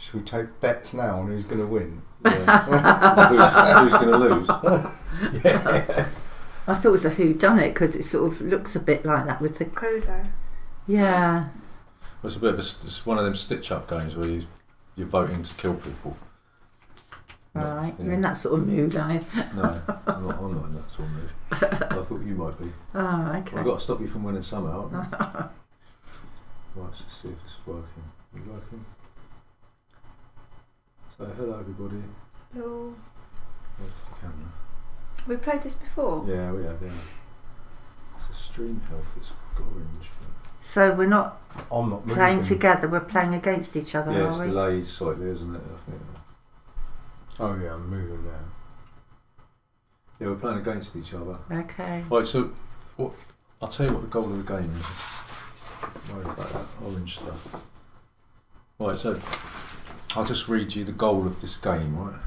Should we take bets now on who's going to win? Yeah. who's going to lose? Yeah. I thought it was a whodunit because it sort of looks a bit like that with the Crudo. Yeah. Well, it's a bit of it's one of them stitch-up games where you're voting to kill people. Right. Yeah. You're in that sort of mood, are you? No, I'm not in that sort of mood. I thought you might be. Oh, okay. I've got to stop you from winning somehow, haven't I? Right, let's see if this is working. Is it working? So, hello everybody. Hello. Where's the camera? We played this before? Yeah, we have, yeah. It's a stream health, it's got orange. So we're not I'm not playing moving. together, we're playing against each other, Yeah, it's are we? delayed slightly, isn't it? I think. Oh yeah, I'm moving now. Yeah, we're playing against each other. Okay. Right, so I'll tell you what the goal of the game is. Don't worry about that orange stuff. Right, so I'll just read you the goal of this game, right?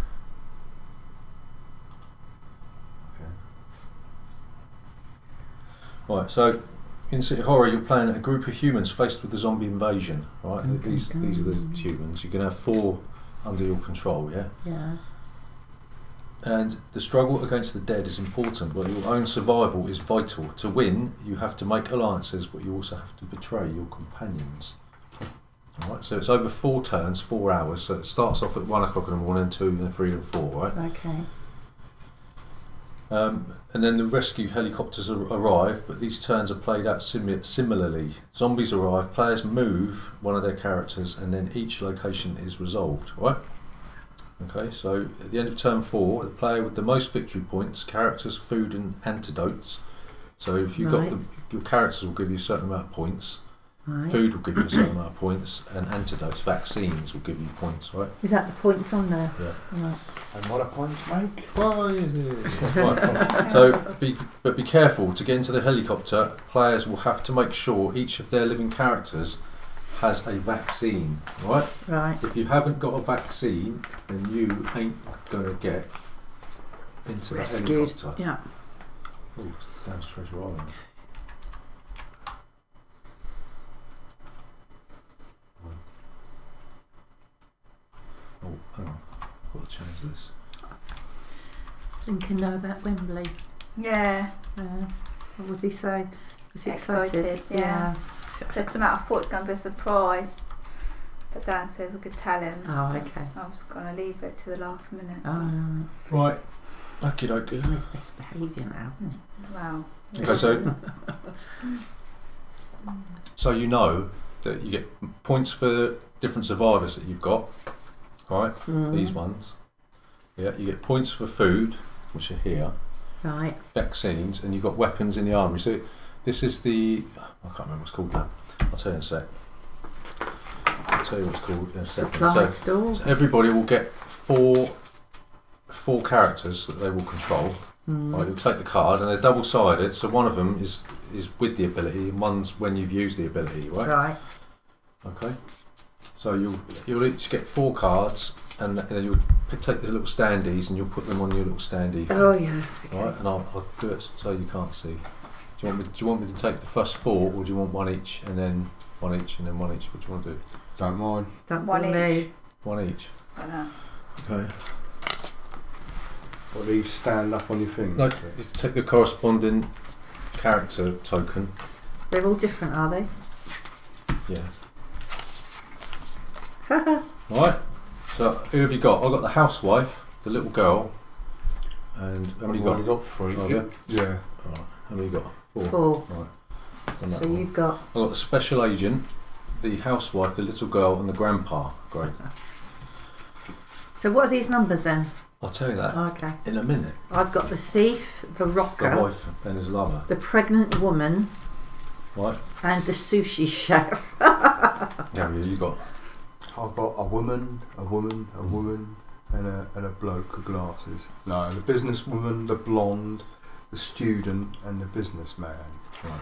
Okay. Right, so in City Horror you're playing a group of humans faced with a zombie invasion, right? These are the humans. You can have 4 under your control, yeah? Yeah. And the struggle against the dead is important, but your own survival is vital. To win, you have to make alliances, but you also have to betray your companions. Alright, so it's over 4 turns, 4 hours, so it starts off at 1 o'clock in the morning, 2, and then 3 and 4, right? Okay. And then the rescue helicopters arrive, but these turns are played out similarly. Zombies arrive, players move one of their characters, and then each location is resolved, right? Okay, so at the end of turn 4, the player with the most victory points, characters, food and antidotes. So if you've got your characters will give you a certain amount of points, food will give you a certain amount of points, and antidotes, vaccines will give you points, right? Is that the points on there? Yeah. Right. And what do points make? Right. So be careful. To get into the helicopter, players will have to make sure each of their living characters has a vaccine, right? Right. If you haven't got a vaccine, then you ain't going to get into Rescued. the helicopter. Yeah. Oh, it's down to Treasure Island. Oh, hang on. I've got to change this. Thinking now about Wembley. Yeah. What would he say? Was he Excited, yeah. Said to Matt, I thought it was going to be a surprise, but Dan said we could tell him. Oh, okay. I was going to leave it to the last minute. Oh, Right. Okie dokie. He's best behaviour now, isn't he? Wow. Okay, so you know that you get points for different survivors that you've got, right? These ones. Yeah, you get points for food, which are here. Right. Vaccines, and you've got weapons in the armory. So this is the, I can't remember what it's called now. I'll tell you in a sec. I'll tell you what it's called in a second. Supply store. So everybody will get four characters that they will control. Right, you'll take the card, and they're double-sided. So one of them is with the ability, and one's when you've used the ability. Right. Right. Okay. So you'll each get 4 cards, and then you'll take the little standees, and you'll put them on your little standee. Oh yeah. Okay. Right, and I'll do it so you can't see. Do you want me to take the first 4, or do you want one each, and then one each, and then one each? What do you want to do? Don't mind. Don't One bother me. each. One each. I know. Okay. Or these stand up on your thing. Like, you take the corresponding character token. They're all different, are they? Yeah. Right. So who have you got? I've got the housewife, the little girl, and how many I've you only got? got 3. Oh, yeah. Yeah. Right. How many you got? 4. 4. Right. Done that So one. you've got. I've got the special agent, the housewife, the little girl, and the grandpa. Great. So what are these numbers then? I'll tell you that Okay. in a minute. I've got the thief, the rocker, The wife and his lover. the pregnant woman, Right? and the sushi chef. Yeah, you got. I've got a woman, and a bloke with glasses. No, the businesswoman, the blonde, the student, and the businessman. Right.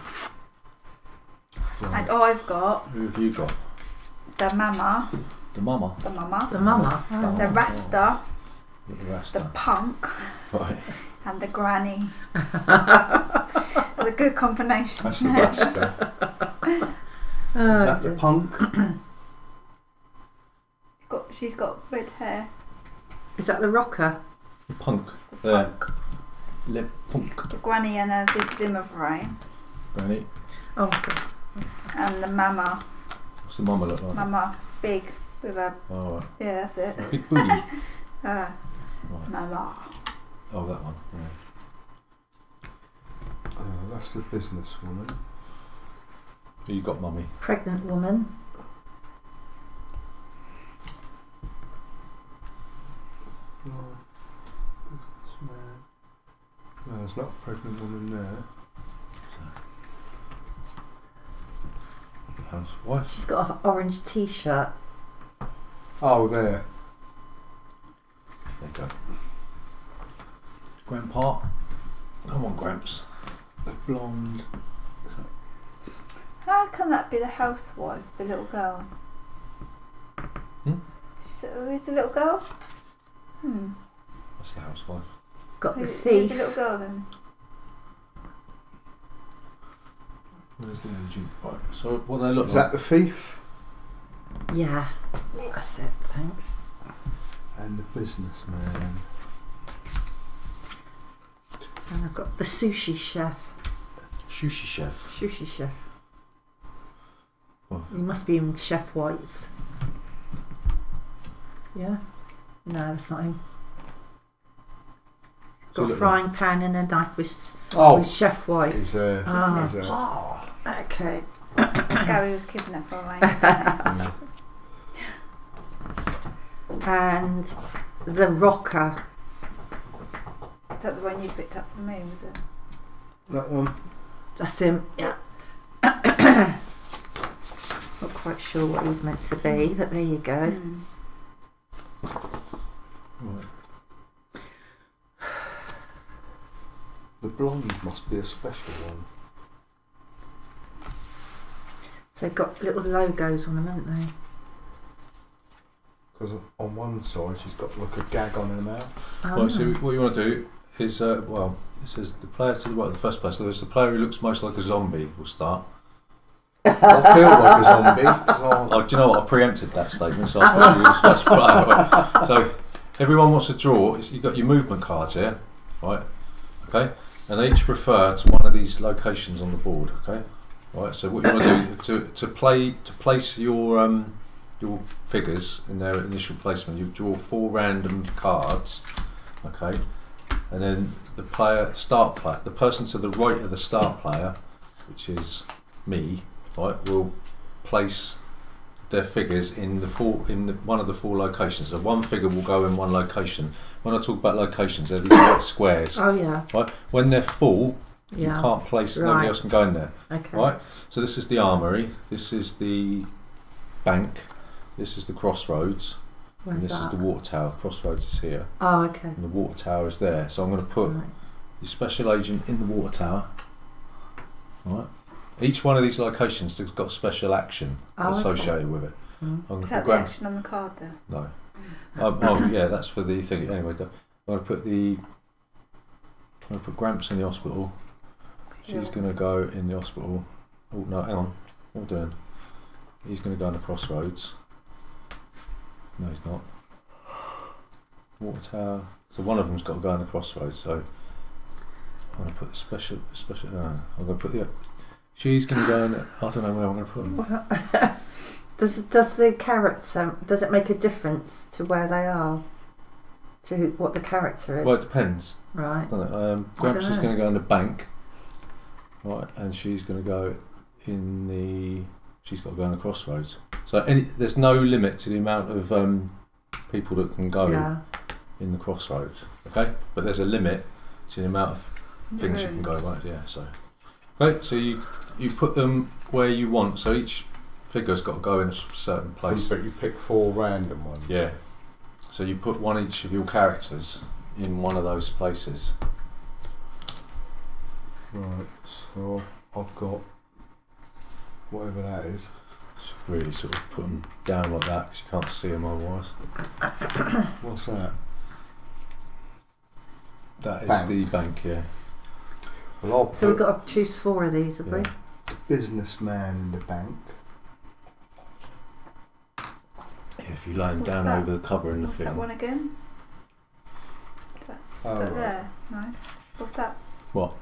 And I've got Who have you got? the mama, The mama. the mama, The mama. the rasta, The the rasta. punk, Right. and the granny. A good combination. That's the Rasta. Is that the punk? Got She's got red hair. Is that the rocker? Punk. The There. punk. Le punk. The granny and her Zimmer frame. Granny. Oh, And the mama. What's the mama look like? Mama, big, with a... Oh, right. Yeah, that's it. A big booty. Right. Right. Mama. Oh, that one. Yeah. That's the businesswoman. Who you got, mummy? pregnant woman. No, there's not a pregnant woman there. Housewife. She's got an orange t-shirt. Oh, there. There you go. Grandpa. Come on, Gramps. The blonde. How can that be the housewife, the little girl? Who's the little girl? That's the housewife. Got the Who's thief. the little girl then? Where's the agent? Right. So what they look Is like? that the thief? Yeah, that's it. Thanks. And the businessman. And I've got the sushi chef. Sushi chef. Sushi chef. Well, He must be in Chef White's. Yeah? No, that's not him. So Got a look frying pan and a knife with Oh, Chef White's. he's there. Ah. He's there. Okay. Gary was kidnapped away. And the rocker. Is that the one you picked up for me, was it? That one. That's him. Yeah. Not quite sure what he's meant to be, but there you go. right. The blonde must be a special one. So they've got little logos on them, haven't they? Because on one side she's got like a gag on her mouth. Oh. Right, so what you want to do is, well, it says the player to the right of the first place. So there's the player who looks most like a zombie will start. I feel like a zombie. 'Cause Oh, do you know what? I preempted that statement, so I'll probably use first player. Right. So everyone wants to draw. You've got your movement cards here, right? Okay, and they each refer to one of these locations on the board. Okay, right. So what you want to do to place your figures in their initial placement, you draw 4 random cards. Okay, and then the person to the right of the start player, which is me, right, will place their figures in one of the 4 locations. So one figure will go in one location. When I talk about locations, they're these white squares. Oh yeah. Right. When they're full, you Yeah. can't place. Right. Nobody else can go in there. Okay. Right. So this is the armory. This is the bank. This is the crossroads. Where's And this that? is the water tower. Crossroads is here, Oh, okay. and the water tower is there. So I'm going to put Right. the special agent in the water tower. Right. Each one of these locations has got special action Oh, associated with it. Mm. I'm going Is to that put the Gram- action on the card there? No. Yeah, that's for the thing. Anyway, I'm going to put Gramps in the hospital. She's going to go in the hospital. Oh no, hang on. What am I doing? He's going to go in the crossroads. No, he's not. Water tower. So one of them's got to go in the crossroads. So I'm going to put the special. I'm going to put the. She's going to go in. I don't know where I'm going to put them. Does the character, does it make a difference to where they are? To what the character is? Well, it depends. Right. Doesn't it? Gramps is going to go in the bank. Right, and she's going to go in the. She's got to go in the crossroads. So there's no limit to the amount of people that can go in the crossroads. Okay, but there's a limit to the amount of things you can go. Right, yeah. So, okay, so you put them where you want. So each figure's got to go in a certain place. But you pick 4 random ones. Yeah. So you put one each of your characters in one of those places. Right, so I've got whatever that is. Just really sort of put them down like that because you can't see them otherwise. What's that? That is Bank. the bank, yeah. Well, I'll So we've put got to choose 4 of these, have we? Yeah. the businessman in the bank. Yeah, If you lay them What's down that? over the cover in the What's thing. that one again? Is that there? No. What's that? What?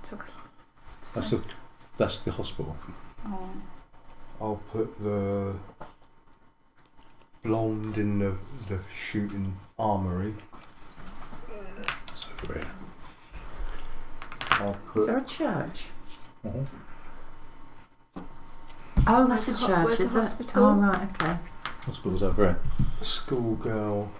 Took a- That's the hospital. Oh. I'll put the blonde in the shooting armoury. That's over here. I'll Is put there a church? Mhm. Oh, that's a Where's the church, where's is the it? hospital? Oh, right, okay. Hospital's over here. schoolgirl.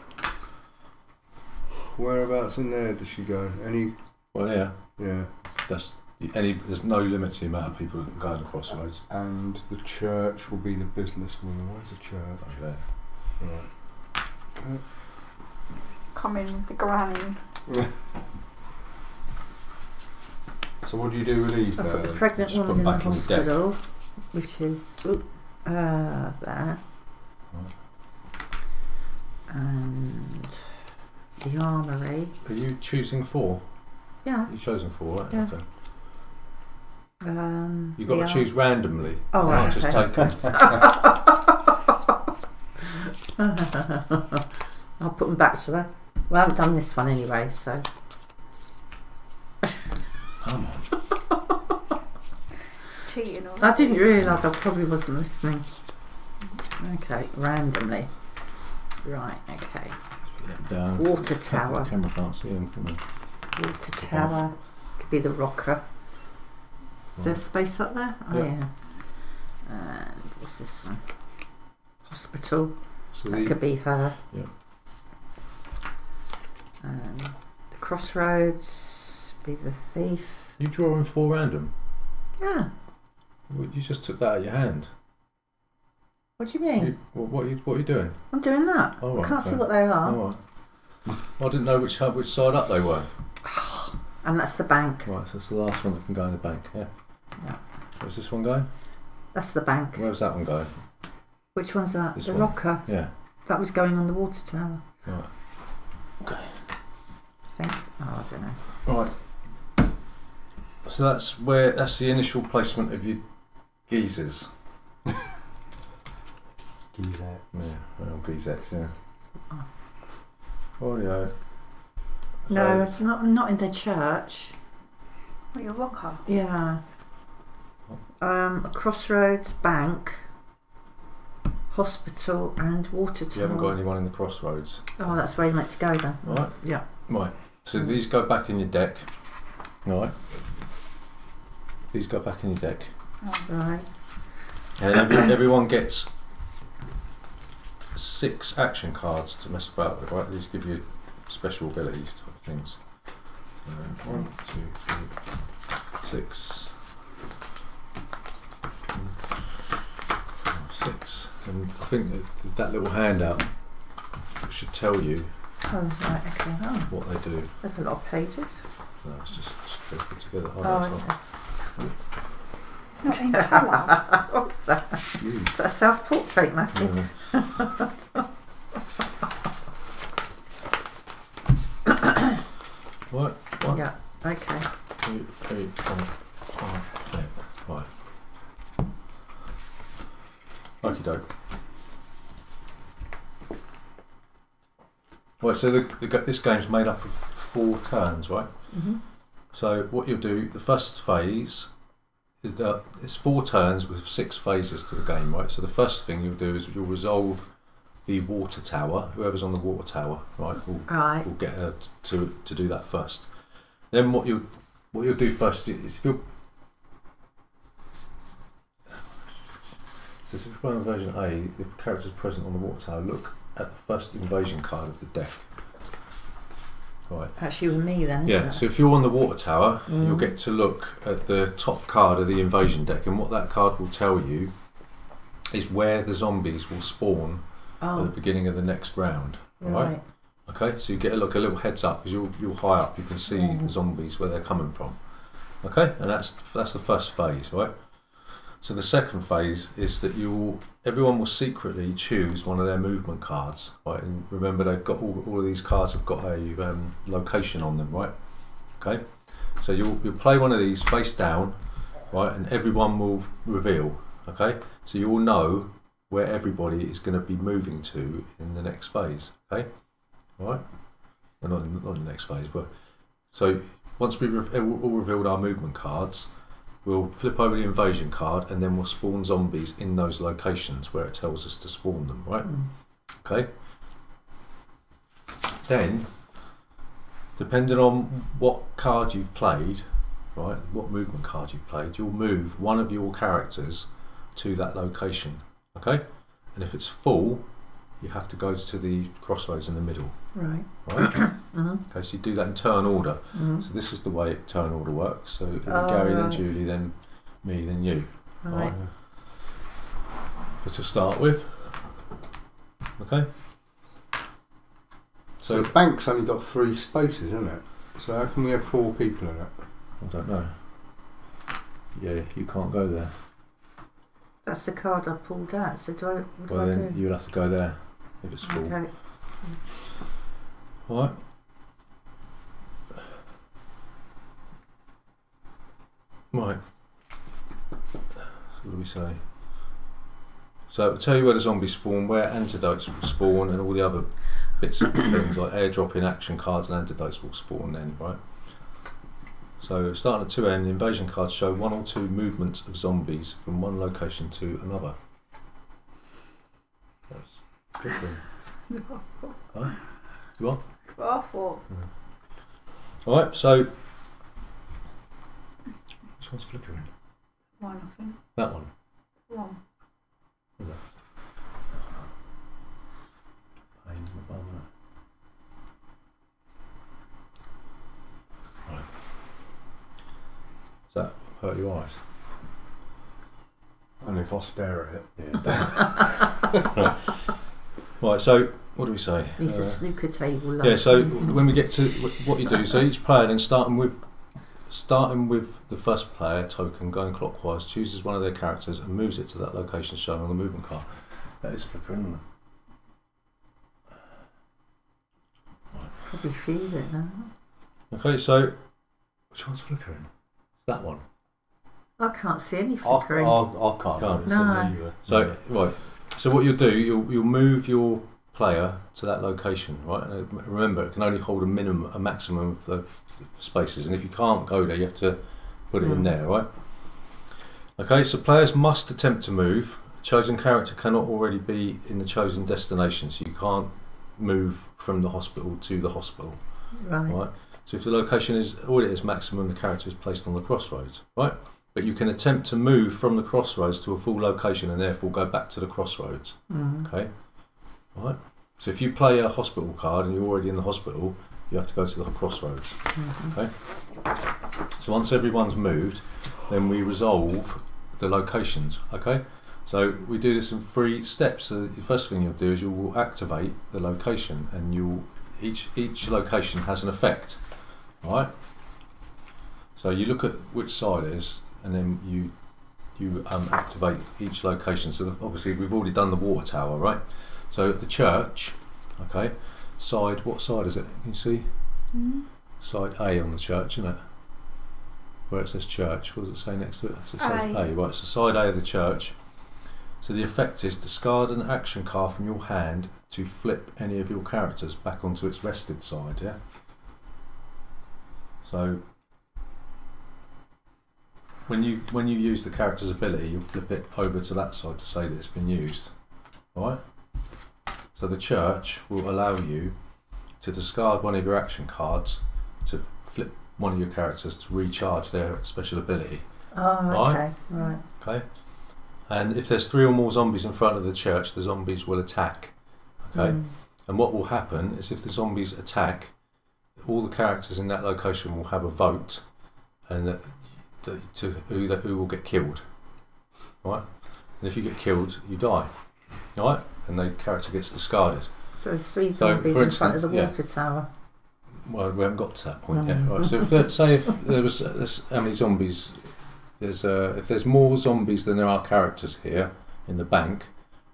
Whereabouts in there does she go? Any? Well, yeah. Yeah. There's no limit to the amount of people that can go in the crossroads. And the church will be the businesswoman. Where's the church? Over there. Right. Come in, the granny. So what do you do with these I've now? got the then? pregnant Just put woman in the back in the deck. hospital, which is there. And the armoury. Are you choosing 4? Yeah. You've chosen 4, right? Yeah. Okay. You've the got to choose randomly. Oh, You right, can't just okay. take them. I'll put them back, shall I? Well, I haven't done this one anyway, so. How much? Cheating on I didn't realise I probably wasn't listening. Okay, randomly. Right, okay. Down. Water tower. Camera can't see them, can they? Water tower. Could be the rocker. Is there space up there? Oh, Yeah. yeah. And what's this one? Hospital. So That could be her. Yeah. And the crossroads. Be the thief. You drawing 4 random? Yeah. Well, you just took that out of your hand. What do you mean? What are you doing? I'm doing that. Oh, right, I can't see okay. what they are. Oh, right. I didn't know which side up they were. And that's the bank. Right, so that's the last one that can go in the bank, yeah? Yeah. Where's this one going? That's the bank. Where's that one going? Which one's that? This the one. rocker. Yeah. That was going on the water tower. Right. I think. Oh, I don't know. Right. So that's the initial placement of your geezers. Gizette. Yeah, well, geezettes, yeah. Oh. Oh, yeah. No, it's not in their church. What, your rocker? Yeah. A crossroads, bank, hospital, and water tower. You haven't got anyone in the crossroads. Oh, that's where he's meant to go then. Right. Yeah. Right. So these go back in your deck. Right. These go back in your deck. Oh. Right. And everyone gets 6 action cards to mess about with, right? These give you special abilities type of things. 1, 2, 3, 6. 6. And I think that little handout should tell you Oh, right, okay. Oh, what they do. there's a lot of pages. No, it's just put together. Oh, I see. It's not in colour. What's that? Is that a self-portrait, Matthew? What? What? Yeah, okay. 2, 3, 4, 5, 6. Right. Okie doke. Right, so this game's made up of 4 turns, right? Mm-hmm. So what you'll do, the first phase, it's 4 turns with 6 phases to the game, right? So the first thing you'll do is you'll resolve the water tower. Whoever's on the water tower, right, will get to do that first. Then what you'll do first is if you're if you're playing version A, the characters present on the water tower look at the first invasion card of the deck. Right. That's you and me then, isn't Yeah, it? so if you're on the water tower, you'll get to look at the top card of the invasion deck, and what that card will tell you is where the zombies will spawn at the beginning of the next round. Right? Okay, so you get a little heads up, because you're high up, you can see the zombies where they're coming from. Okay, and that's the first phase, right? So the second phase is that everyone will secretly choose one of their movement cards, right? And remember, they've got all of these cards have got a location on them, right? Okay, so you'll play one of these face down, right? And everyone will reveal. Okay, so you will know where everybody is going to be moving to in the next phase. Okay, all right. Well, not in the next phase, but so once we've all revealed our movement cards, we'll flip over the invasion card, and then we'll spawn zombies in those locations where it tells us to spawn them. Right? Okay. Then, depending on what card you've played, right, what movement card you've played, you'll move one of your characters to that location. Okay, and if it's full, you have to go to the crossroads in the middle. Right. Right. Mm-hmm. Okay, so you do that in turn order. Mm-hmm. So this is the way turn order works. So it'll be Gary, then right. Julie, then me, then you. Right. But to start with, okay. So the bank's only got 3 spaces, isn't it? So how can we have 4 people in it? I don't know. Yeah, you can't go there. That's the card I pulled out. So what do Well, I then do? you'll have to go there if it's full. Okay. All right. Right. So what do we say? So it'll tell you where the zombies spawn, where antidotes will spawn, and all the other bits of things like airdropping action cards and antidotes will spawn then, right? So starting at 2N, the invasion cards show 1 or 2 movements of zombies from one location to another. That's flickering. Huh? You what? Awful. Alright, so which one's flickering? One, I think. That one. One. Is it? Pain in the bum, isn't it? Right. Does that hurt your eyes? Only if I stare at it. Yeah. Right, so what do we say? It's a snooker table. Yeah, so when we get to what you do, so each player then starting with the first player token going clockwise, chooses one of their characters and moves it to that location shown on the movement card. That is flickering, isn't it? Probably feel it now. Okay, so which one's flickering? It's that one. I can't see any I flickering. can't. Can't. No. So right, so what you'll do, you'll move your player to that location, right? And remember, it can only hold a maximum of the spaces, and if you can't go there, you have to put it in there, right? Okay, so players must attempt to move. A chosen character cannot already be in the chosen destination, so you can't move from the hospital to the hospital, right? So if the location is all it is maximum, the character is placed on the crossroads, right? But you can attempt to move from the crossroads to a full location and therefore go back to the crossroads. Okay, right. So if you play a hospital card and you're already in the hospital, you have to go to the crossroads. Okay. So once everyone's moved, then we resolve the locations. Okay. So we do this in 3 steps. So the first thing you'll do is you will activate the location, and each location has an effect. All right. So you look at which side it is, and then you activate each location. So obviously we've already done the water tower, right? So at the church, okay, side, what side is it? Can you see? Side A on the church, isn't it? Where it says church, what does it say next to it? So it says A, right, so side A of the church. So the effect is discard an action card from your hand to flip any of your characters back onto its rested side, yeah? So when you use the character's ability, you'll flip it over to that side to say that it's been used. Alright? So the church will allow you to discard one of your action cards to flip one of your characters to recharge their special ability. Oh, okay, right. Okay? And if there's 3 or more zombies in front of the church, the zombies will attack. Okay? And what will happen is if the zombies attack, all the characters in that location will have a vote, and to who will get killed. Right? And if you get killed, you die. Right? And the character gets discarded. So there's 3 zombies in front of the water yeah. tower. Well, we haven't got to that point yet. Right, so if there was how many zombies? If there's more zombies than there are characters here in the bank,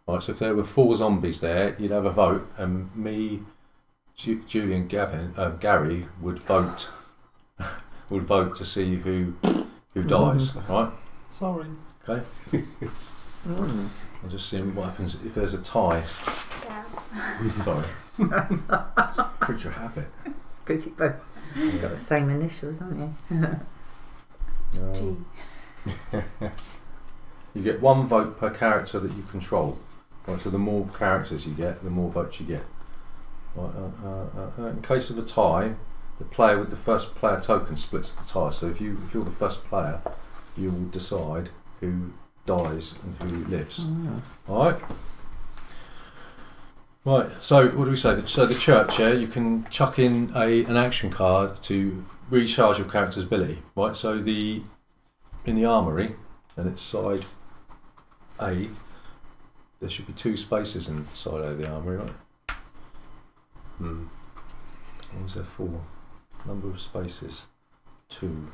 right? So if there were 4 zombies there, you'd have a vote, and me, Julie, and Gary would vote to see who dies, right? Sorry. Okay. I'm just seeing what happens if there's a tie. Yeah. Sorry. Creature of habit. It's because you've both got the same initials, haven't you? G. You get 1 vote per character that you control. Right, so the more characters you get, the more votes you get. Right, in case of a tie, the player with the first player token splits the tie. So if you're the first player, you will decide who dies and who lives. Alright? Right, so what do we say? So the church, yeah, you can chuck in an action card to recharge your character's ability. Right, so in the armoury, and it's side A, there should be 2 spaces inside A of the armoury, right? What was there 4? Number of spaces, 2.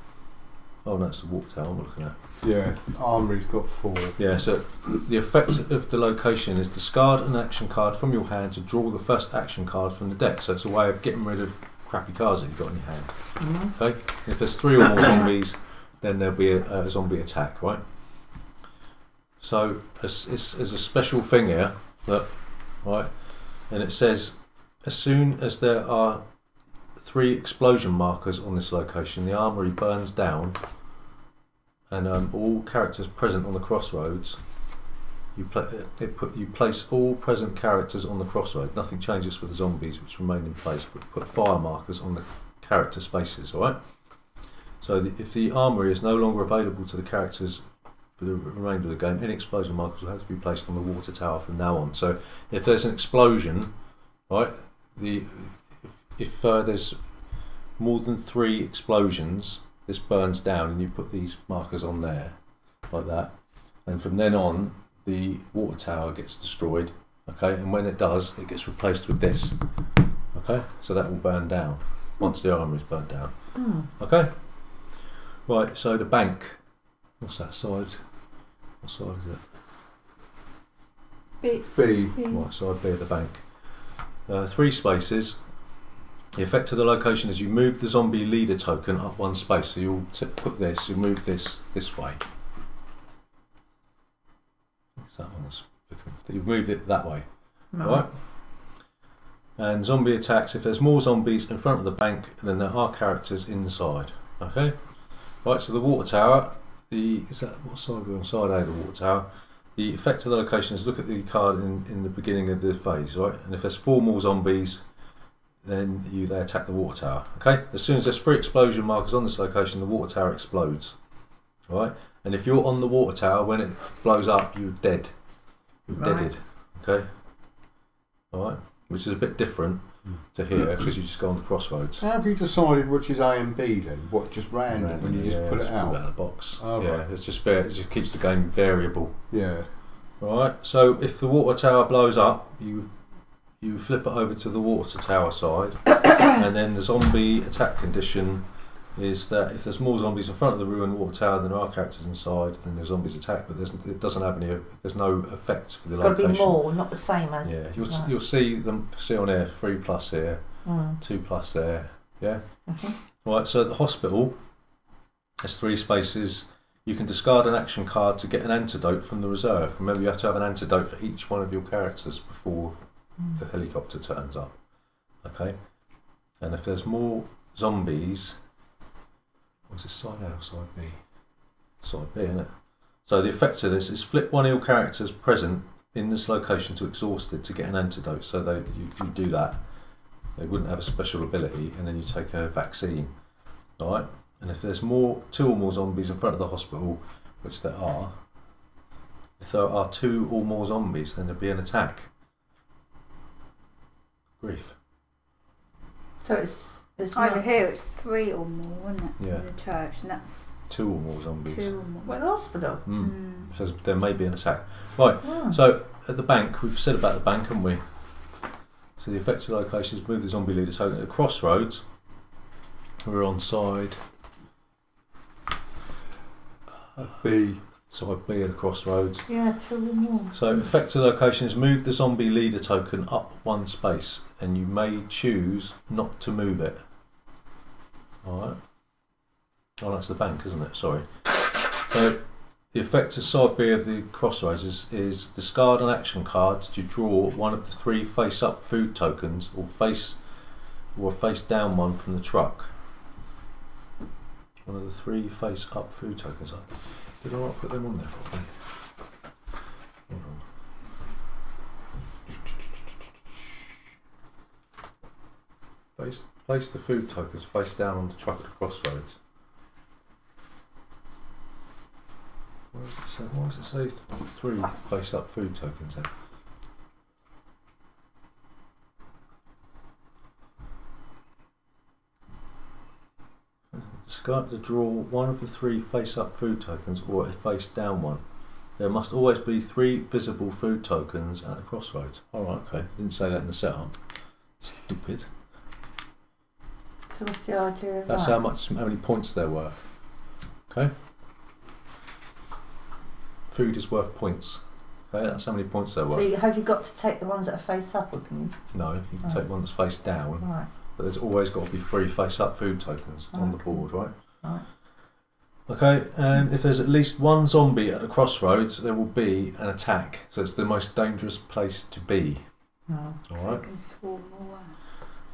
Oh no, it's the walk tower I'm looking at. Yeah, armoury's got 4. Yeah, so the effect of the location is discard an action card from your hand to draw the first action card from the deck. So it's a way of getting rid of crappy cards that you've got in your hand. Okay? If there's 3 or more zombies, then there'll be a zombie attack, right? So it's a special thing here, that, right? And it says, as soon as there are 3 explosion markers on this location, the armoury burns down, and all characters present on the crossroads, you place all present characters on the crossroad. Nothing changes for the zombies, which remain in place, but put fire markers on the character spaces. All right. So if the armoury is no longer available to the characters for the remainder of the game, any explosion markers will have to be placed on the water tower from now on. So if there's an explosion, right, if there's more than 3 explosions, this burns down, and you put these markers on there, like that. And from then on, the water tower gets destroyed. Okay, and when it does, it gets replaced with this. Okay, so that will burn down once the armor is burnt down. Okay, right. So the bank. What's that side? What side is it? B. Right, side B of the bank. 3 spaces. The effect of the location is you move the zombie leader token up 1 space. So you'll you move this way. That one's, you've moved it that way, right? And zombie attacks. If there's more zombies in front of the bank, then there are characters inside. Okay, right. So the water tower. What side we're on? Side A of the water tower. The effect of the location is look at the card in the beginning of the phase, right? And if there's 4 more zombies, then they attack the water tower. Okay. As soon as there's 3 explosion markers on this location, the water tower explodes. All right. And if you're on the water tower, when it blows up, you're dead. You're deaded. Okay? Alright? Which is a bit different to here, because you just go on the crossroads. How have you decided which is A and B then? What, just random when you just pull it out? Pull it out of the box. Oh, yeah, right. it's just fair. It just keeps the game variable. Yeah. Alright? So if the water tower blows up, you flip it over to the water tower side, and then the zombie attack condition is that if there's more zombies in front of the ruined water tower than there are characters inside, then the zombies attack, but it doesn't have any. There's no effect for the location. It's got to be more, not the same as. Yeah, you'll see on here 3+ here, 2+ there. Yeah. Right. So the hospital has 3 spaces. You can discard an action card to get an antidote from the reserve. Remember, you have to have an antidote for each one of your characters before the helicopter turns up. Okay. And if there's more zombies. What's this, side A or side B? Side B, isn't it? So the effect of this is flip one of your characters present in this location to exhausted to get an antidote. So you do that. They wouldn't have a special ability, and then you take a vaccine. Alright? And if there's 2 or more zombies in front of the hospital, which there are, if there are 2 or more zombies, then there'll be an attack. Grief. So it's over here it's 3 or more, isn't it? Yeah. In the church, and that's 2 or more zombies. 2 or more. Well, the hospital. So there may be an attack. Right, so at the bank, we've said about the bank, haven't we? So the effective location is move the zombie leader token at the crossroads. We're on side B. Side B at the crossroads. Yeah, 2 or more. So effective location is move the zombie leader token up 1 space, and you may choose not to move it. Alright. Oh, that's the bank, isn't it? Sorry. So The effect of side B of the crossroads is discard an action card to draw one of the 3 face-up food tokens or a face-down one from the truck. One of the 3 face-up food tokens. Did I not put them on there properly? Hold on. Place the food tokens face down on the truck at the crossroads. Why does it say 3 face-up food tokens then? Discard to draw one of the 3 face-up food tokens or a face-down one. There must always be 3 visible food tokens at the crossroads. Alright, okay. Didn't say that in the setup. Stupid. So what's the idea of That's that? how many points they're worth. Okay? Food is worth points. Okay, that's how many points they're worth. So have you got to take the ones that are face up, or can you? No, you can take one that's face down, Right. but there's always got to be 3 face-up food tokens on the Okay. board, right? Right. Okay, and if there's at least one zombie at the crossroads, there will be an attack. So it's the most dangerous place to be. No. So Alright? you can swarm away.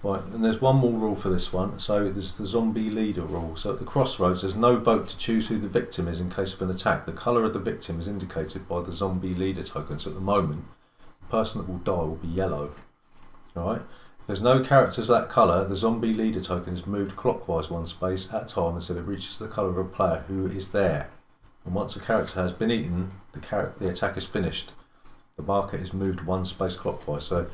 Right, and there's one more rule for this one. So there's the zombie leader rule. So at the crossroads, there's no vote to choose who the victim is in case of an attack. The colour of the victim is indicated by the zombie leader token. So at the moment, the person that will die will be yellow. Alright? If there's no characters of that colour, the zombie leader token is moved clockwise 1 space at a time until it reaches the colour of a player who is there. And once a character has been eaten, the attack is finished. The marker is moved 1 space clockwise. So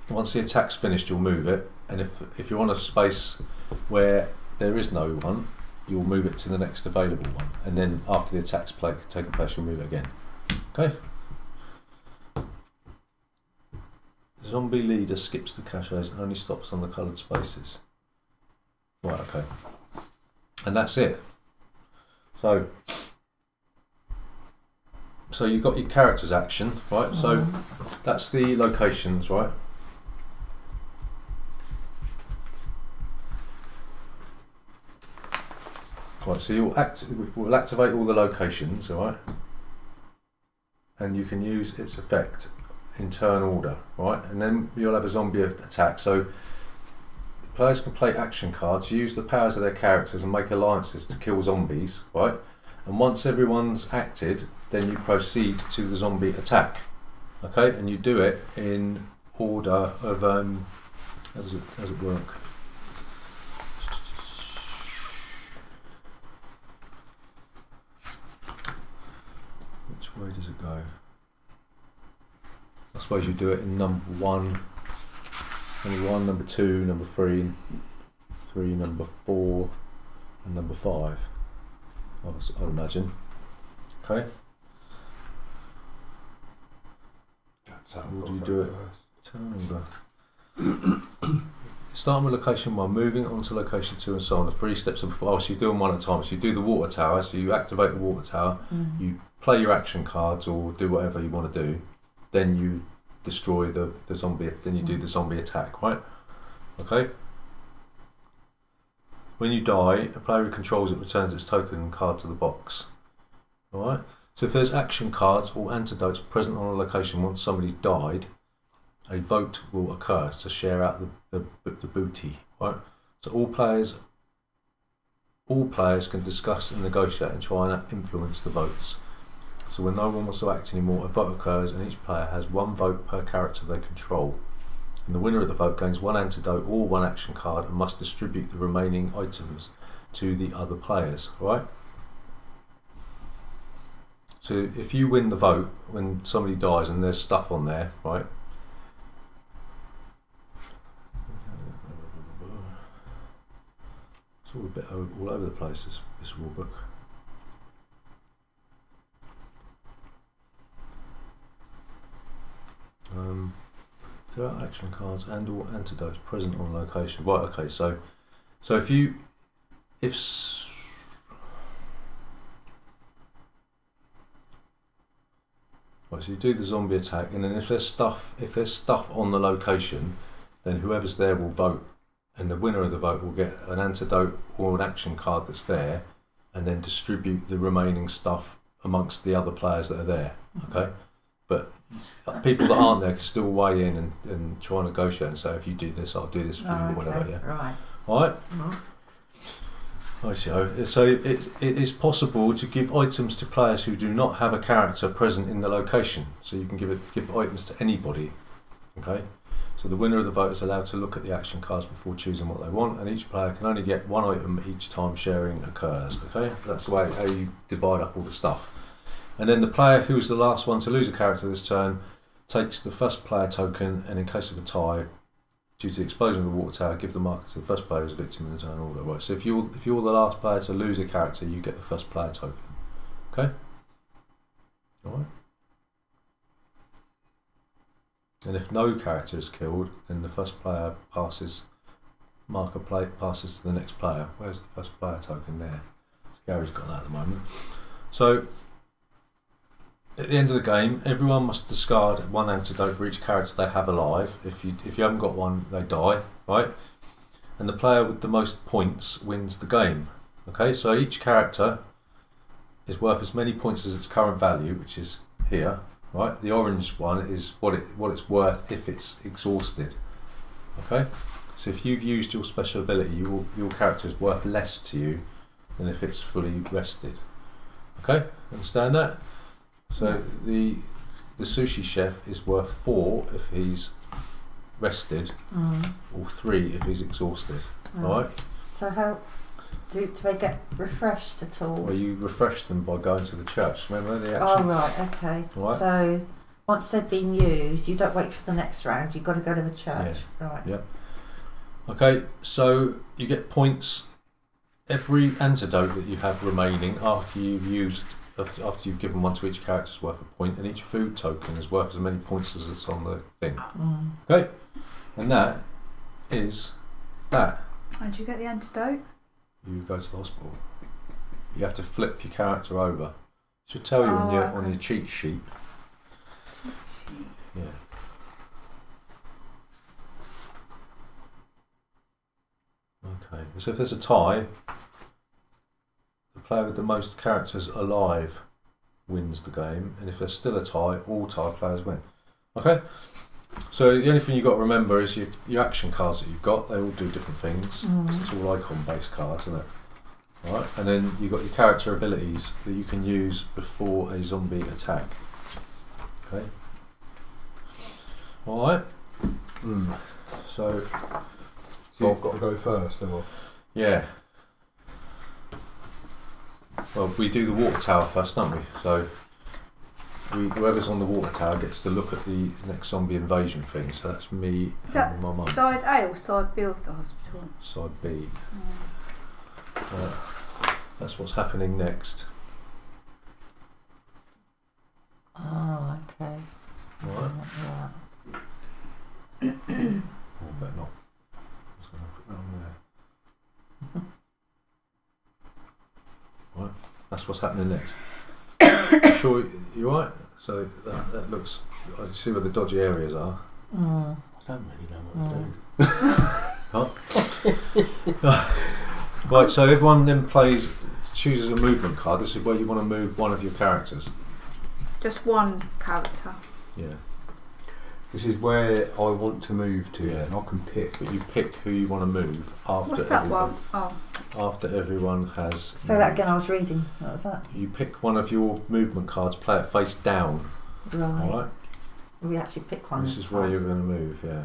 once the attack's finished, you'll move it, and if you're on a space where there is no one, you'll move it to the next available one, and then after the attack's taken place, you'll move it again. Okay? The zombie leader skips the caches and only stops on the coloured spaces. Right, okay. And that's it. So you've got your character's action, right? So that's the locations, right? Right, so we'll activate all the locations, alright? And you can use its effect in turn order, right? And then you'll have a zombie attack. So players can play action cards, use the powers of their characters and make alliances to kill zombies, right? And once everyone's acted, then you proceed to the zombie attack. Okay, and you do it in order of how does it work? Which way does it go? I suppose you do it in number 1, number 2, number 3, number 4, and number 5. I'd imagine. Okay. How do you do it? Turn order. Starting with location 1, moving on to location 2, and so on. The 3 steps of so you do them one at a time. So you do the water tower. So you activate the water tower. You play your action cards or do whatever you want to do. Then you destroy the zombie. Then you do the zombie attack. Right? Okay. When you die, a player who controls it returns its token card to the box. Alright? So if there's action cards or antidotes present on a location once somebody's died, a vote will occur to share out the booty. Right? So all players can discuss and negotiate and try and influence the votes. So when no one wants to act anymore, a vote occurs and each player has 1 vote per character they control. And the winner of the vote gains 1 antidote or 1 action card and must distribute the remaining items to the other players. Right? So if you win the vote when somebody dies and there's stuff on there, right? It's all a bit all over the place, this rule book. There are action cards and or antidotes present on location. Right, okay, so right, so you do the zombie attack, and then if there's stuff on the location, then whoever's there will vote, and the winner of the vote will get an antidote or an action card that's there, and then distribute the remaining stuff amongst the other players that are there. Okay, but people that aren't there can still weigh in and try and negotiate and say, if you do this, I'll do this for you, or whatever. Yeah. Right. All right. Righty-o. So it is possible to give items to players who do not have a character present in the location. So you can give items to anybody. Okay. So the winner of the vote is allowed to look at the action cards before choosing what they want, and each player can only get one item each time sharing occurs. Okay. That's the way how you divide up all the stuff. And then the player who is the last one to lose a character this turn takes the first player token, and in case of a tie, due to the explosion of the water tower, give the marker to the first player who's a victim in the turn order. Right. So if you're the last player to lose a character, you get the first player token. Okay. All right. And if no character is killed, then the first player passes to the next player. Where's the first player token there? Gary's got that at the moment. So at the end of the game, everyone must discard one antidote for each character they have alive. If you haven't got one, they die, right? And the player with the most points wins the game. Okay, so each character is worth as many points as its current value, which is here, right? The orange one is what it's worth if it's exhausted. Okay, so if you've used your special ability, your character is worth less to you than if it's fully rested. Okay, understand that? So the sushi chef is worth 4 if he's rested, or 3 if he's exhausted. Right? So how do they get refreshed at all? Well, you refresh them by going to the church. Remember the Oh action? right, okay. Right. So once they've been used, you don't wait for the next round. You've got to go to the church. Yeah. Right. Yeah. Okay, so you get points. Every antidote that you have remaining after you've given one to each character is worth a point, and each food token is worth as many points as it's on the thing. Okay, and that is that. And you get the antidote? You go to the hospital. You have to flip your character over. It should tell you on your cheat sheet. Yeah. Okay, so if there's a tie, the player with the most characters alive wins the game, and if there's still a tie, all tie players win. Okay, so the only thing you've got to remember is your action cards that you've got. They all do different things. It's all icon-based cards, isn't it? All right, and then you've got your character abilities that you can use before a zombie attack. Okay. All right. So I've got to go first, then. Yeah. Well, we do the water tower first, don't we? So whoever's on the water tower gets to look at the next zombie invasion thing. So that's me and my mum. Side A or side B of the hospital? Side B. That's what's happening next. Oh, okay. Right. Yeah. Oh, better not. I'm just going to put that on there. Right. That's what's happening next. Sure, you right? So that looks. I see where the dodgy areas are. I don't really know what to do. Right, so everyone then chooses a movement card. This is where you want to move one of your characters. Just one character. Yeah. This is where I want to move to, Yeah. and I can pick. But you pick who you want to move after What's that everyone. one? Oh. After everyone has. Say that again. I was reading. What was that? You pick one of your movement cards, play it face down. Right. All right. We actually pick one. This is where you're going to move. Yeah.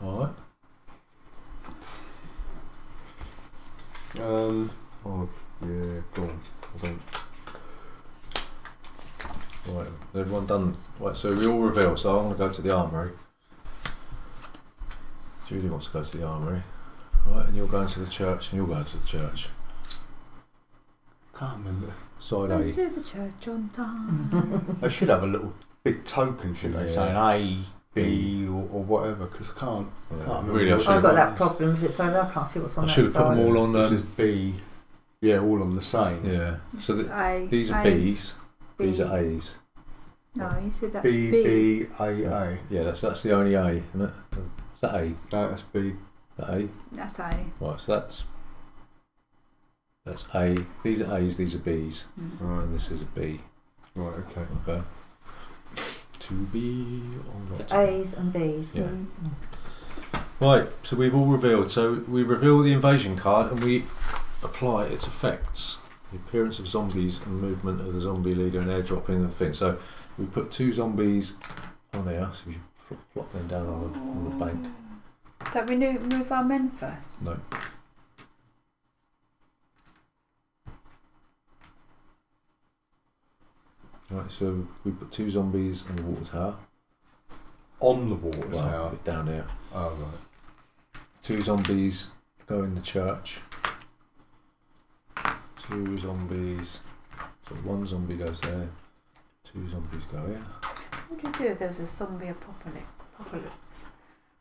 All right. Oh, yeah, go on. I don't. Right, everyone done? Right, so we all reveal. So I'm going to go to the armoury. Julie wants to go to the armoury. Right, and you're going to the church, and you're going to the church. Can't remember. Side Go A. to the church on time. They should have a little big token, shouldn't they? Yeah. Saying, "Hey, B or whatever, because I can't remember. Really, I what should I've got it that is. problem if it's over. I can't see what's on I that should have put side. them all on. This is B. Yeah, all on the same. Yeah. So A, these are A, B's. B. These are A's. No, you said that's B, B. B, A, A. Yeah, that's the only A, isn't it? Is that A? No, that's B. That A? That's A. Right, so that's A. These are A's, these are B's. Right, And this is a B. right, okay. Okay. To be or not So to be. A's and B's. Yeah. Right, so we've all revealed. So we reveal the invasion card and we apply its effects. The appearance of zombies and movement of the zombie leader and airdropping of the thing. So we put 2 zombies on here, so you plot them down on the bank. Don't we move our men first? No. Right, so we put 2 zombies on the water tower. On the water Well, tower. down here. Oh, right. 2 zombies go in the church. 2 zombies. So 1 zombie goes there. 2 zombies go here. What do you do if there was a zombie apocalypse?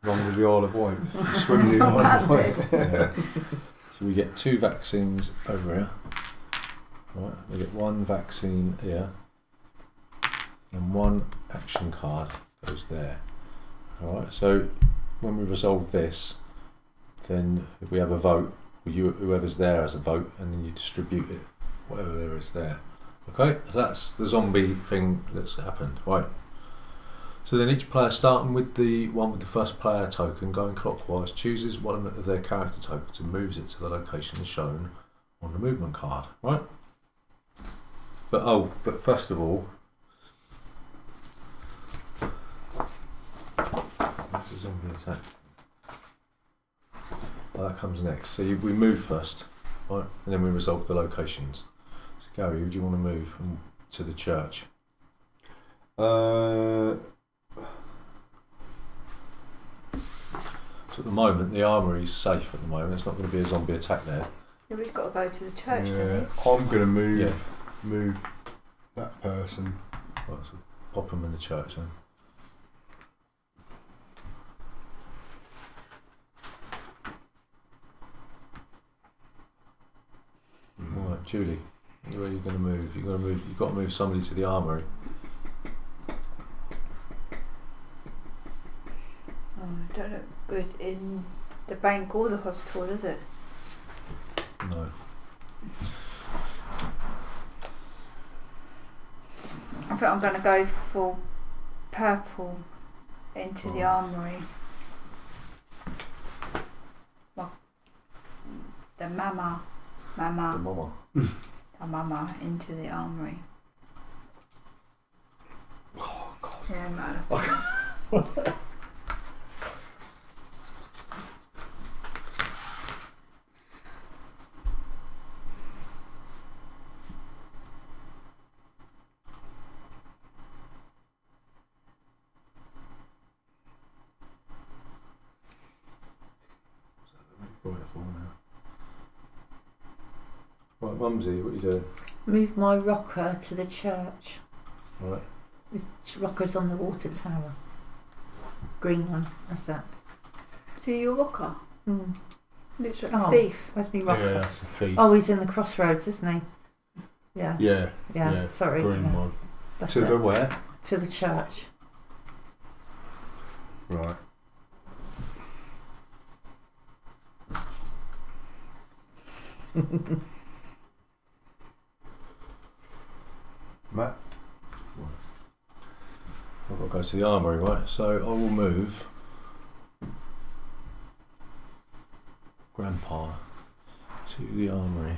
Wrong with the Isle of Wight. Swim the Isle of Wight. Yeah. So we get 2 vaccines over here. Right, we get 1 vaccine here. And 1 action card goes there. Alright, so when we resolve this, then if we have a vote, whoever's there has a vote, and then you distribute it, whatever there is there. Okay, so that's the zombie thing that's happened. Right. So then each player, starting with the one with the first player token, going clockwise, chooses one of their character tokens and moves it to the location shown on the movement card. Right. But first of all, what's the zombie attack? Oh, that comes next. So we move first, right, and then we resolve the locations. So Gary, who do you want to move to the church? Uh, So at the moment, the armoury is safe. At the moment, it's not going to be a zombie attack there. Yeah, we've got to go to the church, don't yeah, we? I'm going to move Yeah. move that person. Right, so pop them in the church then. Right, Julie, where are you going to move? You've got to move somebody to the armoury. Oh, it don't look good in the bank or the hospital, does it? No. I think I'm going to go for purple into the armoury. Well, the mama The mama. into the armoury. Oh God! Yeah, no, that's Right, full now. Right, Mumsy, what are you doing? Move my rocker to the church. Right. The rocker's on the water tower. Green one, that's that. So your rocker? Mm. Looks like Oh. a thief. Where's my rocker? Yeah, that's the feet. Oh, he's in the crossroads, isn't he? Yeah. Yeah, Yeah, sorry. green Yeah, one. that's To it. the where? To the church. Right. Matt. I've got to go to the armoury, right? So I will move Grandpa to the armoury.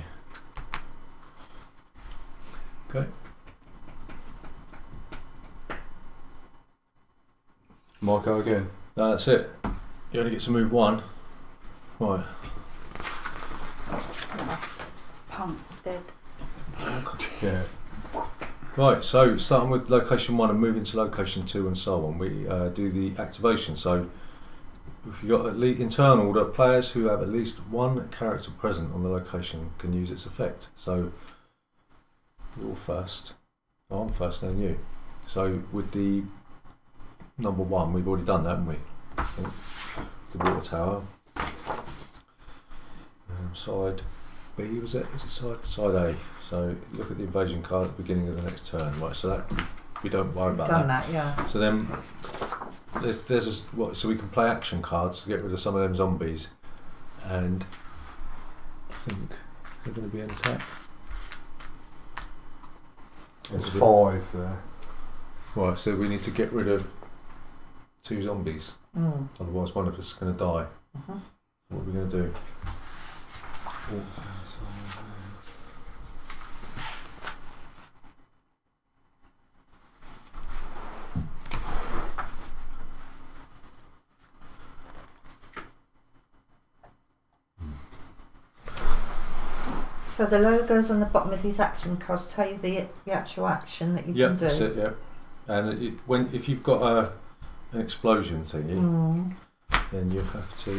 Okay. Marco again. No, that's it. You only get to move 1. Right. Punk's dead. Yeah. Right, so starting with location 1 and moving to location 2 and so on, we do the activation. So if you've got in turn order, players who have at least 1 character present on the location can use its effect. So you're first. Oh, I'm first, then you. So with the number 1. We've already done that, haven't we? I think. The water tower. Side B, was it? Is it side A? So look at the invasion card at the beginning of the next turn, right? So that we don't worry about Done that. that, yeah. So then so we can play action cards to get rid of some of them zombies, and I think they're going to be an attack. There's 5 there. Right, so we need to get rid of 2 zombies, otherwise one of us is going to die. What are we going to do? So the logos on the bottom of these action cards tell you the actual action that you can do. That's it. Yeah, and if you've got an explosion thingy, then you have to.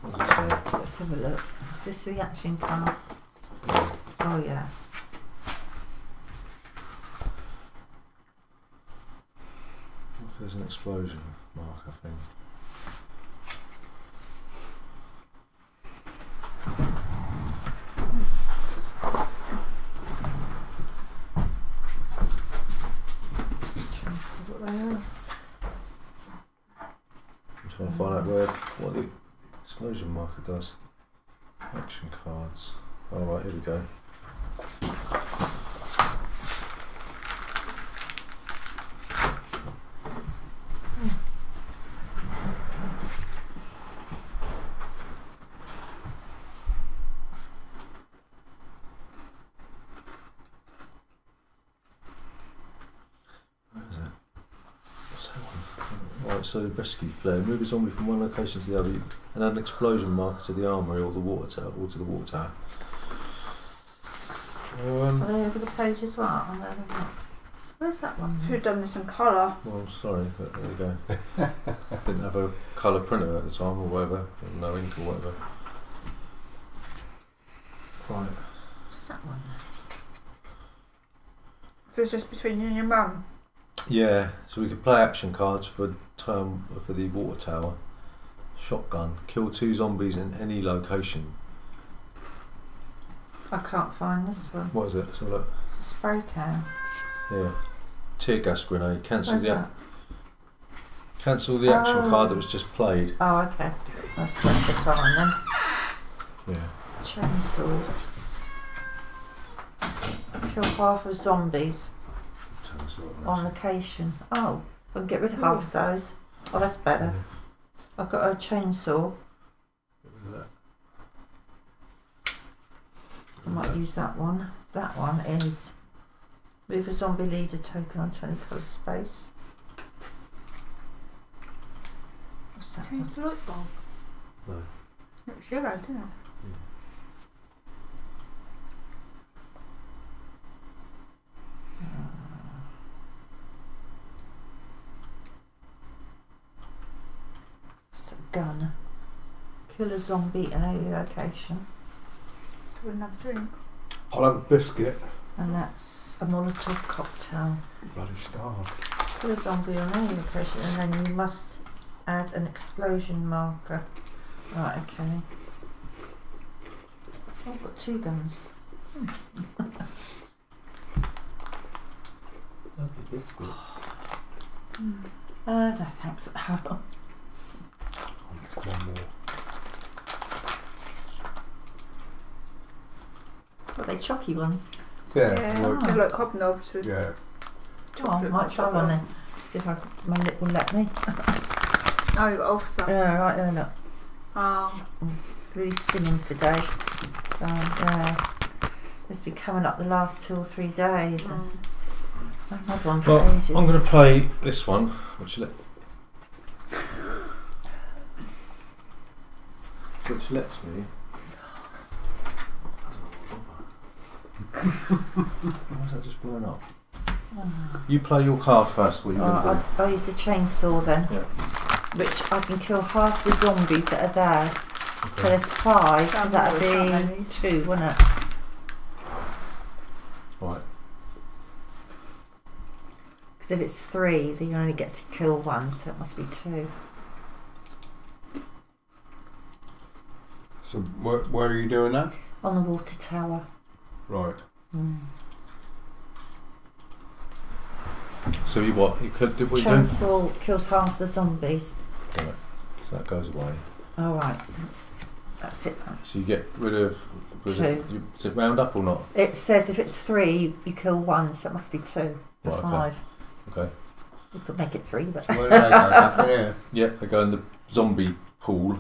What does it say? So let's have a look. Is this the action cards? Yeah. Oh yeah. If there's an explosion mark, I think. Trying to see what they are. I'm trying to find out what the explosion marker does. Action cards. Oh right, here we go. So rescue flare, move a zombie from one location to the other, and add an explosion marker to the armory or the water tower, or to the water tower. Are they over the page as well? Oh, no, they're not. So where's that one? Should have done this in colour. Well, sorry, but there you go. Didn't have a colour printer at the time, or whatever, no ink or whatever. Right. What's that one? So it's just between you and your mum. Yeah, so we could play action cards for the water tower. Shotgun, kill 2 zombies in any location. I can't find this one. What is it? So look. It's a spray can. Yeah. Tear gas grenade. Cancel Where's the that? cancel the action card that was just played. Oh, okay. That's worth the time then. Yeah. Chainsaw. Kill half of zombies on location. Oh, I can get rid of half of those. Oh, that's better. I've got a chainsaw. I might use that one. That one is move a zombie leader token on 20 colour space. What's that Change one? the light bulb. No. It's yellow, didn't it? It's a gun. Kill a zombie in a location. Have another drink. I'll have a biscuit. And that's a Molotov cocktail. Bloody starved. Kill a zombie on any location, and then you must add an explosion marker. Right, okay. Oh, I've got 2 guns. Lovely biscuit. No thanks. One more. What are they, chocky ones? Yeah. Yeah, Like, they're like hobnobs with yeah. Oh, I might try one then. See if my lip will let me. Oh, you got officer. Yeah, right there, look. Oh. Really stinging today. So, yeah. It's been coming up the last 2 or 3 days. I've had one for Well, ages. I'm going to play this one, which lets me. Why is that just blowing up? You play your card first. What are you going to do? I'll use the chainsaw then, Yeah. which I can kill half the zombies that are there. So there's 5, so that'd be 2, wouldn't it? Right. Because Because if it's 3, then you only get to kill 1, so it must be 2. So where are you doing that? On the water tower. Right. So you what? You could do what you do? Chainsaw kills half the zombies. Right. So that goes away. Alright. That's it then. So you get rid of... Is 2. it round up or not? It says if it's 3, you kill 1, so it must be 2. Right, okay. 5. Okay. You could make it 3, but... Where do they go back in here? Yeah, they go in the zombie pool.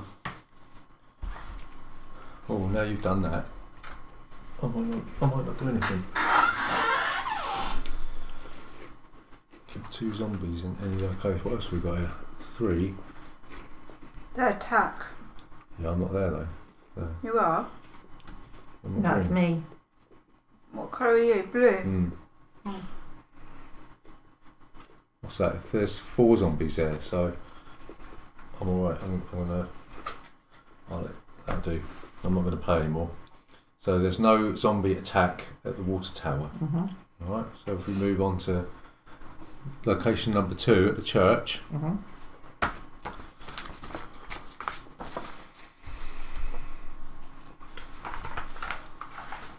Oh, now you've done that. I might not do anything. Kill 2 zombies in any location. What else have we got here? 3. They attack. Yeah, I'm not there though. You are? I'm not That's green. me. What colour are you? Blue? What's that? There's 4 zombies there, so I'm alright. That'll do. I'm not going to play anymore. So there's no zombie attack at the water tower. Alright, so if we move on to location number 2 at the church.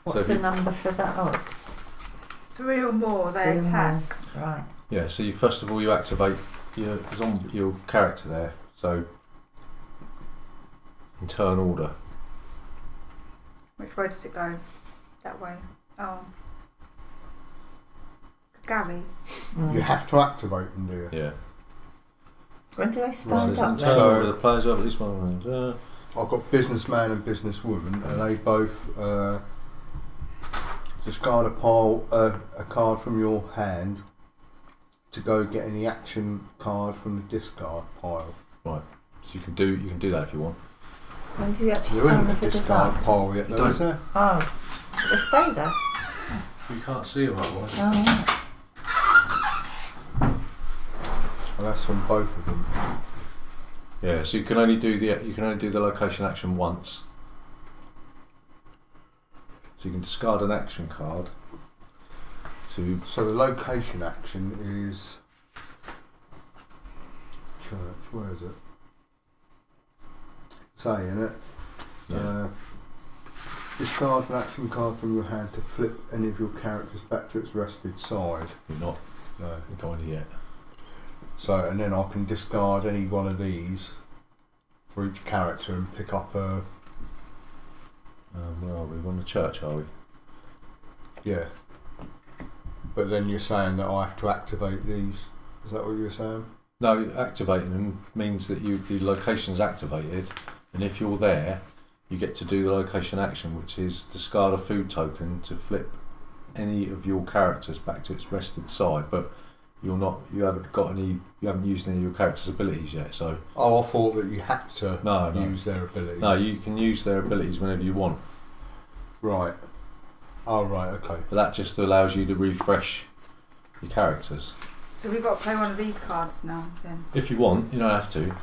What's the number for that? Oh, it's 3 or more, they 3 or attack. more. Right. Yeah, so you first of all you activate your character there. So in turn order. Which way does it go? That way. Oh. Gary. You have to activate them, do you? Yeah. When do they stand Right, up? in turn So- order, the players have at least one round. I've got businessman and businesswoman, and they both discard a card from your hand to go get any action card from the discard pile. So you can do that if you want. When do you actually There isn't stand a up at the discard top? pile yet, You though, don't. is there? Oh. They stay there? You can't see them otherwise. Oh. Well, that's from both of them. Yeah, so you can only do the location action once. So you can discard an action card to So the location action is church. Where is it? Saying it. Yeah. Discard an action card from your hand to flip any of your characters back to its rested side. you're not No. going yet. So, and then I can discard any one of these for each character and pick up a. Where are we? We're on the church, are we? Yeah. But then you're saying that I have to activate these. Is that what you were saying? No, activating them means that the location's activated, and if you're there, you get to do the location action, which is discard a food token to flip any of your characters back to its rested side. But you haven't used any of your characters' abilities yet. So Oh, I thought that you had to no. use their abilities. No, you can use their abilities whenever you want. Right. Oh, right. Okay. But that just allows you to refresh your characters. So we've got to play one of these cards now then. If you want, you don't have to.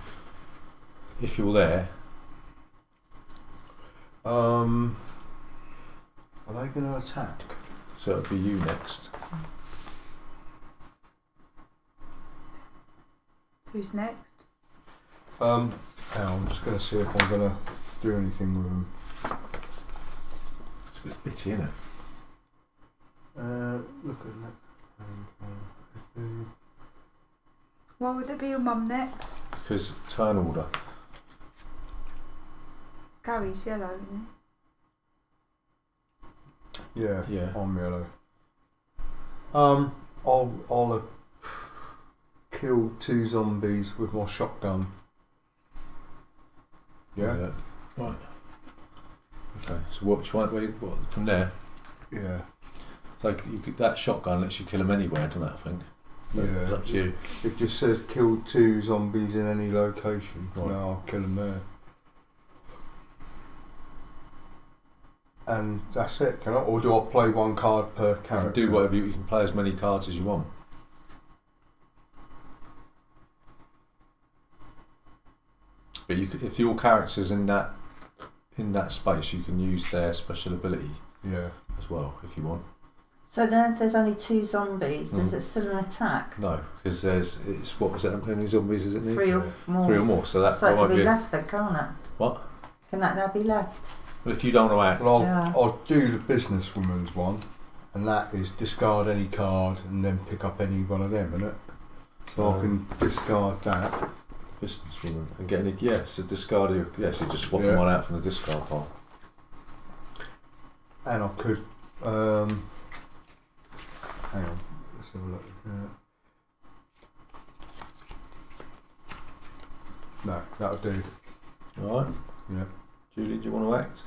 If you're there, Are they going to attack? so it'll be you next. Who's next? I'm just going to see if I'm going to do anything with them. It's a bit bitty, isn't it? Look at that. Why would it be your mum next? Because turn order. Gary's yellow, isn't Yeah. Yeah. I'm yellow. I'll kill 2 zombies with my shotgun. Yeah. Right. Okay. So what from there? Yeah. So that shotgun lets you kill them anywhere, doesn't it? I think. Yeah. It's up to you. It just says kill 2 zombies in any location. Right. No, I'll kill them there. And that's it, can I? Or do I play 1 card per You can character? do whatever you can play as many cards as you want. But if your character's in that space, you can use their special ability Yeah. as well if you want. So then if there's only 2 zombies, is it still an attack? No, because what was it? How many zombies is it? 3 or more. 3 or more. So that So it might can be be left then, can't it? what? Can that now be left? Well, if you don't want to act, Well, Yeah. I'll do the businesswoman's one, and that is discard any card and then pick up any one of them, innit? So I can discard that. businesswoman, and get any. So discard your. So just swapping Yeah. one out from the discard pile. And I could, hang on, let's have a look. No, that'll do. All right. Yeah. Julie, do you want to act?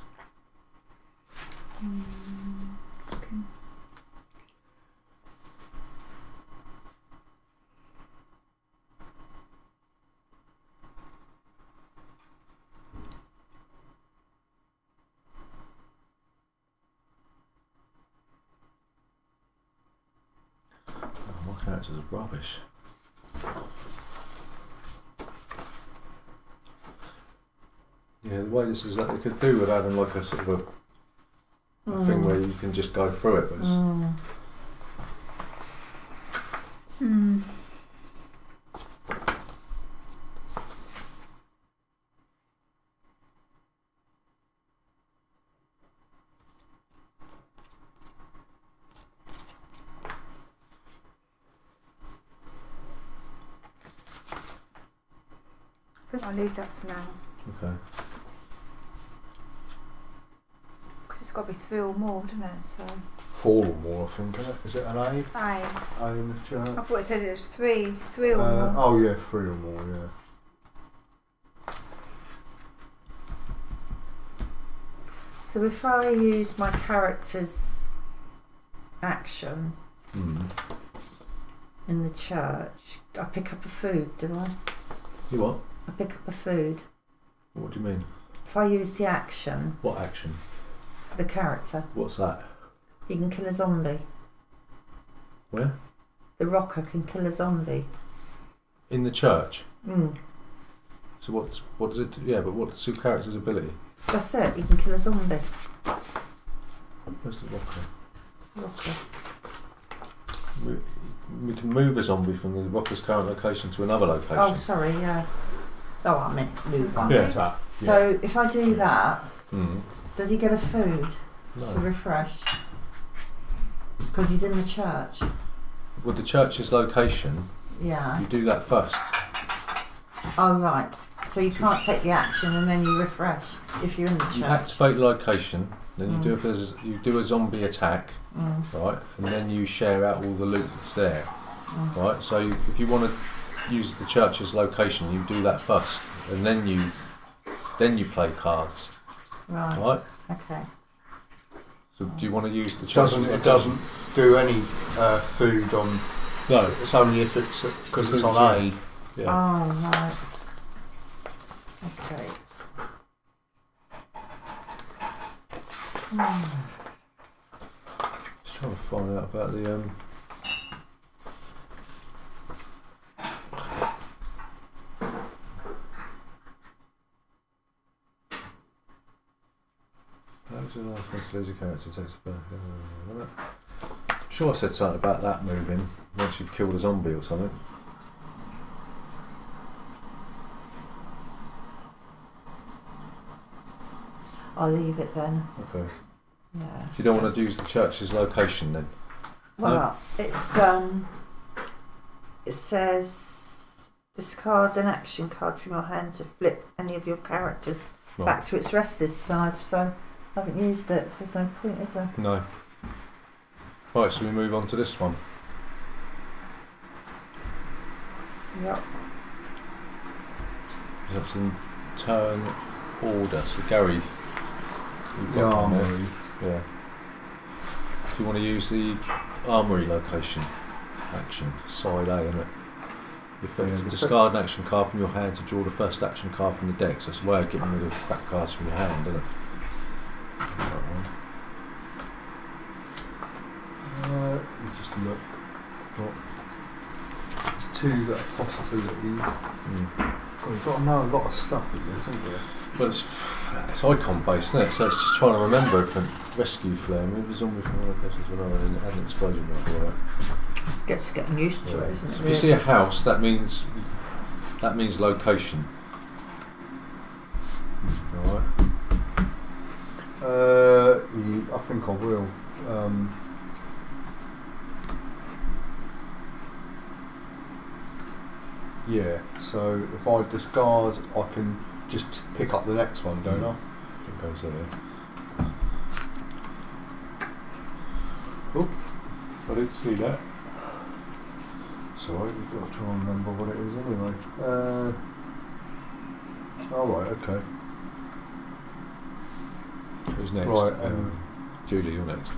Okay. Oh, my characters are rubbish. Yeah, the way this is like, they could do with having like a sort of a thing where you can just go through it, but it's, I think I'll leave that for now. okay. Because it's got to be 3 or more, doesn't it? So 4 or more, I think, isn't it? Is it an A? aye. A in the chart? I thought it said it was 3 or more. Oh yeah, 3 or more, yeah. So if I use my character's action in the church, I pick up a food, do I? You what? I pick up a food. What do you mean? If I use the action What action? for the character, What's that? he can kill a zombie. Where? The rocker can kill a zombie. In the church. Mm. So what does it do? Yeah, but what's the character's ability? That's it, he can kill a zombie. Where's the rocker? Rocker. We can move a zombie from the rocker's current location to another location. Oh, sorry, yeah. Oh, I meant move on. Yeah. That. So if I do that, Mm. does he get a food to No. refresh? Because he's in the church. With the church's location, Yeah. you do that first. Oh, right. So you can't take the action and then you refresh if you're in the You church. activate location, then you do you do a zombie attack, right, and then you share out all the loot that's there, right. So if you want to use the church's location, you do that first, and then you play cards, Right. right. Okay. So do you want to use the church's It location? doesn't do any food on. No. It's only if it's because it's on A. Yeah. Oh, right. Okay. Just trying to find out about the How's the last one to lose a character takes the back? I'm sure I said something about that moving once you've killed a zombie or something. I'll leave it then. Okay. Yeah. If you don't want to use the church's location then. Well, it's it says discard an action card from your hand to flip any of your characters Right. back to its rested side. So I haven't used it, so there's no point, is there? No. Right, so we move on to this one. Yep. That's in turn order. So Gary, you've The got one there. armory. Yeah. Do you want to use the armory location action? Side A, isn't it? Yeah. Discard an action card from your hand to draw the first action card from the deck. So it's a way of getting rid of crap cards from your hand, isn't it? Let me just look. What? There's 2 that are possibilities. Well, you've got to know a lot of stuff with this, haven't you? But it's icon based, isn't it? So it's just trying to remember everything. Rescue flare, move the zombie from one location to another, and add an explosion marker. Right? Getting used to it, isn't it? So if you see a house, that means location. Alright. I think I will. Yeah, so if I discard, I can just pick up the next one, don't I? It goes there. Oh, I didn't see that. Sorry, we've got to try and remember what it is anyway. Alright, okay. Who's next? Right, Julie, you're next.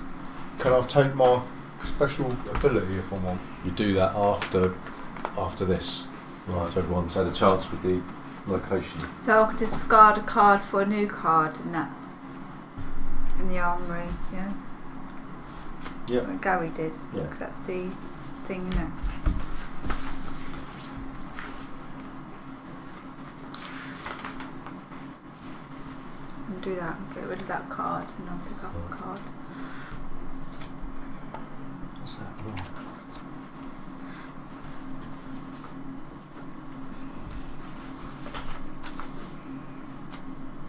can I take my special ability if I want? You do that after this. Right. So everyone's had a chance with the location. So I could discard a card for a new card in the armoury, yeah? Yeah. Like Gary did, Yeah. because that's the thing, isn't it? And do that, get rid of that card, and I'll pick up a card. What's that? Right.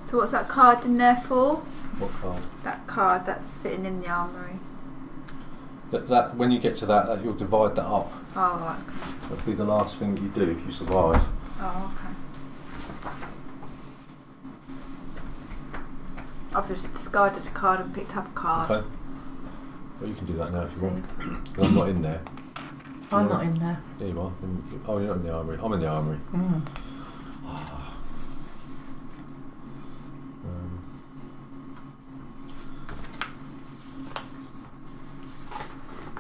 So what's that card in there for? What card? That card that's sitting in the armoury. That when you get to that, you'll divide that up. Oh, right. Okay. That'll be the last thing that you do if you survive. Oh, okay. I've just discarded a card and picked up a card. Okay. Well, you can do that now if you want. 'Cause I'm not in there. I'm not in there. There you are. Oh, you're not in the armoury. I'm in the armoury.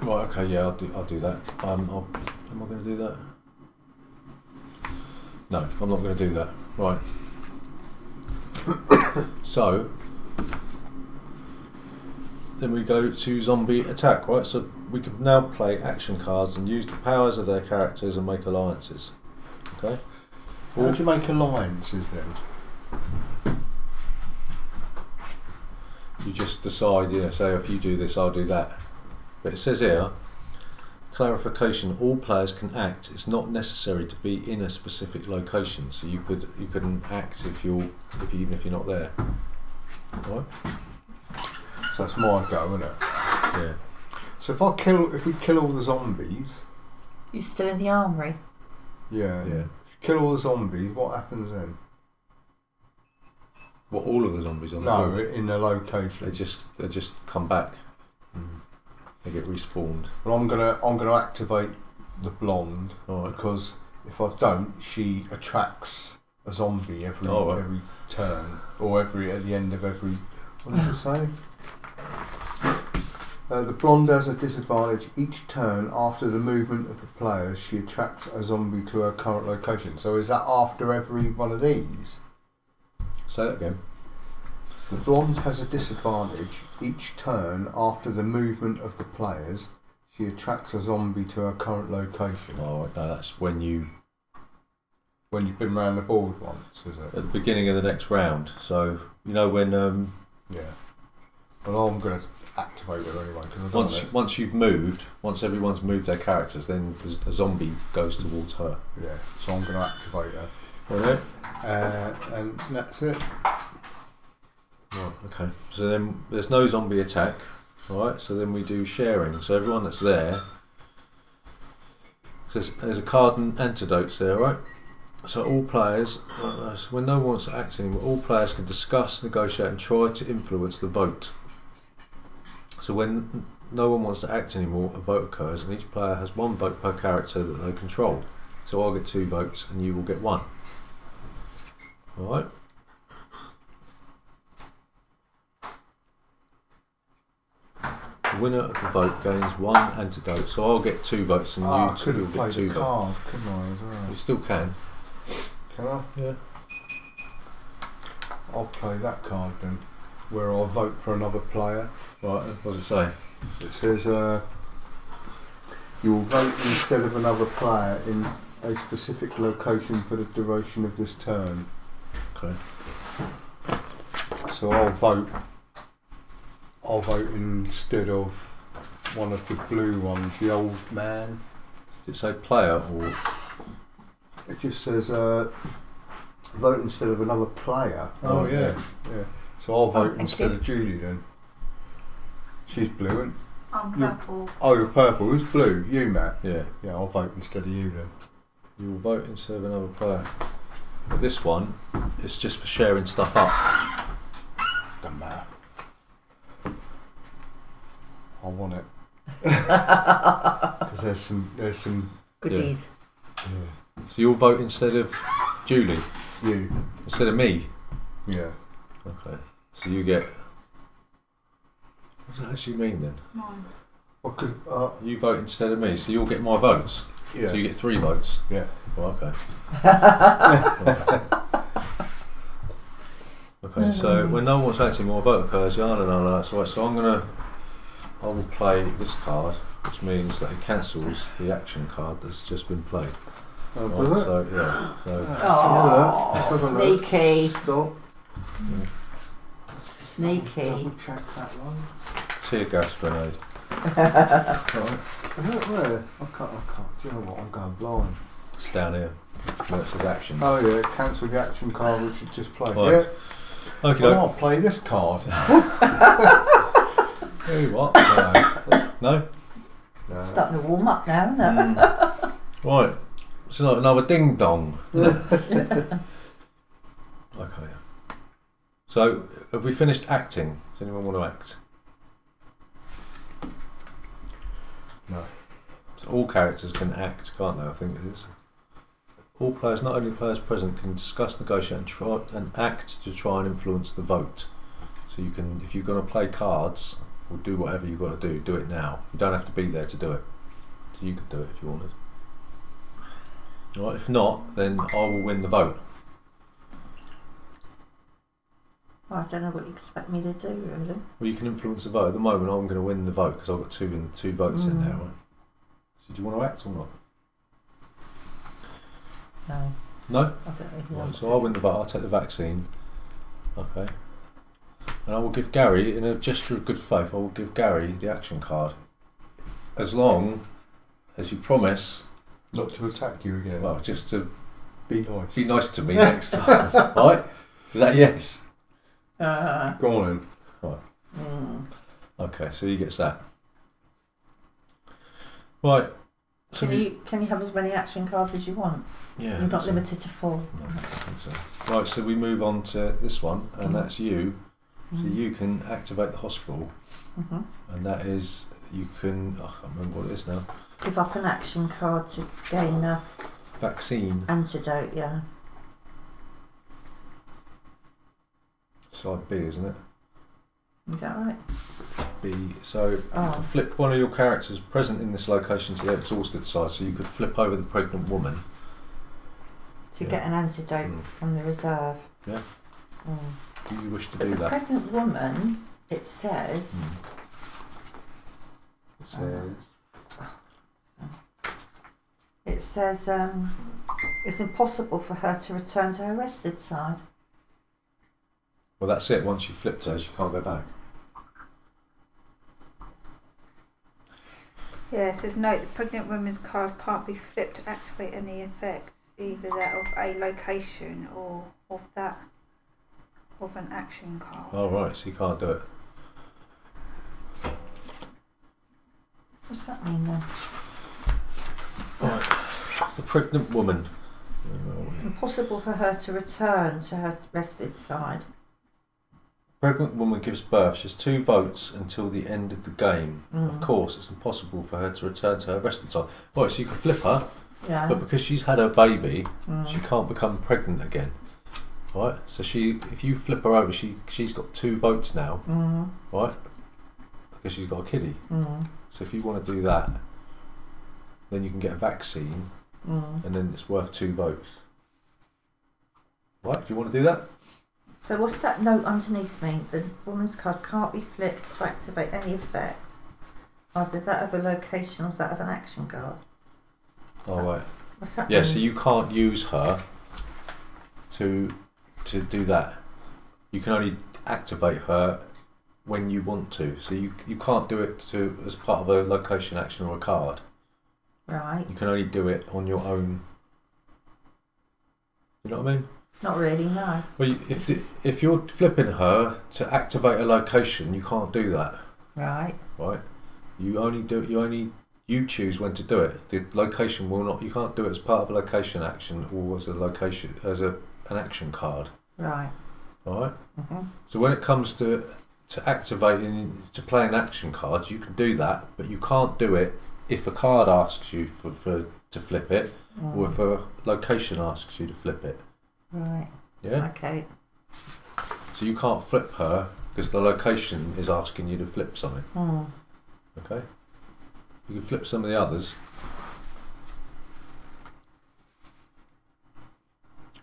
Right, okay, yeah, I'll do that. Am I going to do that? No, I'm not going to do that. Right. So, then we go to zombie attack, right? So we can now play action cards and use the powers of their characters and make alliances. Okay? How do you make alliances then? You just decide, yeah, say if you do this, I'll do that. But it says here, clarification, all players can act. It's not necessary to be in a specific location. So you couldn't act even if you're not there. Right? So that's my go, isn't it? Yeah. So if we kill all the zombies, You're still in the armoury. yeah. Yeah. If you kill all the zombies, what happens then? Well, all of the zombies on the No, board, in the location. they just come back. They get respawned. But I'm gonna activate the blonde Alright. because if I don't, she attracts a zombie every turn or at the end of every. What does it say? The blonde has a disadvantage each turn after the movement of the players. She attracts a zombie to her current location. So is that after every one of these? Say that again. The blonde has a disadvantage each turn after the movement of the players. She attracts a zombie to her current location. Oh, no, that's when you've been round the board once, is it? at the beginning of the next round. So you know when Yeah. Well, I'm going to activate her anyway because once everyone's moved their characters, then a zombie goes towards her. Yeah. So I'm going to activate her. Alright. And that's it. Right, okay. So then there's no zombie attack. Alright, so then we do sharing. So everyone that's there. So there's a card and antidotes there, right? So all players, so when no one wants to act anymore, all players can discuss, negotiate and try to influence the vote. So when no one wants to act anymore, a vote occurs and each player has one vote per character that they control. So I'll get 2 votes and you will get 1. Alright? The winner of the vote gains 1 antidote. So I'll get 2 votes and you two will get 2 votes. Card, couldn't I, as well? You still can. Can I? Yeah. I'll play that card then, where I'll vote for another player. Right, what does it say? It says you will vote instead of another player in a specific location for the duration of this turn. Okay. So I'll vote instead of one of the blue ones, the old man. Did it say player or? It just says vote instead of another player. Oh, yeah. Yeah. So I'll vote thank instead you. of Julie then. She's blue and I'm You're- purple. oh, you're purple. Who's blue? You, Matt. Yeah. Yeah, I'll vote instead of you then. You will vote instead of another player. But this one, it's just for sharing stuff up. Doesn't matter. I want it because there's some. Goodies. Yeah. So you'll vote instead of Julie, You. instead of me. Yeah. Okay. So you get. What does that actually mean then? Mine. Well, 'cause, You vote instead of me, so you'll get my votes. yeah. So you get 3 votes. Yeah. Oh, okay. Okay. So when no one wants to act anymore, vote occurs. Yeah, no, that's right. So I will play this card, which means that it cancels the action card that's just been played. Oh, Right, does it? so yeah. So Oh, Let's have a look. sneaky. Stop. Sneaky. Double check that one. tear gas grenade. Right. Where? I can't. Do you know what? I'm going blind. It's down here. That's his action. Oh yeah, cancel the action card which you just played. Right. Yeah. Okay. Well, I'll play this card. Hey, what? No. No. Starting to warm up now, isn't it? Right. It's like another ding dong. Okay. So, have we finished acting? Does anyone want to act? No. So all characters can act, can't they? I think it is. All players, not only players present, can discuss, negotiate, and act to try and influence the vote. So you can, if you're going to play cards or do whatever you've got to do it now. You don't have to be there to do it. So you could do it if you wanted. Right. If not, then I will win the vote. Well, I don't know what you expect me to do, really. Well, you can influence the vote. At the moment, I'm going to win the vote because I've got two votes in there. Right? So do you want to act or not? No, No. I don't really Right, want so to. I'll win the vote. I'll take the vaccine. Okay. And I will give Gary, in a gesture of good faith, I will give Gary the action card. As long as you promise, Not to attack you again. well, just to Be nice. be nice to me next time. Right? Is that yes? Go on Okay, so he gets that. Right. So Can you have as many action cards as you want? yeah. You're not so- limited to 4. No, I don't think so. Right, so we move on to this one, and that's you. So you can activate the hospital, Mm-hmm. and that is you can. I can't remember what it is now. Give up an action card to gain a Vaccine. antidote, yeah. Side B, isn't it? Is that right? B. So you Oh. can flip one of your characters present in this location to the exhausted side. So you could flip over the pregnant woman. To Yeah. get an antidote Mm. from the reserve. Yeah. Mm. Do you wish to But do the that? pregnant woman, it says, It says. it's impossible for her to return to her rested side. Well, that's it. Once you flipped her, she can't go back. Yeah, it says note the pregnant woman's card can't be flipped to activate any effects, either that of a location or of that of an action card. Oh right, so you can't do it. What's that mean then? The pregnant woman. Impossible for her to return to her rested side. Pregnant woman gives birth. She has 2 votes until the end of the game. Mm. Of course, it's impossible for her to return to her resting side. Right, so you can flip her, Yeah. but because she's had her baby, Mm. she can't become pregnant again. Right, so if you flip her over, she's got 2 votes now. Mm. Right, because she's got a kiddie. Mm. So if you want to do that, then you can get a vaccine, Mm. and then it's worth 2 votes. Right, do you want to do that? So what's that note underneath me? The woman's card can't be flipped to activate any effects, either that of a location or that of an action card. Oh right. What's that Yeah, mean? so you can't use her to do that. You can only activate her when you want to. So you can't do it as part of a location action or a card. Right. You can only do it on your own. You know what I mean? Not really, no. Well, if you're flipping her to activate a location, you can't do that. Right. Right? You choose when to do it. The location will not. You can't do it as part of a location action or as an action card. Right. All right. Mhm. So when it comes to activating to playing action cards, you can do that, but you can't do it if a card asks you to flip it, or if a location asks you to flip it. Right. Yeah. Okay. So you can't flip her because the location is asking you to flip something. Okay. You can flip some of the others.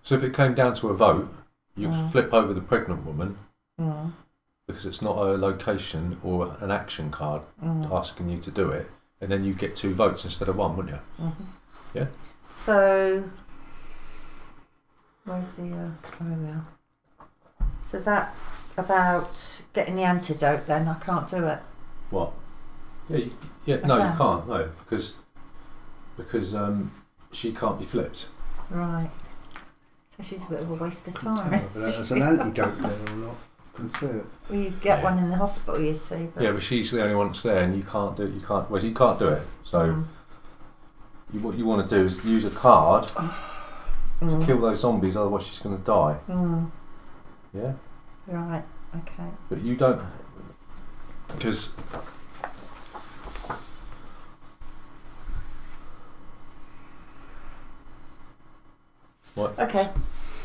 So if it came down to a vote, you could flip over the pregnant woman because it's not a location or an action card asking you to do it, and then you get 2 votes instead of 1, wouldn't you? Yeah. So, where's the? There we are. So that about getting the antidote. Then I can't do it. What? Yeah. No, you can't. No, because she can't be flipped. Right. So she's a bit of a waste of time. But there's an antidote there or not. That's it. Well, you get one in the hospital, you see. But Yeah, but she's the only one that's there, and you can't do it. You can't do it. So what you want to do is use a card to kill those zombies. Otherwise, she's going to die. Yeah. Right. Okay. But you don't, because what? Okay.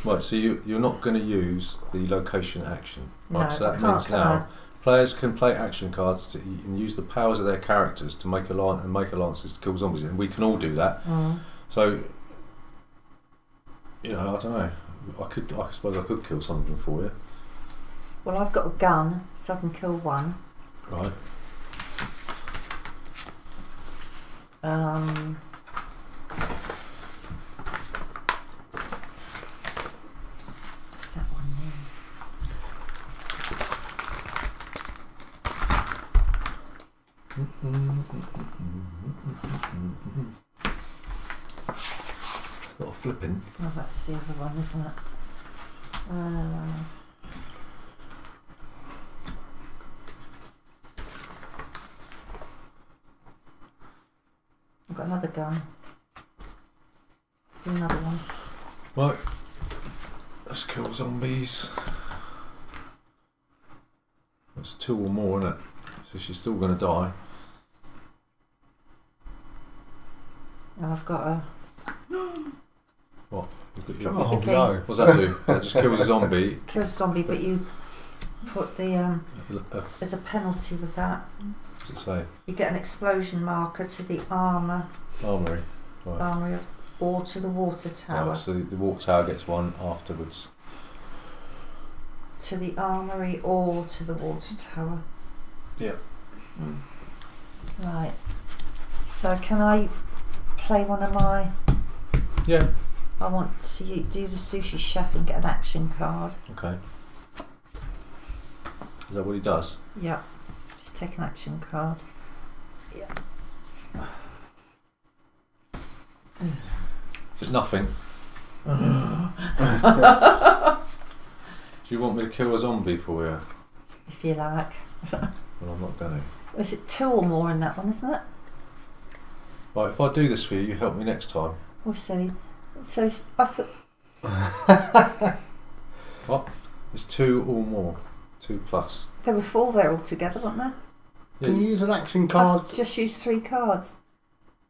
Right, so you're not going to use the location action. Right, No, so that I can't, means can now players can play action cards and use the powers of their characters to make alliances to kill zombies, and we can all do that. So, I don't know. I suppose I could kill something for you. Well, I've got a gun, so I can kill one. Right. What's that one then? A lot of flipping. Oh, that's the other one, isn't it? I've got another gun. Do another one. Right. Let's kill zombies. That's 2 or more, isn't it? So she's still going to die. And I've got a. What? Oh no. What's that do? That just kills a zombie. Kill zombie, but you put the there's a penalty with that. What's it say? You get an explosion marker to the armory Right. or to the water tower. Right, so the water tower gets 1 afterwards. To the armory or to the water tower. Yeah. Right. So can I play one of my? Yeah. I want to do the sushi chef and get an action card. Okay. Is that what he does? Yeah. Just take an action card. Yeah. Is it nothing? Do you want me to kill a zombie for you? If you like. Well, I'm not going to. Is it 2 or more in that one, isn't it? Right, if I do this for you, you help me next time. We'll see. So I thought. What? It's 2 or more. 2 plus. There were 4 there altogether, weren't there? Yeah, Can you use an action card? I've just used 3 cards.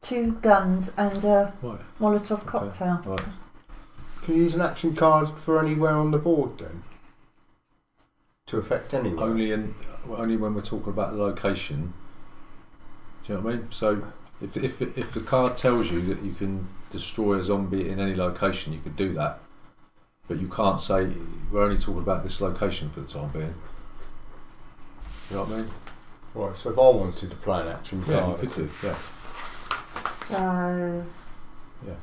2 guns and a Right. Molotov cocktail. Right. Can you use an action card for anywhere on the board then? To affect anyone? Only when we're talking about the location. Do you know what I mean? So if the card tells you that you can destroy a zombie in any location, you could do that. But you can't say we're only talking about this location for the time being. You know what I mean? Right, so if I wanted to play an action Yeah, card, you could do. Yeah. So. Yeah.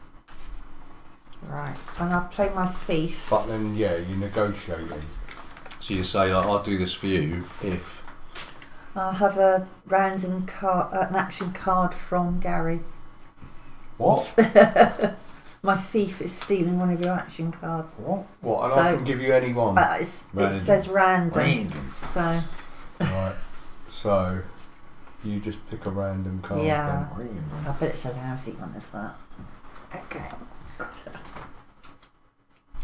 Right, and I'll play my thief. But then, yeah, you're negotiating. So you say, like, I'll do this for you if. I'll have a random card, an action card from Gary. What? My thief is stealing one of your action cards. What? And So- I can give you any one. It says random. So, Right. So, you just pick a random card. yeah. Then. I bet it's a lousy one as well. Okay.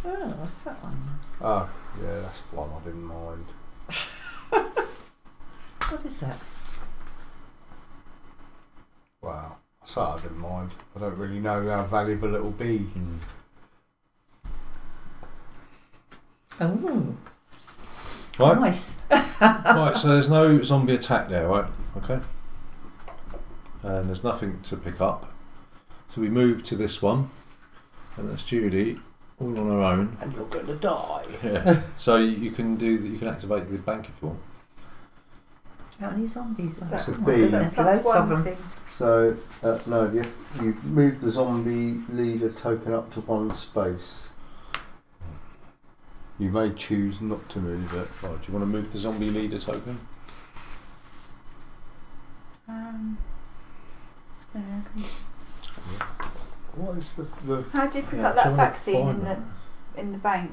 Oh, what's that one? Oh, yeah, that's one I didn't mind. What is that? Wow. So I didn't mind. I don't really know how valuable it'll be. Oh, Right. nice. Right, so there's no zombie attack there, right? Okay. And there's nothing to pick up. So we move to this one, and that's Judy, all on her own. And you're going to die. Yeah. So you can you can activate the bank if you want. How many zombies are That's there? a Oh my bee. goodness, Plus loads of one them. thing. So, no, you move the zombie leader token up to one space. You may choose not to move it. Right, do you want to move the zombie leader token? Yeah, okay. What is the How do you pick Yeah, up that trying to vaccine find that. in the bank?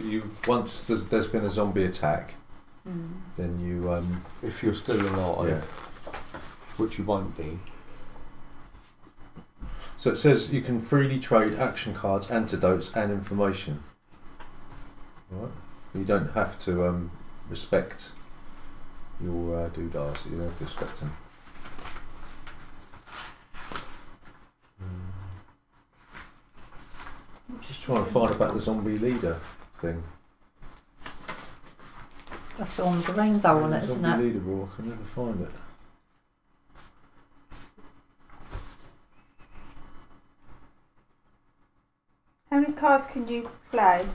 You once there's been a zombie attack, then you if you're still alive, yeah. which you won't be. So it says you can freely trade action cards, antidotes, and information. Right. You don't have to respect your doodahs. You don't have to respect them. Just trying to find about the zombie leader thing. That's the one with the rainbow on it, isn't Zombie it? leader rule. I can never find it. How many cards can you play?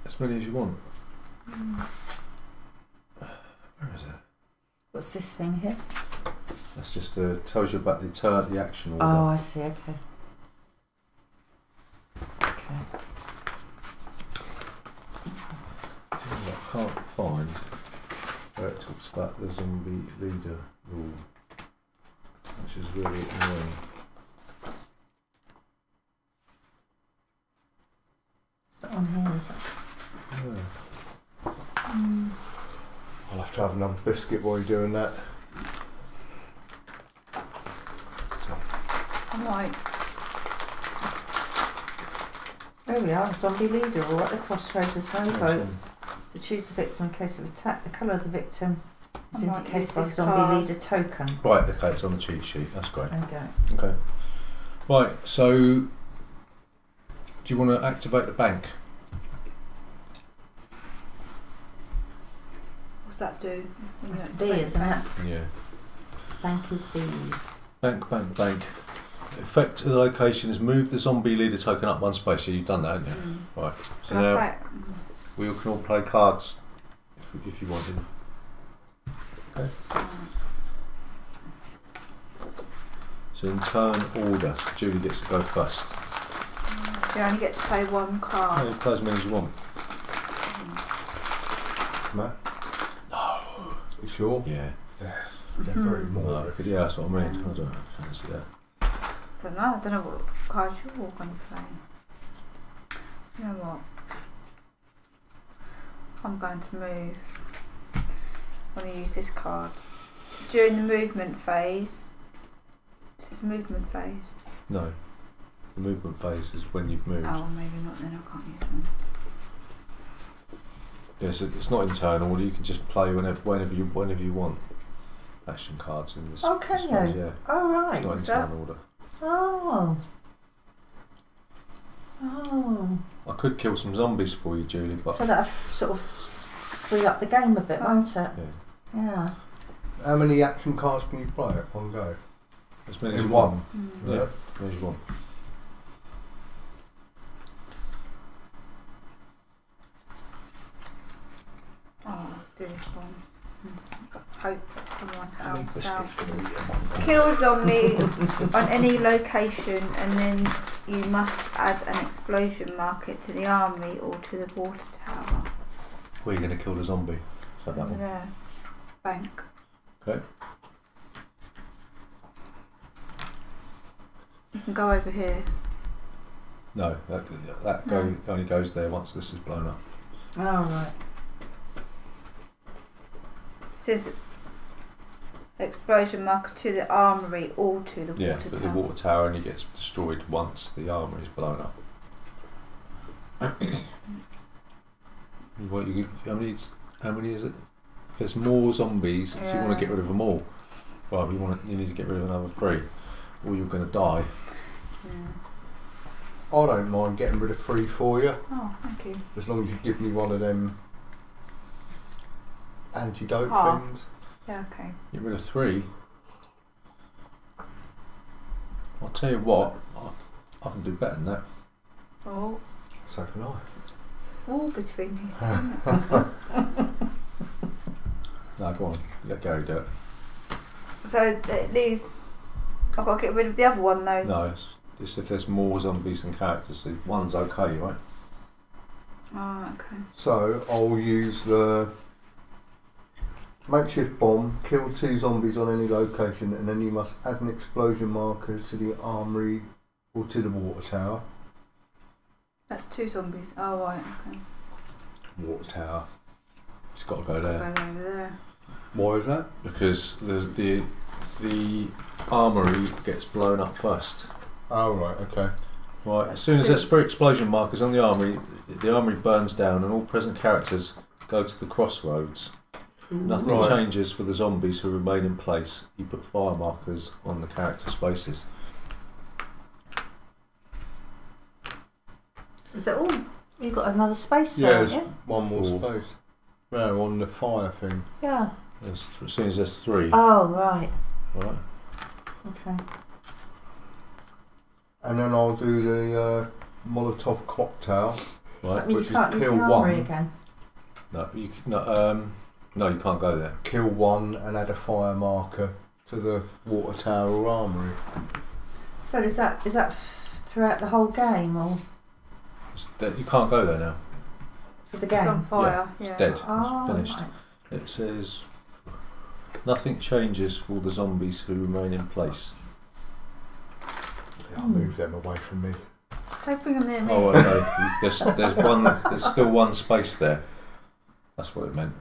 As many as you want. Where is it? What's this thing here? That's just tells you about the action order. Oh, I see. Okay. Okay. I can't find where it talks about the zombie leader rule, which is really annoying. Is that on here? Is that? Yeah. I'll have to have another biscuit while you're doing that. Right. There we are. Zombie leader, or at the crossroads. There's no vote. Awesome. To choose the victim in case of attack, the colour of the victim is I might indicated use by the this zombie card. leader token. Right, okay, it's on the cheat sheet. That's great. There we go. Okay. Right, so do you want to activate the bank? What's that do? That's B, isn't it? Yeah. Bank is B. Bank, bank, bank. Effect of the location is move the zombie leader token up one space. So you've done that, haven't you? Right. So Can I now play? we can all play cards if you wanted. Okay. So in turn order, so Julie gets to go first. You only get to play one No, card. you play as many as you want. Matt? No. You sure? Yeah. They're very Well, more. yeah, that's what I mean. I don't fancy that. I don't know what cards you're all going to play. You know what? I'm going to move. I'm going to use this card. During the movement phase. This is movement phase. No. The movement phase is when you've moved. Oh, maybe not then. I can't use them. Yes, it's not in turn order. You can just play whenever you want. Action cards in this. Oh, can this phase, you? Yeah. Oh, right. It's not in Is that- turn order. Oh. Oh. I could kill some zombies for you, Julie, but So that'll sort of free up the game a bit, won't it? yeah. Yeah. How many action cards can you play at one go? As many as In you one? want. Mm. Yeah. As many as you want. Oh, do this one. And hope that someone How many helps out. biscuits can we eat in one day? Kill a zombie on any location, and then you must add an explosion marker to the armory or to the water tower. Where are you going to kill the zombie? Is that one? There. Bank. Okay. You can go over here. No, that only goes there once this is blown up. Oh, right. It says explosion marker to the armory or to the Yeah, water but tower. the water tower only gets destroyed once the armour is blown up. How many is it? If there's more zombies, if you want to get rid of them all, well, you need to get rid of another 3, or you're going to die. Yeah. I don't mind getting rid of 3 for you, Oh, thank you. as long as you give me one of them antidote Ah. things. Yeah, okay. Get rid of 3. I'll tell you what, I can do better than that. Oh, So can I. wall between these two. No, go on, let Gary do it. So it leaves. I've got to get rid of the other one though. No, it's if there's more zombies than characters. So one's okay, right? Oh, okay. So I'll use the makeshift bomb, kill 2 zombies on any location, and then you must add an explosion marker to the armory or to the water tower. That's 2 zombies. Oh, right, okay. Water tower. It's got to go Go there over there. Why is that? because there's the armory gets blown up first. Oh right, okay. Right, as soon as there's 3 explosion markers on the armory burns down and all present characters go to the crossroads. Nothing Right. changes for the zombies who remain in place. You put fire markers on the character spaces. Is it all? You've got another space Yeah, there, there's haven't one more Four. space. No, on the fire thing. you? Yeah. As soon as there's 3, Oh, right. right? Okay. And then I'll do the Molotov cocktail. Does Right. that mean which you can't is use the kill armory one. again? No, you can't go there. Kill 1 and add a fire marker to the water tower or armory. So is that throughout the whole game or You can't go there now. for the It's on game? fire. It's Yeah. dead. Oh, It's finished. right. It says nothing changes for the zombies who remain in place. I'll move them away from me. Don't bring them near me. Oh, okay. There's still one space there. That's what it meant.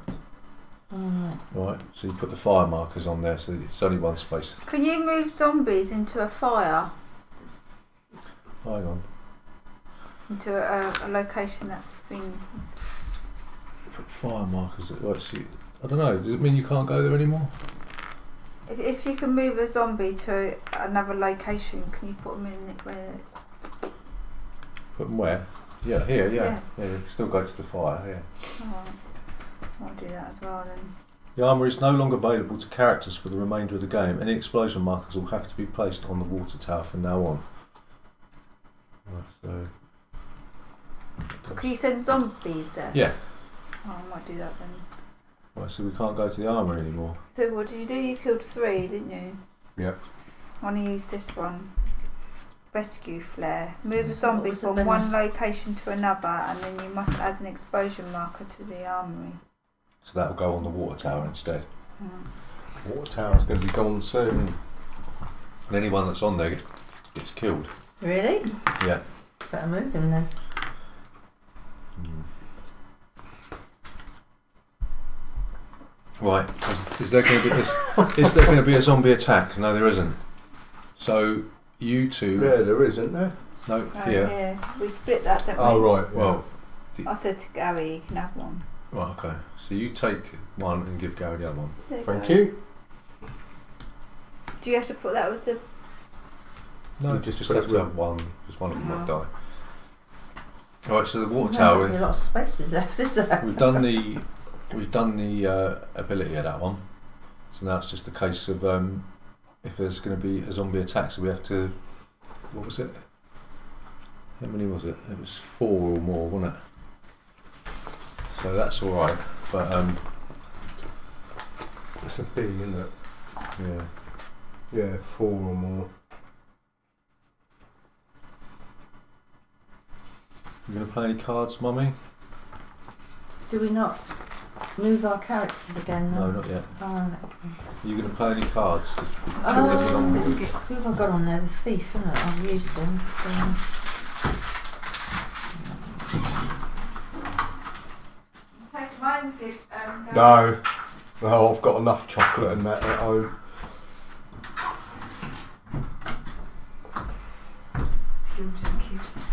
Right. Right. So you put the fire markers on there, so it's only one space. Can you move zombies into a fire? Hang on. Into a location that's been. Put fire markers. Right, so I don't know. Does it mean you can't go there anymore? If you can move a zombie to another location, can you put them in it where it's. Put them where? Yeah, here. Yeah. Yeah. You can still go to the fire. Yeah. Alright. I'll do that as well then. The armour is no longer available to characters for the remainder of the game. Any explosion markers will have to be placed on the water tower from now on. Right, so. Can you send zombies there? Yeah. Oh, I might do that then. Right, so we can't go to the armour anymore. So what did you do? You killed 3, didn't you? Yep. I want to use this one. Rescue flare. Move a So zombie what was the from minute? one location to another, and then you must add an explosion marker to the armory. So that'll go on the water tower instead. Water tower's going to be gone soon. And anyone that's on there gets killed. Really? Yeah. Better move him then. Right. Is there going to be a zombie attack? No, there isn't. So you two. Yeah, there is, isn't there? No, Oh, here. yeah. We split that, don't Oh, we? right. Yeah. Well, I said to Gary, you can have one. right. Okay. So you take one and give Gary the other one. There Thank go. you. Do you have to put that with the. No, You just just put have it to have one because one of them might die. Oh. Right. So the water There's tower. only a lot of spaces left, is there? We've done the ability of that one. So now it's just a case of if there's going to be a zombie attack, so we have to. What was it? How many was it? It was 4 or more, wasn't it? So that's all right. But That's a B, isn't it? Yeah. Yeah, 4 or more. You going to play any cards, Mummy? Do we not move our characters again now? No, not yet. Oh, okay. Are you going to play any cards? Oh, who have I got on there? The thief, isn't it? I've used them. Take them home if you No. No, I've got enough chocolate and that at home. Children, kids.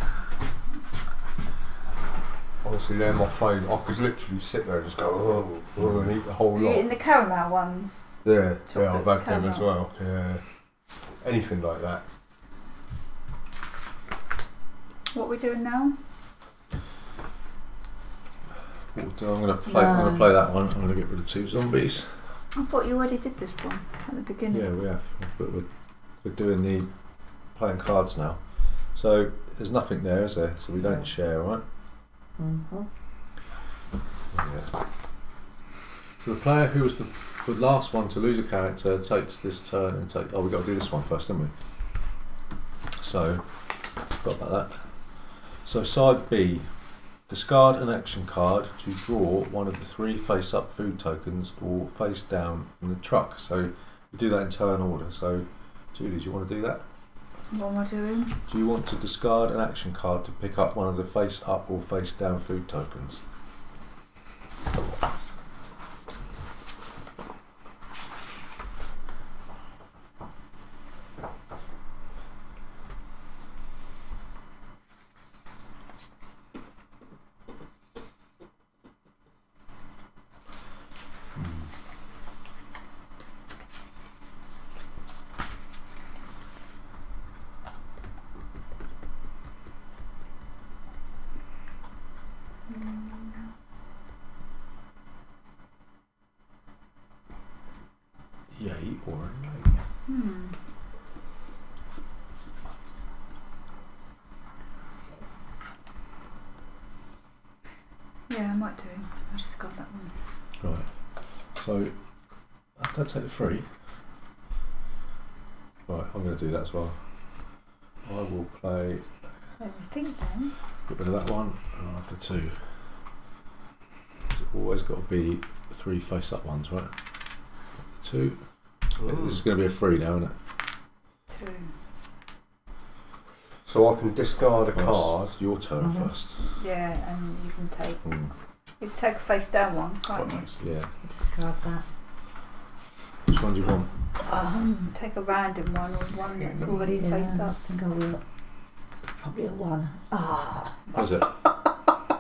Honestly, they're my favourite. I could literally sit there and just go, and eat the whole Are you lot. eating the caramel ones? Yeah, Chocolate I've had them caramel. as well. Yeah. Anything like that. What are we doing now? I'm going to play. I'm going to play that one. I'm going to get rid of 2 zombies. I thought you already did this one at the beginning. Yeah, we have. But we're doing the playing cards now. So there's nothing there, is there? So we don't share, right? Mm-hmm. Yeah. So the player who was the last one to lose a character takes this turn and take. Oh, we got to do this one first, don't we? So, forgot about that. So side B, discard an action card to draw one of the 3 face-up food tokens or face down from the truck. So we do that in turn order. So, Julie, do you want to do that? What am I doing? Do you want to discard an action card to pick up one of the face-up or face-down food tokens? Yay or nay? Yeah, I might do. I just got that one. Right. So, don't take the 3. Right, I'm going to do that as well. I will play. Everything then. Get rid of that one, and I'll have the 2. It's always got to be 3 face-up ones, right? 2. This is going to be a 3 now, isn't it? 2. So I can discard a card. It's your turn first. Yeah, and you can take. Mm. You can take a face down one, can't Quite you? nice, yeah. Discard that. Which one do you want? Take a random one or one that's already face I up. think I will. It's probably a 1. Ah, Was it?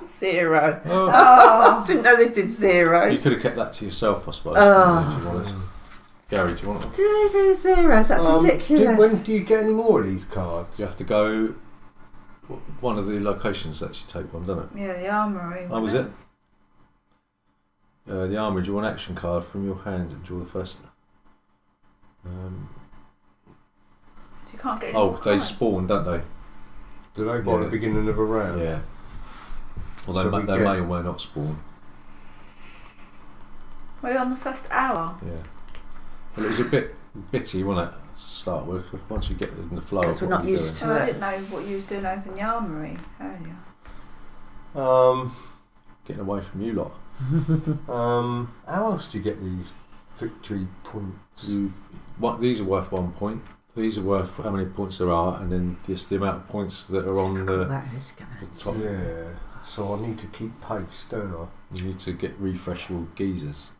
0. Oh. Oh, didn't know they did 0s. You could have kept that to yourself, I suppose. Oh. If you wanted. Gary, do you want them? Did they do 0s? That's ridiculous. When do you get any more of these cards? You have to go. One of the locations lets you take one, doesn't it? Yeah, the armoury. Oh, was it? The armoury, draw an action card from your hand and draw the first. So you can't get any Oh, more they cards. spawn, don't they? Do they by the Yeah. beginning of a round? Yeah. Well, So we they get- may or may not spawn. We're on the first hour. Yeah. Well, it was a bit bitty, wasn't it, to start with? Once you get in the flow Because of we're what not you're used doing. So I it. didn't know what you was doing over in the armoury earlier. Getting away from you lot. How else do you get these victory points? These are worth 1 point. These are worth how many points there are, and then just the amount of points that are on the That is gonna. top. Yeah. So I need to keep pace, don't I? You need to refresh your geezers.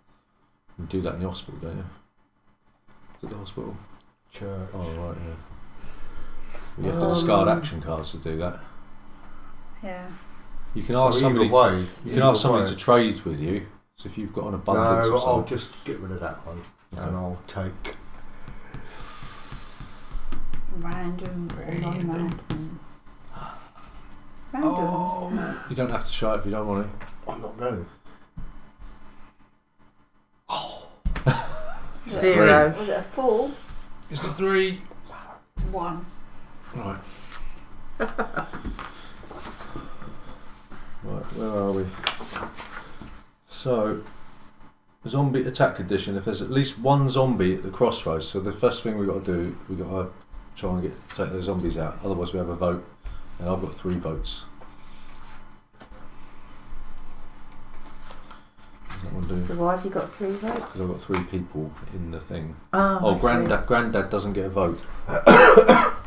You do that in the hospital, don't you? Is it the hospital? Church. Oh, right, yeah. You have to discard action cards to do that. Yeah. You can So ask somebody. either way, You can ask somebody to trade with you. So if you've got an abundance No, of I'll something. just get rid of that one, and I'll take. Random or non-random. Randoms. You don't have to show it if you don't want it. I'm not going. 0. Was it a 4? It's the 3. 1. Right. Right, where are we? So, zombie attack condition, if there's at least one zombie at the crossroads, so the first thing we've got to do, we've got to try and take those zombies out, otherwise we have a vote, and I've got 3 votes. Does that one do? So why have you got 3 votes? Because I've got 3 people in the thing. Oh, Granddad doesn't get a vote.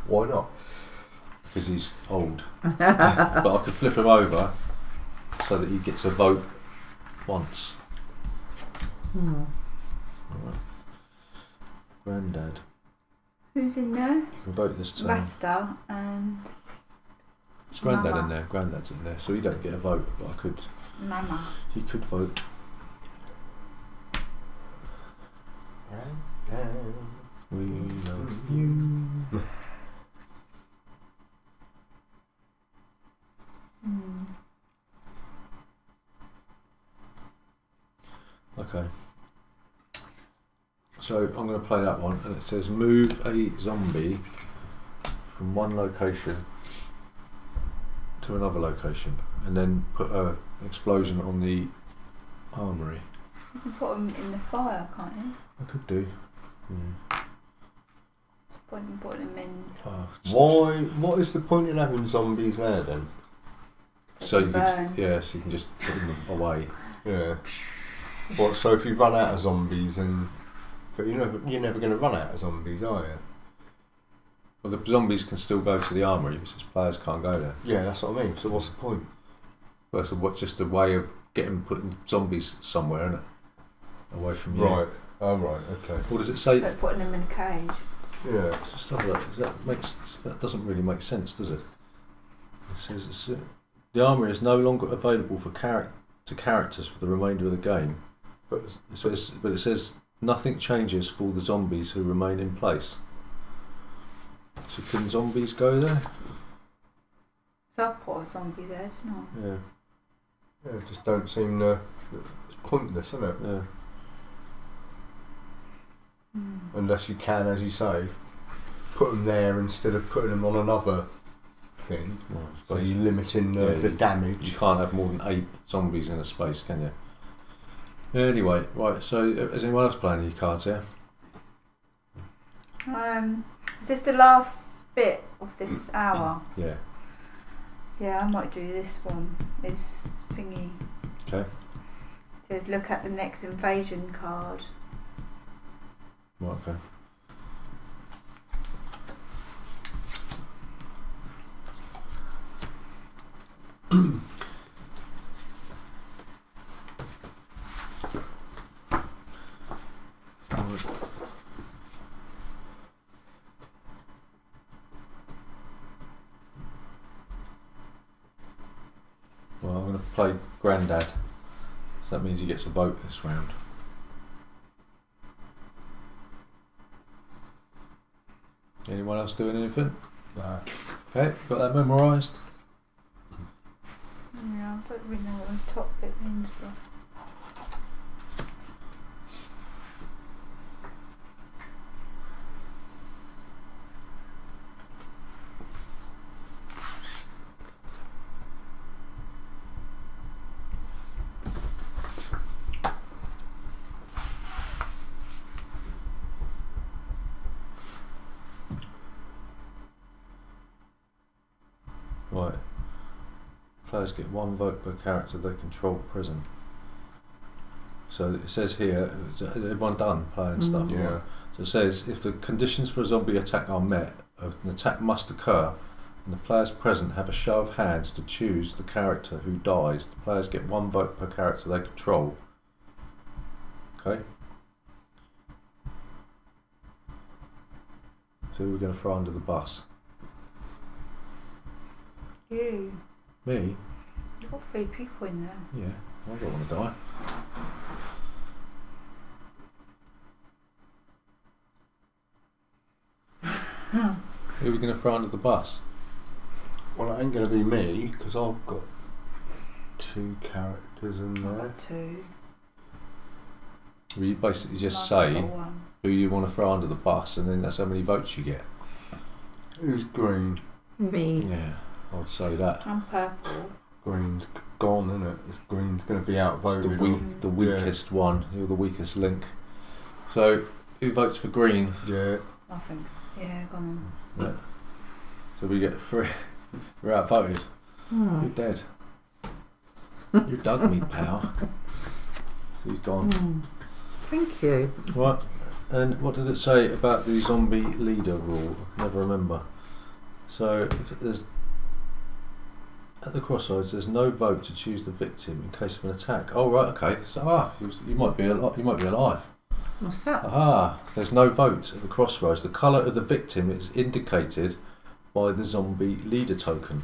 Why not? Because he's old. But I could flip him over so that he gets a vote once. Alright. Granddad. Who's in there? You can vote this time. Rasta and It's Granddad Mama. in there. Granddad's in there, so he don't get a vote, but I could. Mama. He could vote. We love you. Okay. So I'm going to play that one, and it says move a zombie from one location to another location, and then put an explosion on the armory. You can put them in the fire, can't you? I could do. What's the point in putting them in? Why? What is the point in having zombies there then? So you burn? could, yeah, so you can just put them away. Yeah. What? So if you run out of zombies, but you're never going to run out of zombies, are you? Well, the zombies can still go to the armory, because players can't go there. Yeah, that's what I mean. So what's the point? Well, so what's just a way of putting zombies somewhere, isn't it? Away from you. Right. Oh, right. Okay. What does it say? Like putting them in a cage. Yeah. Let's just have a look. That doesn't really make sense, does it? It says the armory is no longer available for characters for the remainder of the game. But But it says nothing changes for the zombies who remain in place. So can zombies go there? So I put a zombie there, didn't I? Yeah. yeah, it just don't seem. It's pointless, isn't it? Yeah. Unless you can, as you say, put them there instead of putting them on another thing. Well, I So suppose you're limiting Yeah, the you damage. can't have more than 8 zombies in a space, can you? Anyway, right. So is anyone else playing any cards here? Is this the last bit of this hour? Yeah. Yeah, I might do this one. It's thingy. Okay. It says look at the next invasion card. Right. Okay. Well, I'm going to play Grandad. So that means he gets a vote this round. Anyone else doing anything? No. Okay, got that memorised? Yeah, I don't really know what the top bit means, but Right. Players get 1 vote per character they control present. So it says here, is everyone done playing stuff? Yeah. Right. So it says if the conditions for a zombie attack are met, an attack must occur, and the players present have a show of hands to choose the character who dies. The players get 1 vote per character they control. Okay. So who are we going to throw under the bus? you. Me? You've got 3 people in there. Yeah, I don't want to die. Who are we going to throw under the bus? Well, it ain't going to be me because I've got 2 characters in I've there. got 2. Well, you basically just I've say got 1. who you want to throw under the bus, and then that's how many votes you get. Who's green? Me. Yeah, I'd say that. I'm purple. Green's gone, isn't it? This green's going to be It's outvoted. the weakest one. You're the weakest link. So, who votes for green? Yeah. I think so. Yeah, go on Yeah. So we get 3. We're outvoted. You're dead. You dug me, pal. So he's gone. Thank you. Right. And what did it say about the zombie leader rule? I can never remember. So if there's at the crossroads, there's no vote to choose the victim in case of an attack. Oh right, okay. So you might be alive. What's that? There's no vote at the crossroads. The colour of the victim is indicated by the zombie leader token.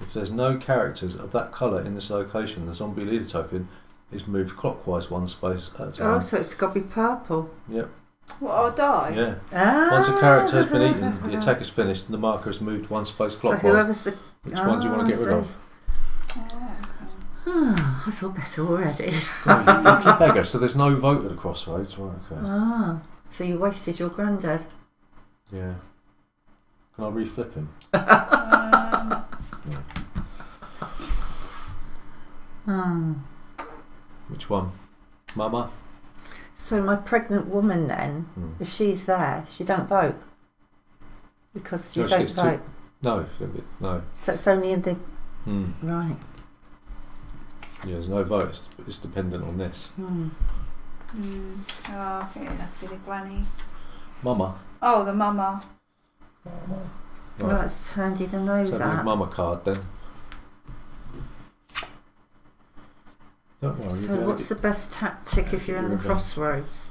If there's no characters of that colour in this location, the zombie leader token is moved clockwise one space at a time. Oh, so it's got to be purple. Yep. What, I'll die? Yeah. Ah. Once a character has been eaten, the attack is finished and the marker is moved one space So clockwise. whoever's the... Which one do you want to get rid of? I feel better already. Oh, you lucky beggar. So there's no vote at the crossroads. Right, okay. So you wasted your granddad. Yeah. Can I reflip him? Which one? Mama? So my pregnant woman then, if she's there, she don't vote? Because you No, she don't gets vote? No. So it's only in the... Right. Yeah, there's no vote. It's dependent on this. Oh, I think it must be the granny. Mama? Oh, the mama. Well, that's handy to know So that. mama card then. Don't worry. So what's the best tactic if you're in the crossroads?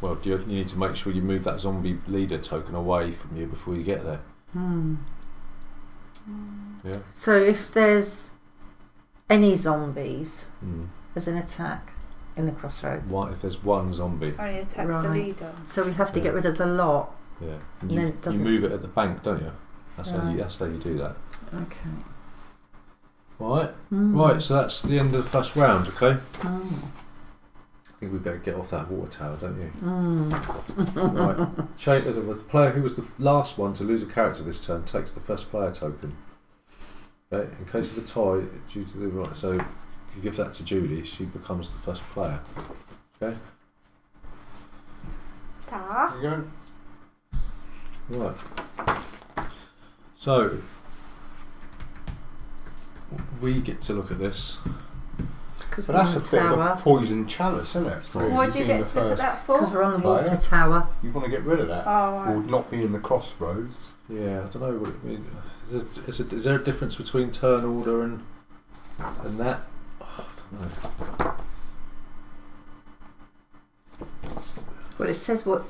Well, you need to make sure you move that zombie leader token away from you before you get there. Yeah. So if there's any zombies as an attack in the crossroads? If there's one zombie. Only attacks the leader. So we have to get rid of the lot. Yeah. And then it You doesn't... move it at the bank, don't you? That's Right. that's how you do that. Okay. Right. Right, so that's the end of the first round, okay? I think we better get off that water tower, don't you? Right. The player who was the last one to lose a character this turn takes the first player token. Okay? In case of a tie, due to the right, so you give that to Julie, she becomes the first player. Okay? Ta. There you go. Right. So we get to look at this. Because But that's a bit of a poison chalice, isn't it? Really, What do you being get the to look at first that for? we're on the water player. tower. You want to get rid of that, Oh, right. or not be in the crossroads. Yeah, I don't know what it means. Is there a difference between turn order and that? Oh, I don't know. Well, it says what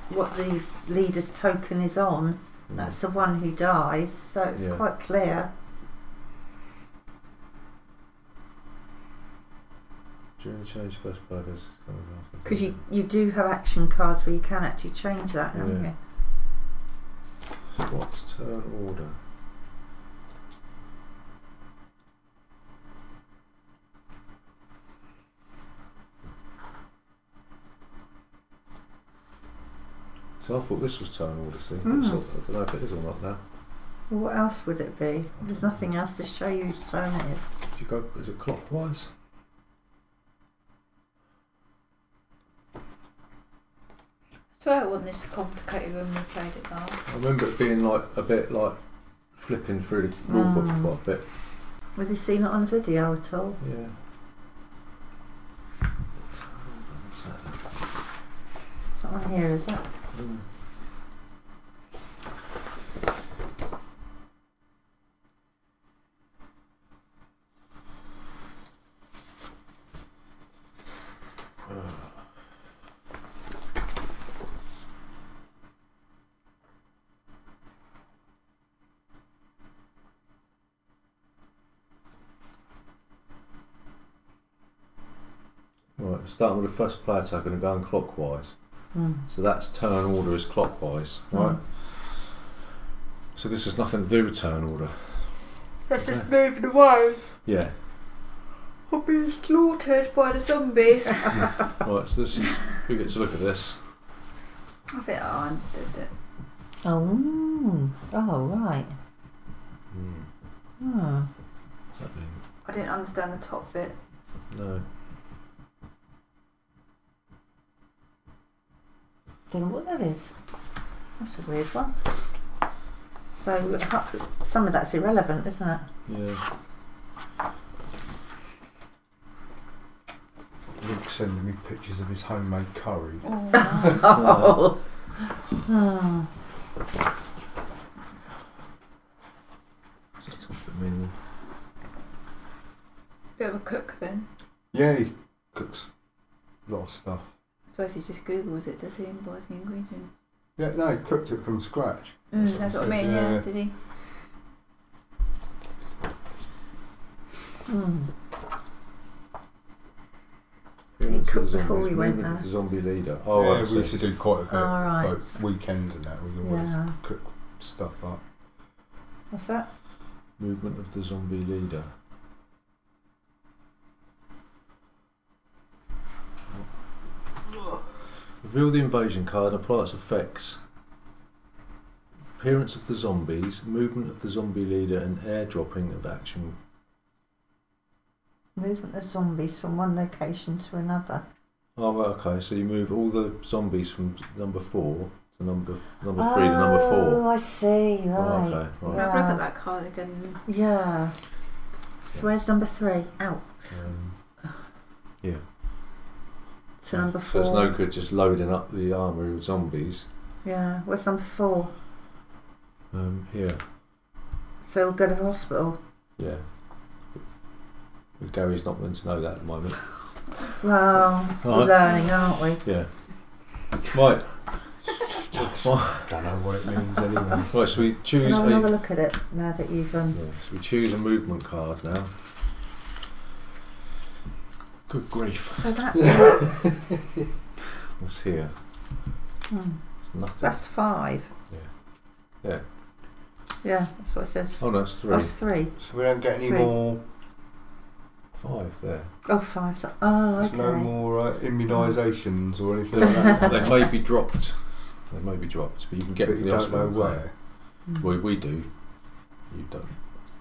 the leader's token is on. That's the one who dies, so it's quite clear. During the change, first player goes. Because you do have action cards where you can actually change that, haven't you? What's turn order? So I thought this was turn order, see? I don't know if it is or not now. Well, what else would it be? There's nothing else to show you whose turn it is. Do you go, is it clockwise? So it wasn't this complicated when we played it last. I remember it being like a bit like flipping through the rule book quite a bit. Have you seen it on video at all? Yeah. It's not on here, is it? Right, starting with the first player token and going clockwise. So that's turn order is clockwise, right? So this has nothing to do with turn order. That's just moving away. Yeah. I'm being slaughtered by the zombies. Right, so this is who gets to look at this. I think I understood it. Oh, right. What's that mean? I didn't understand the top bit. No. Don't know what that is. That's a weird one. So some of that's irrelevant, isn't it? Yeah. Luke's sending me pictures of his homemade curry. Oh, nice. Oh. Oh. What's the top bit mean? Bit of a cook then. Yeah, he cooks a lot of stuff. Suppose he just Googles it, does he, and buys the ingredients. Yeah, no, he cooked it from scratch. That's what I mean, yeah. Did he? He Appearance of cooked the before zombies, we went movement of there. the zombie leader. Oh, yeah, I we see. used to do quite a bit. Oh, right. Both weekends and that. We always Yeah. cook stuff up. What's that? Movement of the zombie leader. Reveal the invasion card and apply its effects. Appearance of the zombies, movement of the zombie leader, and airdropping of action. Movement of zombies from one location to another. Oh, right, okay. So you move all the zombies from number 4 to number 3 to number 4. Oh, I see. Right. Oh, okay, right. Have a look at that card again. Yeah. So where's number 3? Out. Yeah. So number 4. So it's no good just loading up the armoury with zombies. Yeah. Where's number 4? Here. So we'll go to the hospital. Yeah. Gary's not meant to know that at the moment. Well, we're Right. learning, aren't we? Yeah. Right. Don't know what it means anyway. Right, so we Can choose I have another a... look at it now that you've Yeah, so we choose a movement card now. Good grief. So that What's here? It's nothing. that's 5. Yeah. Yeah, that's what it says. Oh no, it's 3. That's 3. So we don't get any 3. more. 5 there. Oh, 5. So, oh, There's okay. no more immunisations or anything like that. They may be dropped. They may be dropped, but you can get But to you the don't hospital. know where. Well, we do. You don't.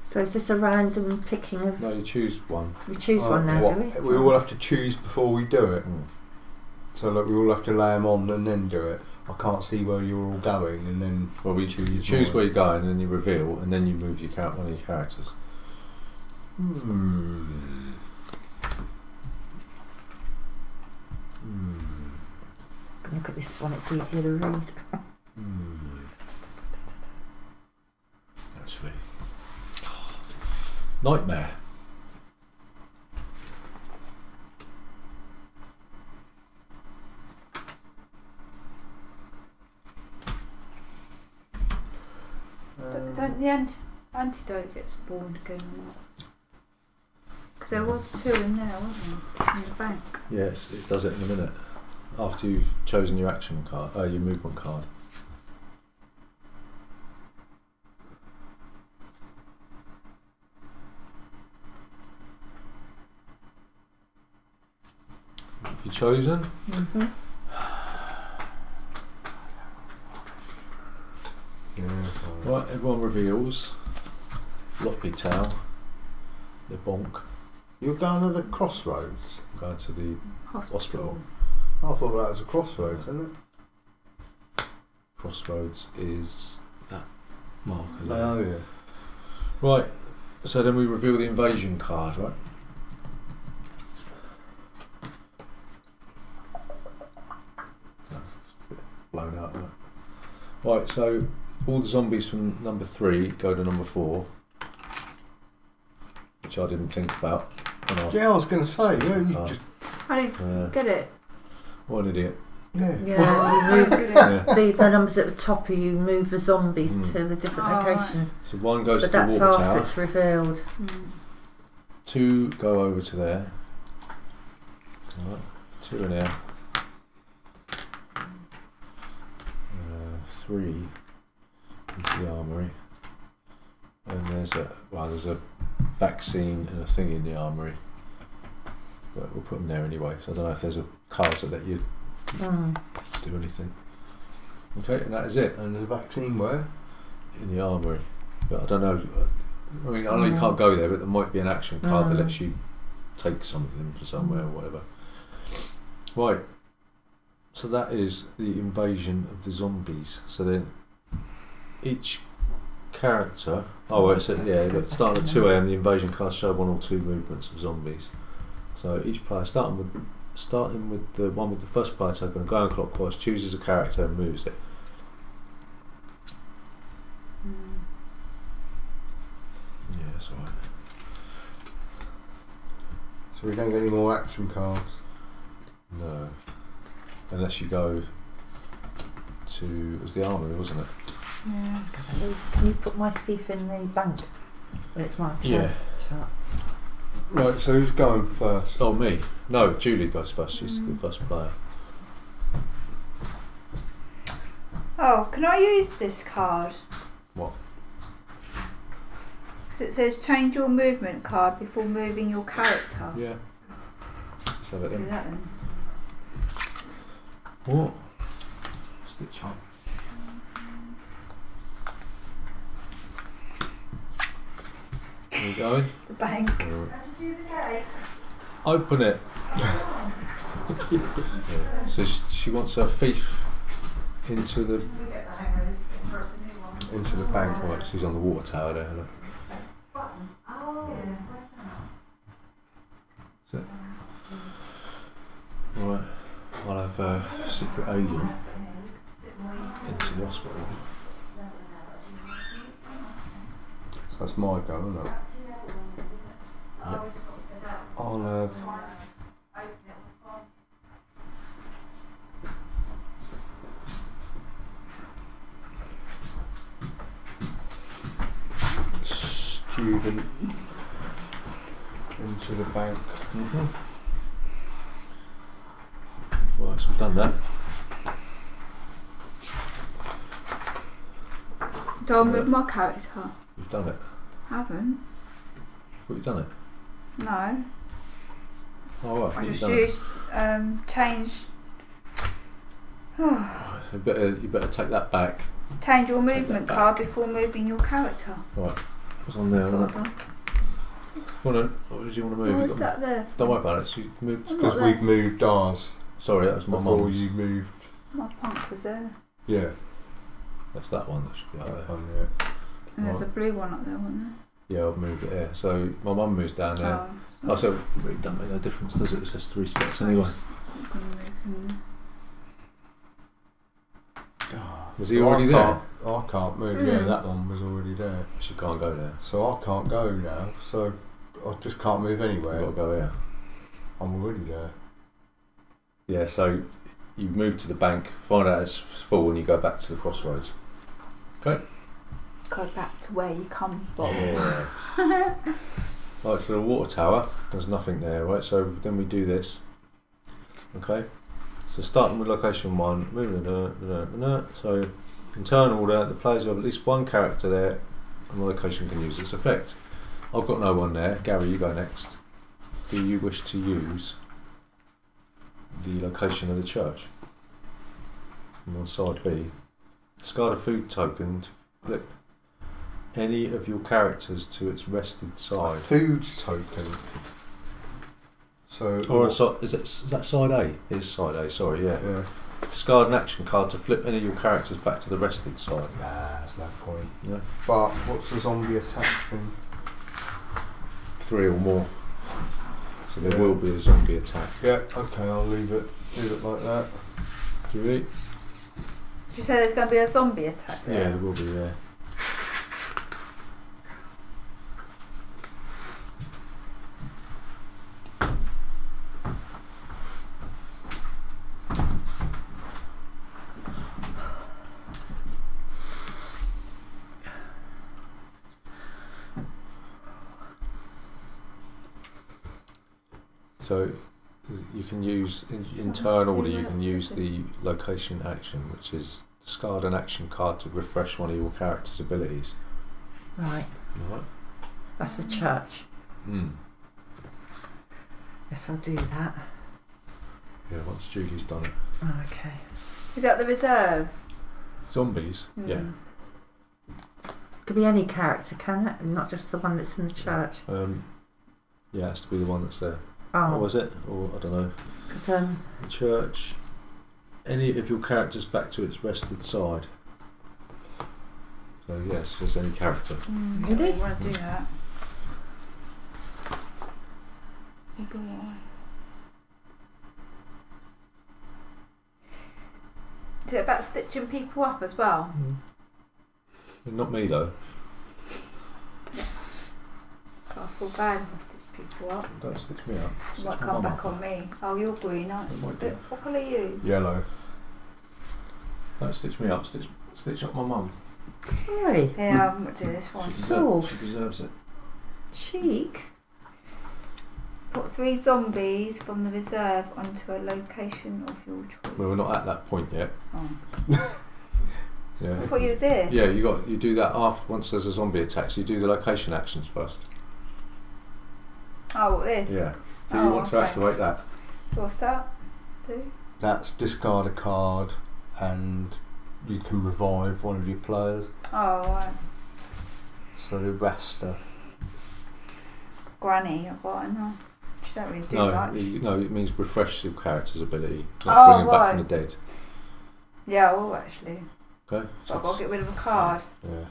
So is this a random picking of? No, you choose one. We choose one now, what, do we? we all have to choose before we do it. So like we all have to lay them on and then do it. I can't see where you're all going, and then Well, you choose where you're going, and then you reveal, and then you move one of your characters. Look at this one; it's easier to read. Actually, nightmare. Don't the antidote get spawned again or not? Because there was 2 in there, wasn't there? In the bank. Yes, it does it in a minute. After you've chosen your action card, your movement card. Have you chosen? Mm-hmm. Right, everyone reveals. Loppy Towel. The bonk. you're going to the crossroads. Going to the hospital. I thought that was a crossroads, isn't it? Crossroads is that marker there. Oh yeah. Right, so then we reveal the invasion card, right? That's a bit blown out, right? Right, so all the zombies from number 3 go to number 4, which I didn't think about. Yeah, I was going to say, yeah, you Oh. just I didn't get it. What an idiot. yeah. Yeah, you move Yeah. the numbers at the top. You move the zombies to the different Oh, right. locations. So one goes But to the that's water after tower, it's revealed. 2 go over to there. Right, 2 in there. 3 into the armoury. And there's a vaccine and a thing in the armoury. But we'll put them there anyway. So I don't know if there's a card that let you do anything. Okay, and that is it. And there's a vaccine where? In the armoury. But I don't know. I mean, I know you can't go there, but there might be an action card that lets you take something from somewhere or whatever. Right. So that is the invasion of the zombies. So then each character. Oh, right, so yeah, starting at 2 AM, the invasion cards show 1 or 2 movements of zombies. So each player, starting with the one with the first player token and going clockwise, chooses a character and moves it. Yeah, that's alright. So we don't get any more action cards. No. Unless you go to, it was the armory, wasn't it? Yeah. Let's go. Can you put my thief in the bank when it's my turn? Yeah. Right, so who's going first? Oh, me? No, Julie goes first. She's the first player. Oh, can I use this card? What? 'Cause it says change your movement card before moving your character. Yeah. Let's have it Do then. that then. What? Stitch up. Where you going? The bank. Open it. Yeah. So she wants her thief into the bank. Right, she's on the water tower there. Look. So, right, I'll have a secret agent into the hospital. So that's my go, isn't it? Yep. I'll have. Student into the bank. Right, so we've done that. Do I move my character? You've done it. Haven't. What, you've done it? No. Oh, right, I you've just done used change. it. You better take that back. Change your Take movement that card before moving your character. Right, what's on there? That's what I've done. What did you want to move? What's that there? Don't worry about it. So you moved. I'm Because not we've moved ours Sorry, that was my before mum's. you moved. My punk was there. Yeah. That's that one that should be out That there. one, yeah. And there's Right. a blue one up there, wasn't Yeah, I've moved it there. So my mum moves down there? there. Oh, so it really doesn't make no difference, does it? It's just 3 spots anyway. I'm gonna move him. Was he already there? I can't move. Mm. Yeah, that one was already there. She can't go there. So I can't go now. So I just can't move You've anywhere. got to go here. I'm already there. Yeah, so you move to the bank, find out it's full, and you go back to the crossroads. Go back to where you come from. Yeah. Right, so the water tower, there's nothing there, right? So then we do this. Okay. So starting with location 1, so in turn order, the players have at least one character there, and the location can use its effect. I've got no one there. Gary, you go next. Do you wish to use the location of the church? And on side B, discard a food token to flip any of your characters to its rested side. Food token. So. Or is that side A? It is side A, sorry, yeah. Yeah. Discard an action card to flip any of your characters back to the rested side. Nah, there's no point. Yeah. But what's the zombie attack thing? 3 or more. So there Yeah. will be a zombie attack. Yeah. Okay, I'll leave it like that. Julie? Did you say there's going to be a zombie attack there? Yeah, there will be, yeah. So you can use, in turn order, you can use the location action, which is discard an action card to refresh one of your character's abilities. Right. Right. That's the church. Mm. Yes, I'll do that. Yeah, once Julie's done it. Oh, okay. Is that the reserve? Zombies? Yeah. Could be any character, can it? Not just the one that's in the church. Yeah, it has to be the one that's there. Or Oh, was it? Or I don't know. because The church. Any of your characters back to its rested side. So yes, just any character. Really? I want to do that. Eagle eye. Is it about stitching people up as well? Not me though. I feel bad if I stitch people up. Don't stitch me up. It Stitch might my come mum back up. on me. Oh, you're green, aren't It you? might do. What colour are you? Yellow. Don't stitch me up. Stitch up my mum. Really? Yeah, I'm going to do this one. She Sauce. deserves it. Chic. Put 3 zombies from the reserve onto a location of your choice. Well, we're not at that point yet. Oh. Yeah. I thought you was here. Yeah, you do that after once there's a zombie attack. So you do the location actions first. Oh, what, this? Yeah. Do you Oh, want to okay. activate that? What's that? Do? That's discard a card, and you can revive one of your players. Oh, right. So the Rasta. Granny, I've got her. She don't really do No, much. no, it means refresh your character's ability, Oh, not bring him back right. from the dead. Yeah, I will actually. Okay. But I've got to get rid of a card. Yeah.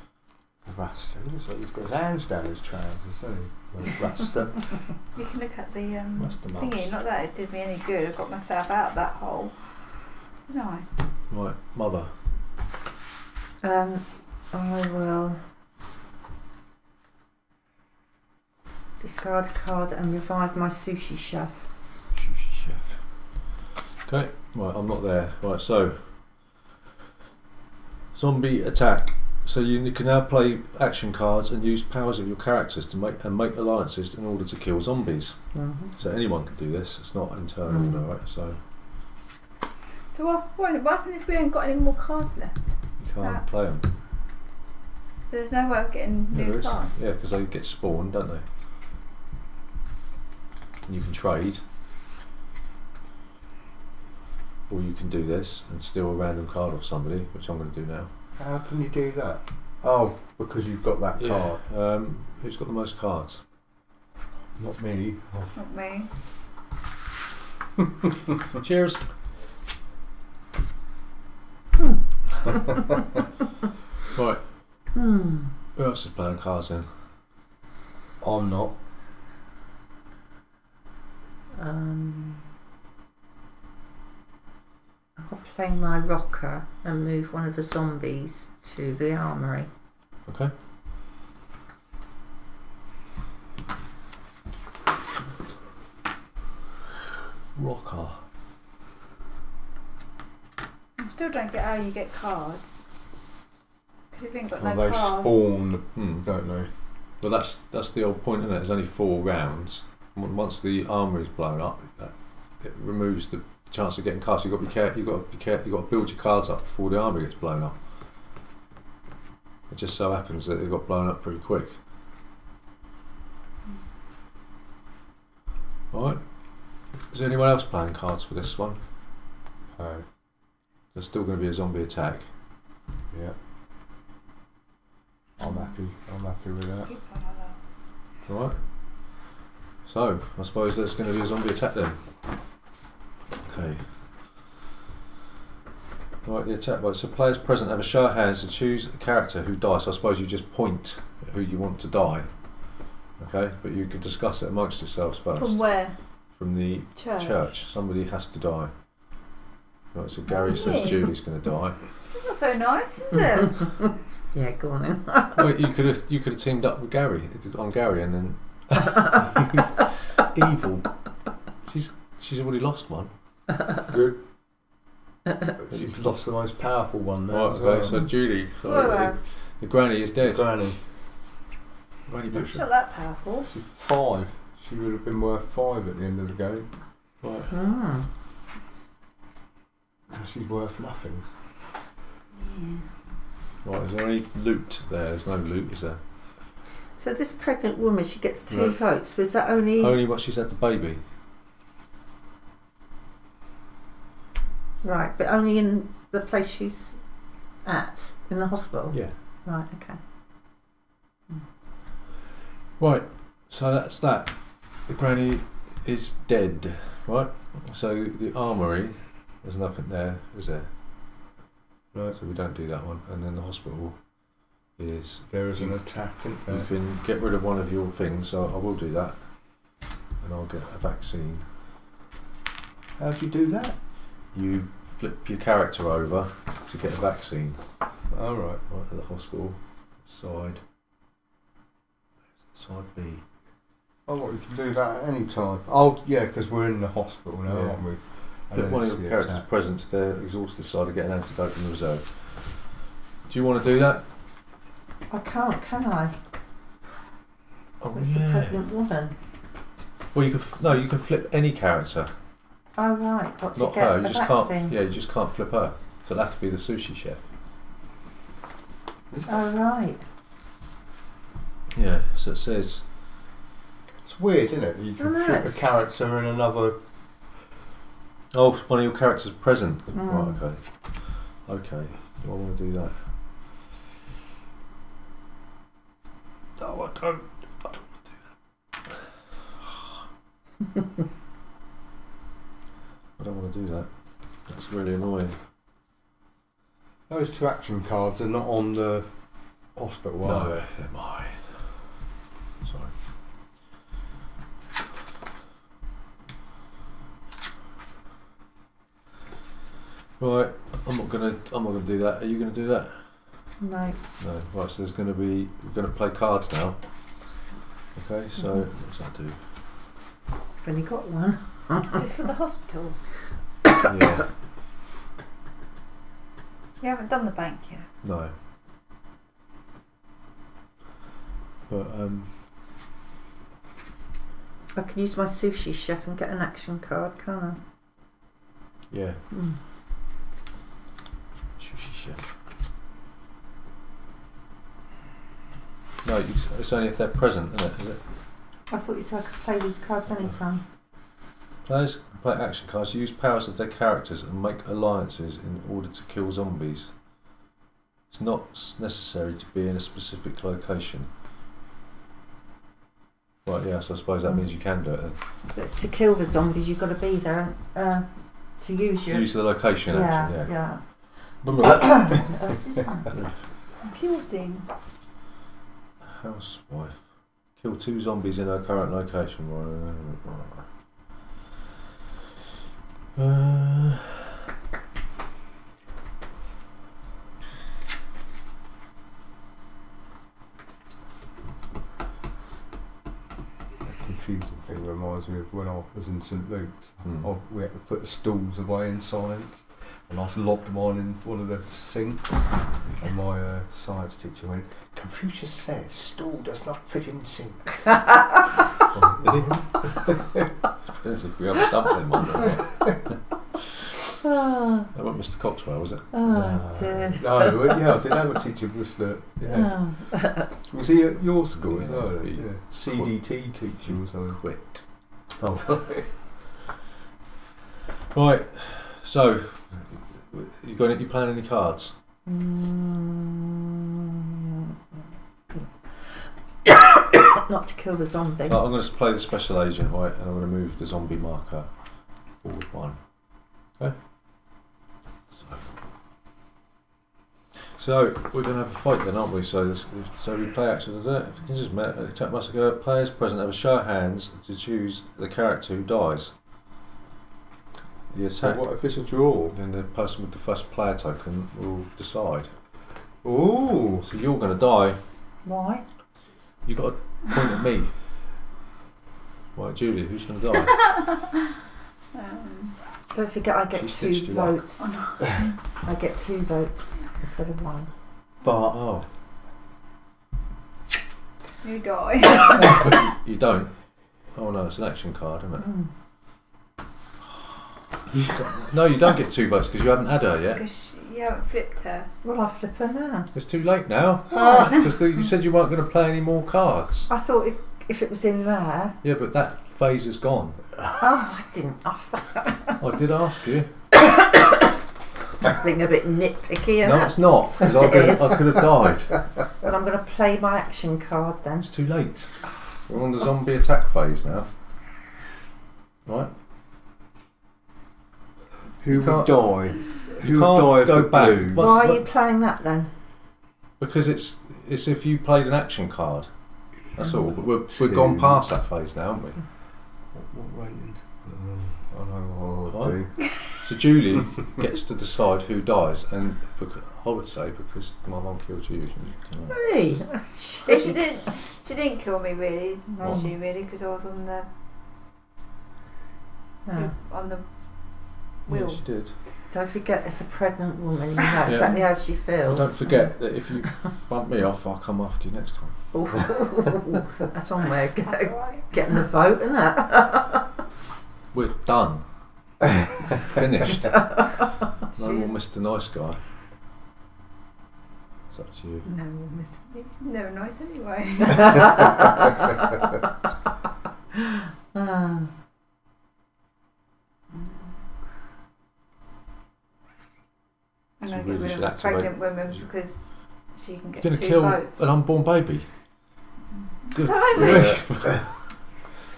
The Rasta. It looks like he's got his hands down his trousers, doesn't he? The Rasta. You can look at the Rasta thingy. marks. Not that it did me any good. I got myself out of that hole. Didn't I? Right, mother. I will discard a card and revive my sushi chef. Sushi chef. Okay. Right, I'm not there. Right, so zombie attack. So you can now play action cards and use powers of your characters to make alliances in order to kill zombies. Mm-hmm. So anyone can do this. It's not internal, Mm. right? So So what happens if we ain't got any more cards left? you can't play them. There's no way of getting new cards. Yeah, because they get spawned, don't they? And you can trade, or you can do this and steal a random card off somebody, which I'm going to do now. How can you do that? Oh, because you've got that card. Who's got the most cards? Not me. Not me. Cheers. Right. Who else is playing cards then? I'm not. I'll play my rocker and move one of the zombies to the armoury. Okay. Rocker. I still don't get how you get cards. Because if you ain't got Well, no they cards. spawn, don't they? Well, that's the old point, isn't it? There's only 4 rounds. Once the armoury's blown up, it removes the chance of getting cards. You've got to be careful. You've got to build your cards up before the armoury gets blown up. It just so happens that it got blown up pretty quick. Alright. Is there anyone else playing cards for this one? No. There's still going to be a zombie attack. Yeah. I'm happy with that. Keep on like that. Alright. So, I suppose there's going to be a zombie attack then. Okay. Right, the attack. Right, so players present have a show of hands to choose a character who dies. So I suppose you just point at who you want to die. Okay, but you can discuss it amongst yourselves first. From where? From the church. Somebody has to die. Right, so Gary says me? Julie's going to die. That's not very nice, is it? Yeah, go on then. Well, you could have teamed up with Gary and then evil. She's already lost one. Good. She's lost the most powerful one now. Right, as okay, well. so Julie, Well, the granny is dead. Granny. Granny she's Bishop. not that powerful. She's 5. She would have been worth 5 at the end of the game. Right. Mm. Now she's worth nothing. Right, is there any loot there? There's no loot, is there? So this pregnant woman, she gets 2 No. votes. Was that only... Only what she's had the baby. Right, but only in the place she's at, in the hospital? Yeah. Right, okay. Right, so that's that. The granny is dead, right? So the armoury, there's nothing there, is there? Right, so we don't do that one. And then the hospital is... There is an attack, isn't there? You can get rid of one of your things, so I will do that. And I'll get a vaccine. How do you do that? You flip your character over to get a vaccine. All right. Right at the hospital. Side B. Oh, what, you can do that at any time. Oh, yeah, because we're in the hospital now, Yeah. aren't we? Flip one of your characters attack. present to their exhausted side to get an antidote in reserve. Do you want to do that? I can't, can I? Oh, It's the pregnant woman. Well, you can you can flip any character, Oh right, got to not get her. a You just vaccine. can't. Yeah, you just can't flip her. So it'll have to be the sushi chef. Oh right. Yeah. So it says. It's weird, isn't it? You can I know, flip a it's- character in another. Oh, one of your characters present. Mm. Right. Okay. Okay. Do I want to do that? No, I don't. I don't want to do that. I don't want to do that. That's really annoying. Those 2 action cards are not on the hospital one. No, they're mine. Sorry. Right, I'm not gonna do that. Are you gonna do that? No. No. Right, so we're gonna play cards now. Okay, so what's that do? I've only got one. Is this for the hospital? Yeah. You haven't done the bank yet. No. But I can use my sushi chef and get an action card, can't I? yeah. Mm. Sushi chef. No, it's only if they're present, isn't it? Is it? I thought you said I could play these cards anytime. Players can play action cards, use powers of their characters and make alliances in order to kill zombies. It's not necessary to be in a specific location. Right, yeah, so I suppose that means you can do it then. But to kill the zombies, you've got to be there to use your... Use the location action, yeah. What's this one? Confusing. Housewife. Kill 2 zombies in her current location. Confusing thing reminds me of when I was in St Luke's. Hmm. We had to put the stools away in science, and I lobbed mine in one of the sinks, and my science teacher went, "Confucius says stool does not fit in sink." Depends if we have a dumpling one. Oh, That wasn't Mr. Coxwell, was it? dear. No, yeah, I did have a teacher who was yeah. Oh. Was he at your school as well? he- Yeah. CDT teacher or something. Quit. Oh, Right, so you playing any cards? Not to kill the zombie. I'm going to play the special agent, right, and I'm going to move the zombie marker forward 1. Okay. So we're going to have a fight then, aren't we? So we play action. If the conditions met, attack must go. Players present have a show of hands to choose the character who dies. The so attack. what if it's a draw? Then the person with the first player token will decide. Ooh. So you're going to die. Why? You got to point at me. Right, Julie, who's going to die? Don't forget I get She 2 stitched you up. votes. I get 2 votes instead of 1. But Oh, You die. but you don't. Oh no, it's an action card, isn't it? No, you don't get 2 votes because you haven't had her yet. Because you haven't flipped her. Well, I flip her now. It's too late now. Because you said you weren't going to play any more cards. I thought if it was in there... Yeah, but that phase is gone. Oh, I didn't ask that. I did ask you. That's being a bit nitpicky, isn't No, it? it's not. Because Yes, it is. I could have died. But I'm going to play my action card then. It's too late. We're on the zombie attack phase now. Right? Who would can't- die? You Who can't would die of go the back. blues? Well, Why are you playing that then? Because it's if you played an action card. That's all. But we've Two. gone past that phase now, haven't we? What ratings? I know what I'll Right. do. So Julie gets to decide who dies, and I would say because my mum killed you. Hey, She didn't kill me really, No. did she really? Because I was on the no. wheel. Yeah, she did. Don't forget, it's a pregnant woman. You know Yeah. exactly how she feels. Don't forget that if you bump me off, I'll come after you next time. Ooh, that's one way of That's alright. getting the vote, isn't it? We're done. Finished. No more Mr. Nice Guy. It's up to you. No, miss. He's never nice anyway. Ah. I'm So going to really get rid should of activate- pregnant women because she can get You're going to 2 kill votes. an unborn baby. Good. Sorry.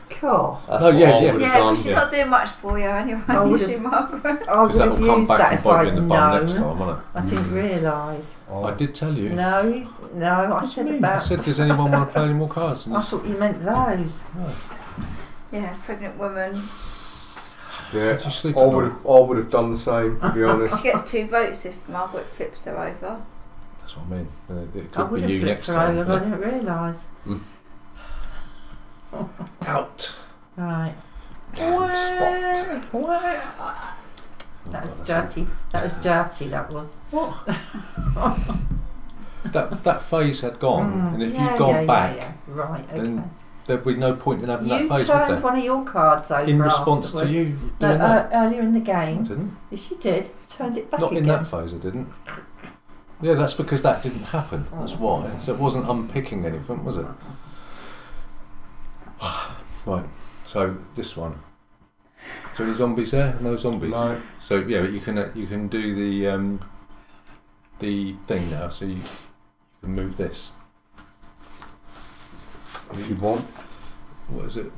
Cool. That's No, what yeah, I yeah. would've Yeah, done, but she's not doing much for you anyway, I is would've- she, Margaret? I would Because that have will come used back that and if bite you I'd in the bum next known. time, won't it? I didn't realise. I did tell you. No, I What do said you mean? about. I said, does anyone want to play any more cards? And I you thought you meant those. Yeah, pregnant woman. Yeah, Did you sleep I at would night? have. I would have done the same. To be honest. She gets 2 votes if Margaret flips her over. That's what I mean. It I could would be have you flipped next her time. over, but I didn't realise. Out. Right. Spot. That was dirty. That was dirty. That was. That phase had gone, and if Yeah, you'd gone yeah, back, yeah. Right. Okay. then there'd be no point in having that You phase, would turned there? one of your cards over In response to afterwards. you No, doing that. earlier in the I game. didn't. Yes, you did. Turned it back Not again. in that phase, I didn't. Yeah, that's because that didn't happen. That's why. So it wasn't unpicking anything, was it? Right. So this one. So any zombies there? No zombies. No. So yeah, but you can do the thing now. So you can move this. If you want. What is it?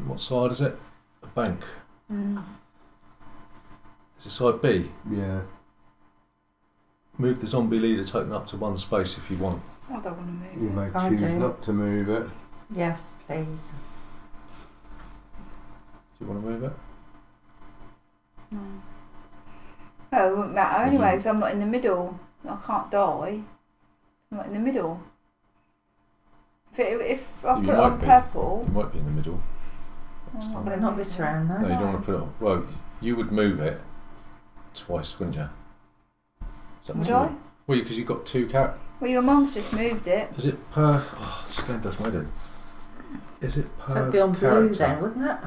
What side is it? A bank. Is it side B? Yeah. Move the zombie leader token up to 1 space if you want. I don't want to You move may it. I choose do. not to move it. Yes, please. Do you want to move it? No. Well, it wouldn't matter anyway because I'm not in the middle. I can't die. I'm not in the middle. If I You put it might on be. purple, You might be in the middle. I'm But gonna not move this it. round, though. No, you don't want to put it on. Well, you would move it twice, wouldn't you? Is that Would what I? you would? Well, because you've got 2 characters. Well, your mum's just moved it. Is it per... Oh, this game does my head in. Is it per That'd be on blue character? then, wouldn't it?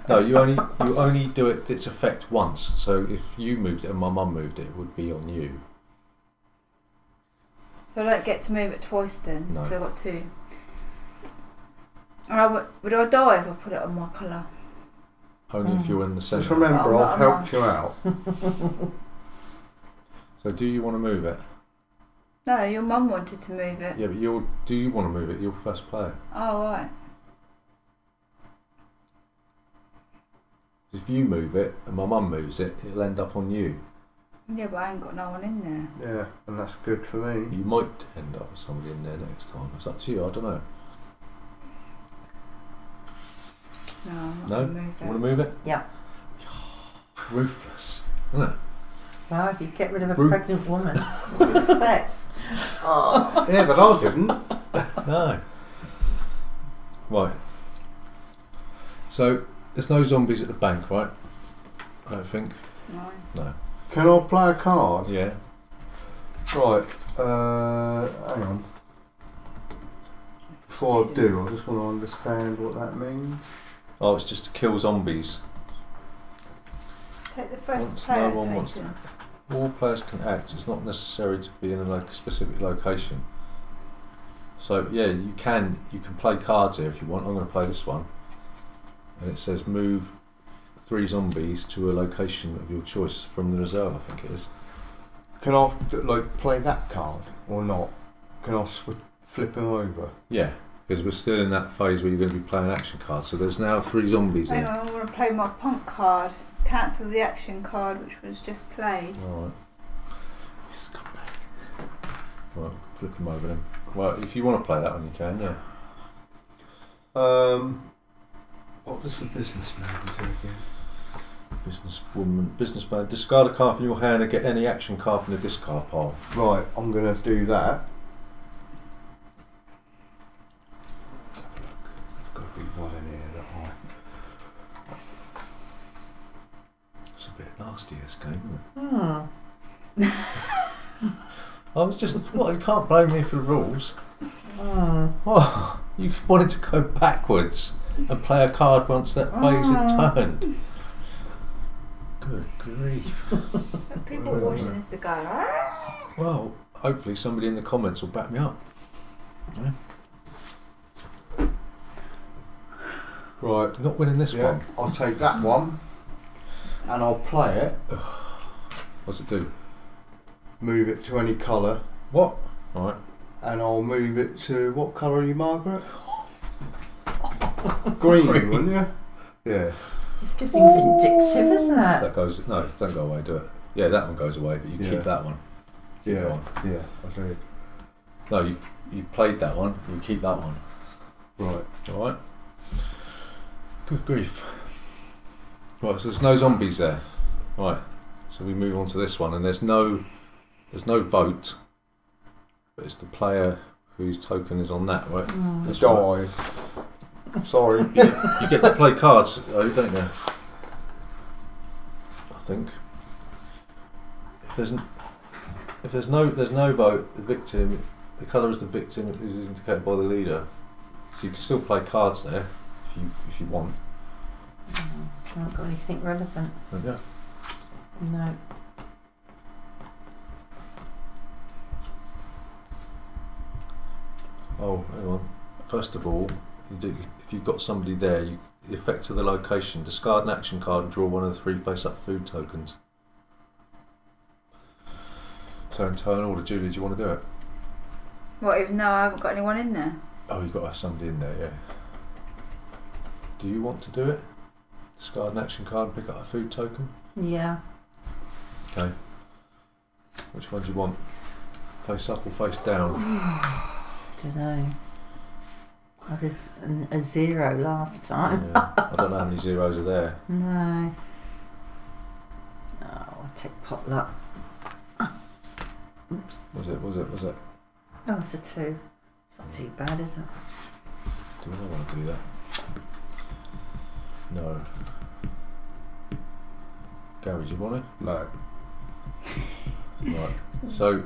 No, you only do its effect once. So if you moved it and my mum moved it, it would be on you. So I don't get to move it twice then No. because I've got 2. And would I die if I put it on my colour? Only if you're in the Just centre. remember, Oh, I've no, helped you out. So do you want to move it? No, your mum wanted to move it. Yeah, but do you want to move it? You're first player. Oh, right. If you move it and my mum moves it, it'll end up on you. Yeah, but I ain't got no one in there. Yeah, and that's good for me. You might end up with somebody in there next time. It's up to you. I don't know. No, I'm not No? going to move You it. want to move it? Yeah. Ruthless, isn't it? Well, if you get rid of a Ruth. pregnant woman, what do you expect? Yeah, but I didn't. No. Right. So there's no zombies at the bank, right? I don't think. No. No. Can I play a card? Yeah. Right. Hang on. Before I do, I just want to understand what that means. Oh, it's just to kill zombies. Take the first Once player no one wants taken. All players can act. It's not necessary to be in a specific location. So yeah, you can play cards here if you want. I'm going to play this one, and it says move 3 zombies to a location of your choice from the reserve. I think it is. Can I play that card or not? Can I flip them over? Yeah. Because we're still in that phase where you're going to be playing action cards. So there's now 3 zombies Hang in. on, I want to play my punk card. Cancel the action card which was just played. Alright. Right, flip them over then. Well, if you want to play that one, you can, yeah. What does the businessman do again? Businessman, discard a card from your hand and get any action card from the discard pile. Right, I'm going to do that. There's got to be one in here that It's a bit nasty, this game, isn't it? I was just, you can't blame me for the rules. Oh, you wanted to go backwards and play a card once that phase had turned. Good grief. But people watching this to go, "Ah!" Well, hopefully somebody in the comments will back me up. Yeah. Right, Not winning this one. I'll take that one and I'll play it, What's it do? move it to any colour, What? Alright. and I'll move it to, what colour are you, Margaret? Green, wouldn't you? Yeah. It's getting vindictive, isn't it? That goes, no, don't go away, do it. Yeah, that one goes away, but you Yeah. keep that one. Keep that Yeah, one. yeah, I do. No, you played that one, you keep that one. Right. Alright? Good grief. Right, so there's no zombies there. Right, so we move on to this one, and there's no vote, but it's the player whose token is on that, right? That's right. Dies. Sorry. You get to play cards, though, don't you? I think. If there's no vote, the victim, the colour is the victim is indicated by the leader. So you can still play cards there if you want. I haven't got anything relevant. Yeah. No. Oh, hang on. First of all, if you've got somebody there, the effect of the location, discard an action card and draw one of the 3 face-up food tokens. So in turn order, Julie, do you want to do it? What, even though I haven't got anyone in there? Oh, you've got to have somebody in there, yeah. Do you want to do it? Discard an action card and pick up a food token? Yeah. Okay. Which one do you want? Face up or face down? Don't know. I was a 0 last time. Yeah. I don't know how many zeros are there. No. Oh, I'll take potluck. Oops. Was it? Oh, it's a 2. It's not too bad, is it? Do I want to do that? No. Gary, do you want it? No. Right. So,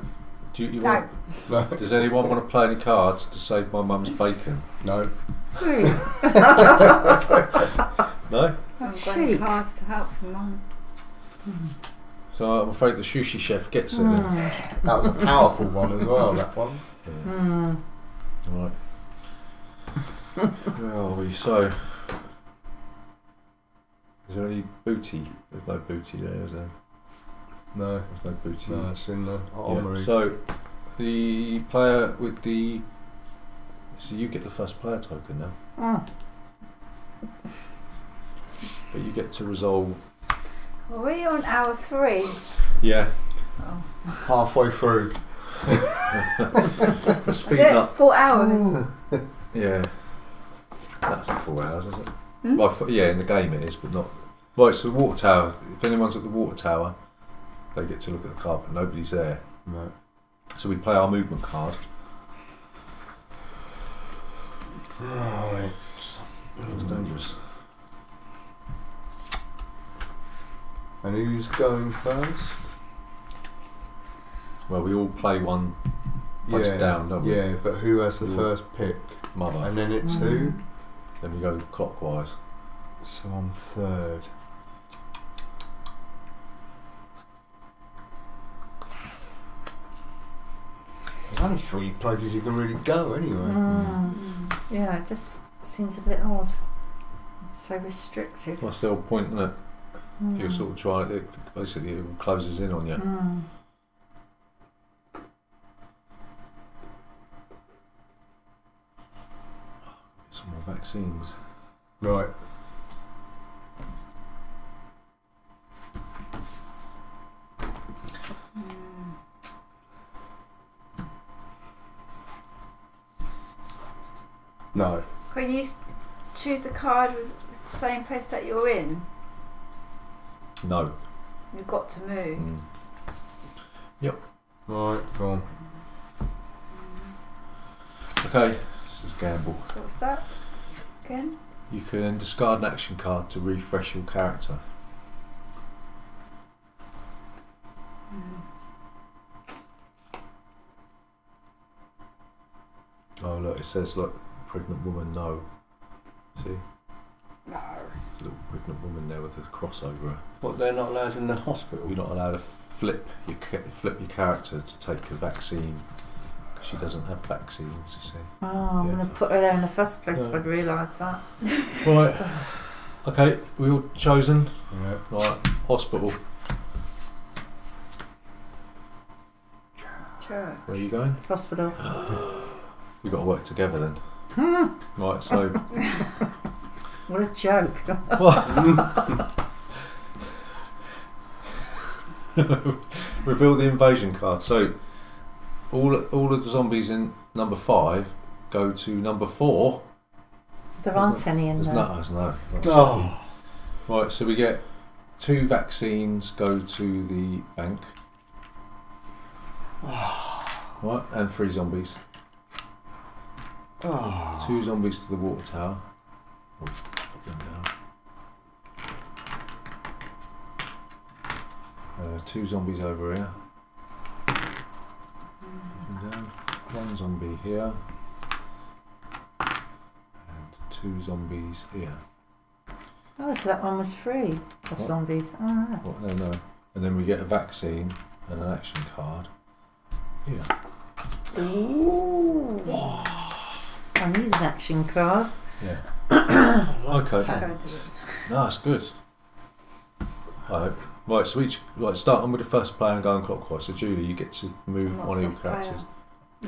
do you No. want? No. Does anyone want to play any cards to save my mum's bacon? No. No. I haven't got any Cheek. cards to help from Mum. So I'm afraid the sushi chef gets it. Then. That was a powerful one as well, that one. Yeah. Right. Where are we? So, is there any booty? There's no booty there, is there? No. There's no booty. No, it's in the Yeah. armoury. So, the player with the... So you get the first player token now. But you get to resolve... Are we on hour 3? Yeah. Oh. Halfway through. For Is speeding it up. 4 hours? Yeah. That's not 4 hours, is it? Hmm? Well, yeah, in the game it is, but not... Right, so the water tower. If anyone's at the water tower, they get to look at the card, but nobody's there. No. So we play our movement card. Right. It's dangerous. And who's going first? Well, we all play one face down, don't we? Yeah, but who has the Ooh. first pick? Mother. And then it's who? Then we go clockwise. So I'm third. There's only 3 places you can really go anyway. Yeah, it just seems a bit odd. It's so restricted. That's the whole point, isn't it? You're sort of trying, basically it all closes in on you. Some more vaccines. Right. No. Can you choose the card with the same place that you're in? No. You've got to move. Right, go on. Okay, this is gamble. So what's that again? You can discard an action card to refresh your character. Oh look, it says like pregnant woman, no. See? No. There's a little pregnant woman there with a cross over her. What, they're not allowed in the hospital? You're not allowed to flip your character to take a vaccine because she doesn't have vaccines, you see. Oh, I'm Yeah. going to put her there in the first place if Yeah. I'd realised that. Right. Okay, we all chosen. Yeah. Right, hospital. Church. Where are you going? Hospital. We've got to work together then. Right, so What a joke. reveal the invasion card. So all of the zombies in number 5 go to number 4. There aren't any in there. There's no. Oh. Right, so we get 2 vaccines go to the bank. Right, and 3 zombies. 2 zombies to the water tower. Oh, put them down. 2 zombies over here. Put them down. 1 zombie here. And 2 zombies here. Oh, so that one was free of What? zombies. Oh, right. What? No. And then we get a vaccine and an action card here. Ooh. I need an action card. Yeah. Okay. Go to it. No, that's good. Right. Right, so start on with the first player and going clockwise. So Julie, you get to move I'm not one of your first player. characters.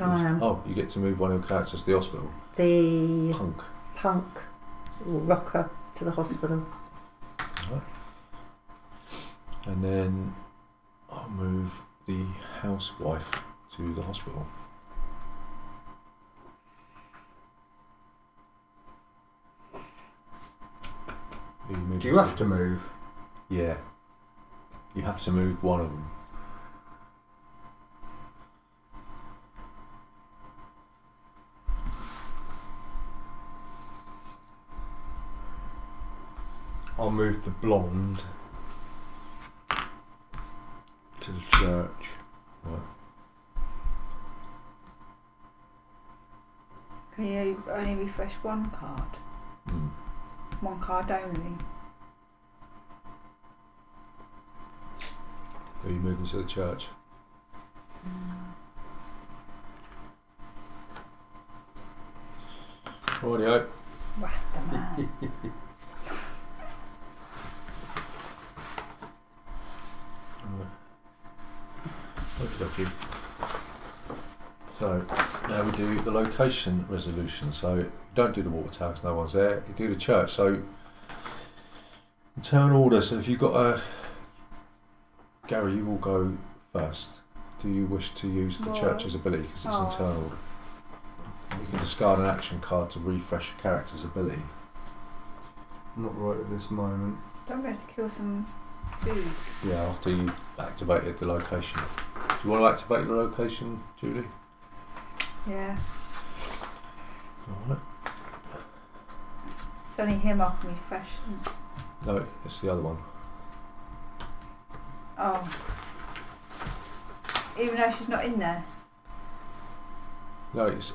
I am. Oh, you get to move one of your characters to the hospital. The Punk. rocker to the hospital. Right. And then I'll move the housewife to the hospital. Do you have to move? Yeah. You have to move one of them. I'll move the blonde to the church. Right. Can you only refresh one card? Mm. One card only? Are you moving to the church? Rightio. Rasta man. Okay. So now we do the location resolution. So you don't do the water tower 'cause no one's there. You do the church. So turn order. So if you've got a Gary, you will go first. Do you wish to use the Well, church's ability because it's oh. internal? You can discard an action card to refresh a character's ability. Not right at this moment. Don't we have to kill some dudes? Yeah, after you activated the location. Do you want to activate the location, Julie? Yeah. Alright. It's only him I can refresh. No, it's the other one. Oh. Even though she's not in there? No, it's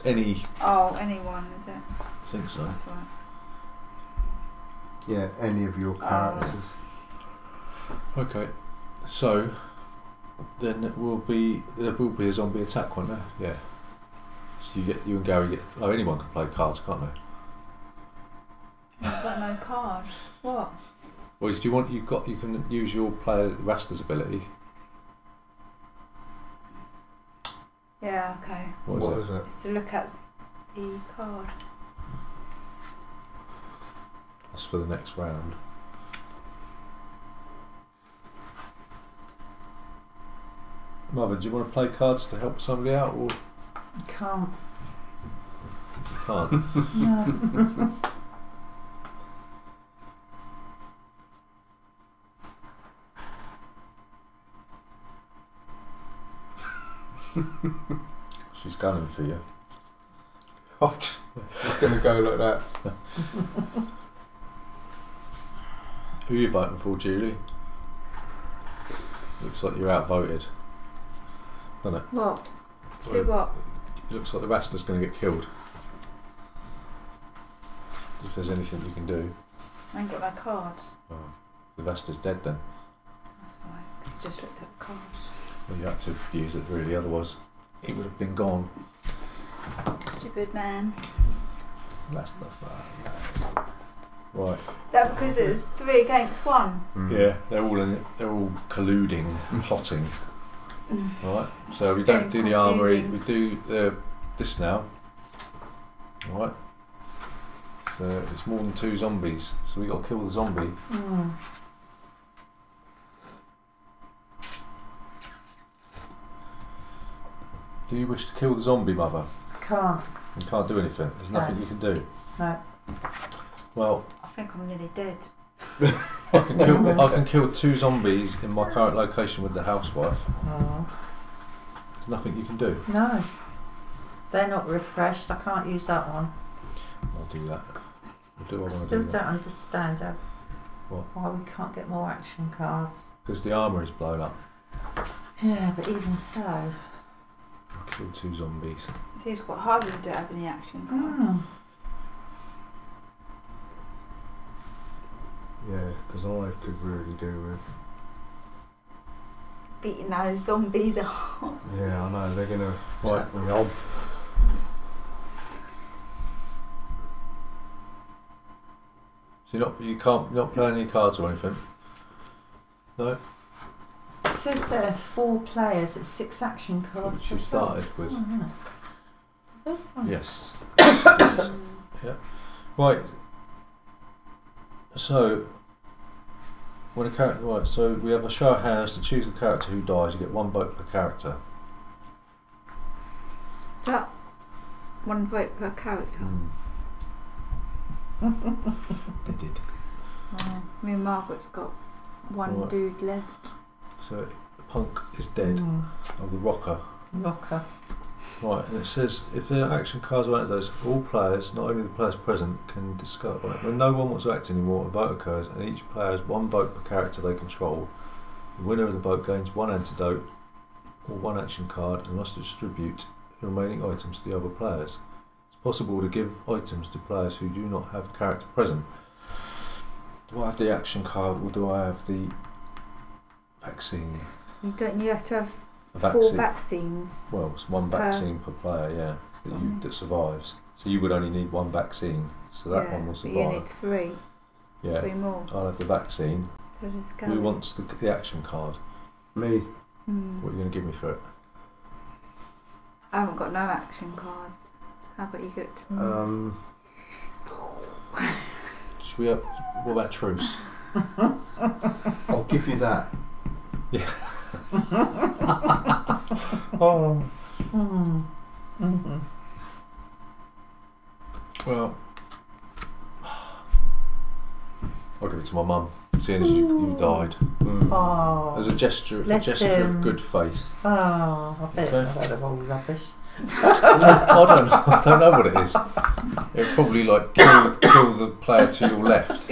any. Oh, anyone, is it? I think so. That's right. Yeah, any of your characters. Okay, so then there will be a zombie attack, won't there? Yeah. So you and Gary get. Oh, anyone can play cards, can't they? I've got no cards. What? Well, do you want you can use your player Rasta's ability. Yeah, okay. What is it? it? It's to look at the card. cards for the next round. Mother, do you want to play cards to help somebody out, or Can't. you can't? No. She's gunning for you. I'm just going to go like that. Who are you voting for, Julie? Looks like you're outvoted, doesn't it? What? Do what? It looks like the Rasta's going to get killed. If there's anything you can do. I ain't got no cards. Oh, the Rasta's dead then. That's why. 'Cause I just looked at the cards. Well, you had to use it really, otherwise he would have been gone. Stupid man. That's the fun. Right. That because it was 3 against 1. Yeah, they're all in it. They're all colluding, plotting. Right. So It's we don't do getting the armory. confusing. We do this now. Right. So it's more than 2 zombies. So we got to kill the zombie. Mm. Do you wish to kill the zombie, Mother? Can't. You can't do anything. There's nothing you can do. No. Well, I think I'm nearly dead. I can kill 2 zombies in my current location with the housewife. Mm. There's nothing you can do. No. They're not refreshed. I can't use that one. I'll do that. Or do I I want to still do don't that? understand What? why we can't get more action cards. Because the armour is blown up. Yeah, but even so. I'll kill 2 zombies. It seems quite hard when you don't have any action cards. Mm. Yeah, because I could really do with. Beating those zombies up. Yeah, I know, they're going to Right. attack me on. So you're not playing any cards or anything? No? It says there are 4 players. It's 6 action cards. Which you per started player. with. Oh, isn't it? Oh. Yes. Yeah. Right. So when a character, right, so we have a show of hands to choose the character who dies. You get 1 vote per character. Is that 1 vote per character? They did. Me and Margaret's got 1 Right. dude left. So Punk is dead. Mm. Oh, the Rocker. Rocker. Right, and it says if the action cards are those, all players, not only the players present, can discard. Right, when no one wants to act anymore, a vote occurs, and each player has 1 vote per character they control. The winner of the vote gains 1 antidote or 1 action card and must distribute the remaining items to the other players. It's possible to give items to players who do not have a character present. Do I have the action card or do I have the vaccine? You have to have A 4 vaccines. Well, it's 1 Per- vaccine per player, yeah, that survives. So you would only need 1 vaccine, so that one will but you need survive. 3. Yeah, 3 more. I'll have the vaccine. So just go. Who wants the action card? Me. What are you going to give me for it? I haven't got no action cards. How about you give it to me? Should we have, what about truce? I'll give you that. Oh. Mm. Mm-hmm. Well, I'll give it to my mum, seeing as you died. Oh. As a gesture Bless of him. good faith. Oh, I bet it's Okay. a load of old rubbish. I don't know what it is. It'll probably like kill the player to your left.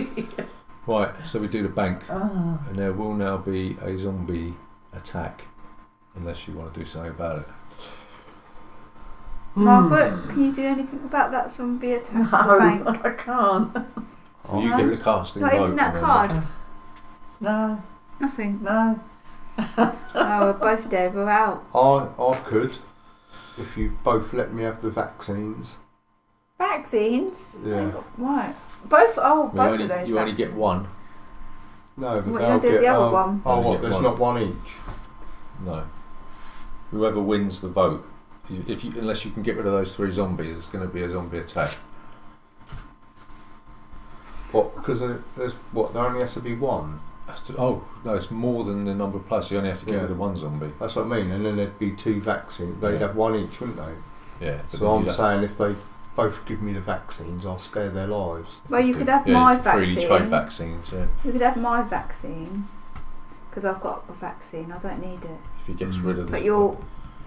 Right, so we do the bank, Oh. and there will now be a zombie attack, unless you want to do something about it. Margaret, can you do anything about that zombie attack No, at the bank? I can't. You get the casting Not vote. even that remember? card? No, Nothing. no. Oh, we're both dead. We're out. I could, if you both let me have the vaccines. Vaccines? Yeah. Right. Both of those. You only get 1. No, but What, they'll you do get, the other one? Oh, Only what? get There's 1. not 1 each. No. Whoever wins the vote, unless you can get rid of those 3 zombies, it's going to be a zombie attack. What? Because there's what? There only has to be one. Oh no, it's more than the number of players. So you only have to get Yeah. rid of one zombie. That's what I mean. And then there'd be 2 vaccines. They'd Yeah. have one each, wouldn't they? Yeah. but So then I'm you'd saying if they both give me the vaccines, I'll spare their lives. Well, you could have yeah, my you could freely trade vaccine. vaccines. Yeah. You could have my vaccine because I've got a vaccine. I don't need it. If he gets rid of the. But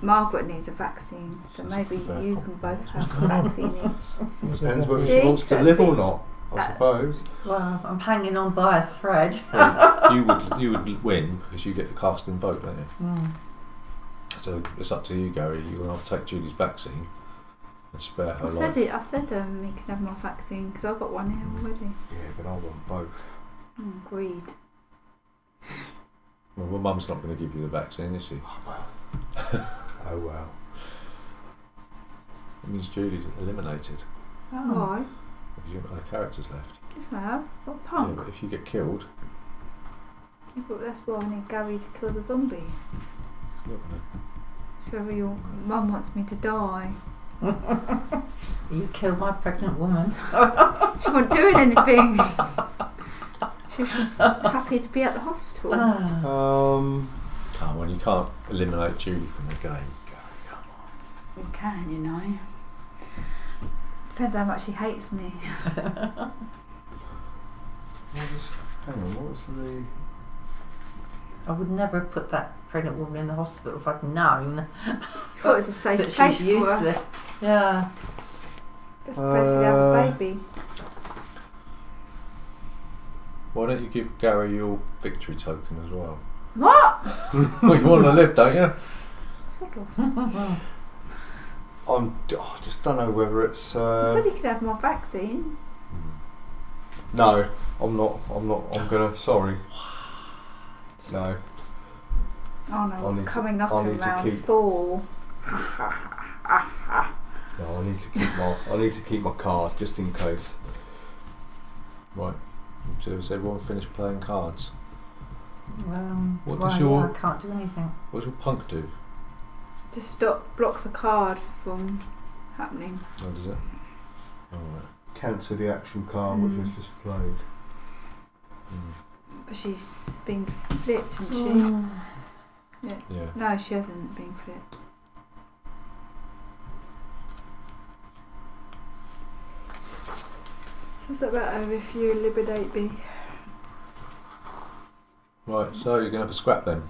Margaret needs a vaccine, so That's maybe fair you can both have a vaccine each. Depends whether See? she wants to That's live or big. not, I That- suppose. Well, I'm hanging on by a thread. Well, you would win because you get the casting vote, don't you? Mm. So it's up to you, Gary. You're gonna have to take Julie's vaccine and spare her life. I said you can have my vaccine because I've got one here already. Yeah, but I want both. Greed. Well, Mum's not going to give you the vaccine, is she? Oh well. It means Julie's eliminated Oh. Why? because you've got no characters left. Yes, I have. What Yeah, punk? but if you get killed, Yeah, but that's why I need Gary to kill the zombies. you're not gonna. So whether your mum wants me to die. You killed my pregnant woman. She wasn't doing anything. She was just happy to be at the hospital. Ah. Come on, you can't eliminate Julie from the game. Gary, come on. You can, you know. Depends how much he hates me. Hang on, what was the... I would never have put that pregnant woman in the hospital if I'd known I thought it was a safe that place she's for her. useless. Yeah. Best place to have a baby. Why don't you give Gary your victory token as well? What? Well, you want to live, don't you? Sort of. I just don't know whether it's... I said he could have my vaccine. No, I'm not. I'm gonna... Sorry. No. Oh no, I it's need to- coming up I in need to round keep- 4. No, I need to keep my card just in case. Right. So has everyone finished playing cards? What well, does your- yeah, I can't do anything. What does your punk do? Just blocks the card from happening. Oh, does it? Alright. Cancel the action card which was just played. But she's been flipped, hasn't Mm. she? Yeah. Yeah. No, she hasn't been flipped. So what's that matter if you eliminate me? Right, so you're going to have a scrap then.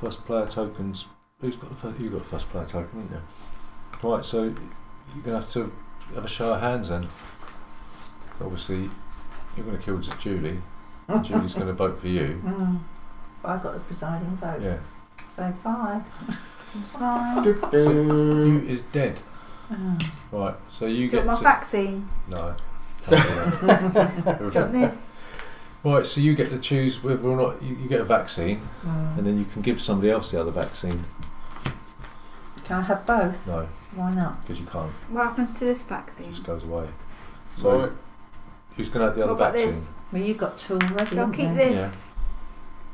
First player tokens. Who's got the first? You got the first player token, haven't you? Right, so you're going to have a show of hands then. Obviously, you're going to kill Julie. And Julie's going to vote for you. I got the presiding vote. Yeah. So bye. It's fine. So you is dead. Oh. Right, so you Do you get want to... my vaccine? No. Can't do that. Do you want this? Right, so you get to choose whether or not you get a vaccine, Mm. and then you can give somebody else the other vaccine. Can I have both? No, Why not? because you can't. What happens to this It vaccine? just goes away. So, Right. who's going to have the What other about vaccine? this? Well, you got two already. I'll haven't keep you? this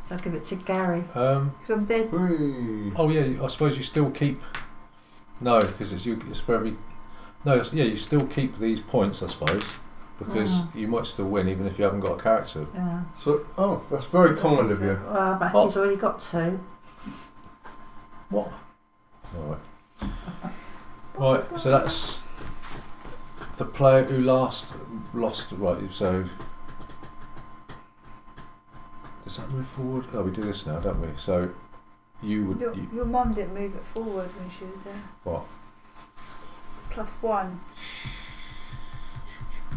So I'll give it to Gary. because I'm dead. Whee. Oh yeah, I suppose you still keep. No, because it's for every. No, yeah, you still keep these points, I suppose, because you might still win even if you haven't got a character. Yeah. So, that's very kind of you. Well, Matthew's already got two. What? All right. Right, so that's the player who lost. Right, so does that move forward? Oh, we do this now, don't we? So you would. Your mum didn't move it forward when she was there. What? +1.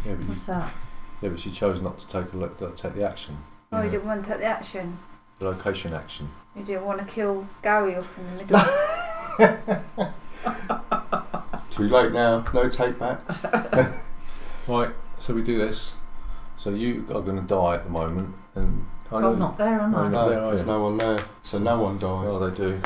Yeah, but What's that? she chose not to take the action. Oh, Yeah. you didn't want to take the action. The location action. You didn't want to kill Gary off in the middle. Too late now. No take back. Right, so we do this. So you are going to die at the moment, and I know I'm not there, am No, I? no. No, there, are there's you? no one there. So no one dies. Oh, they do.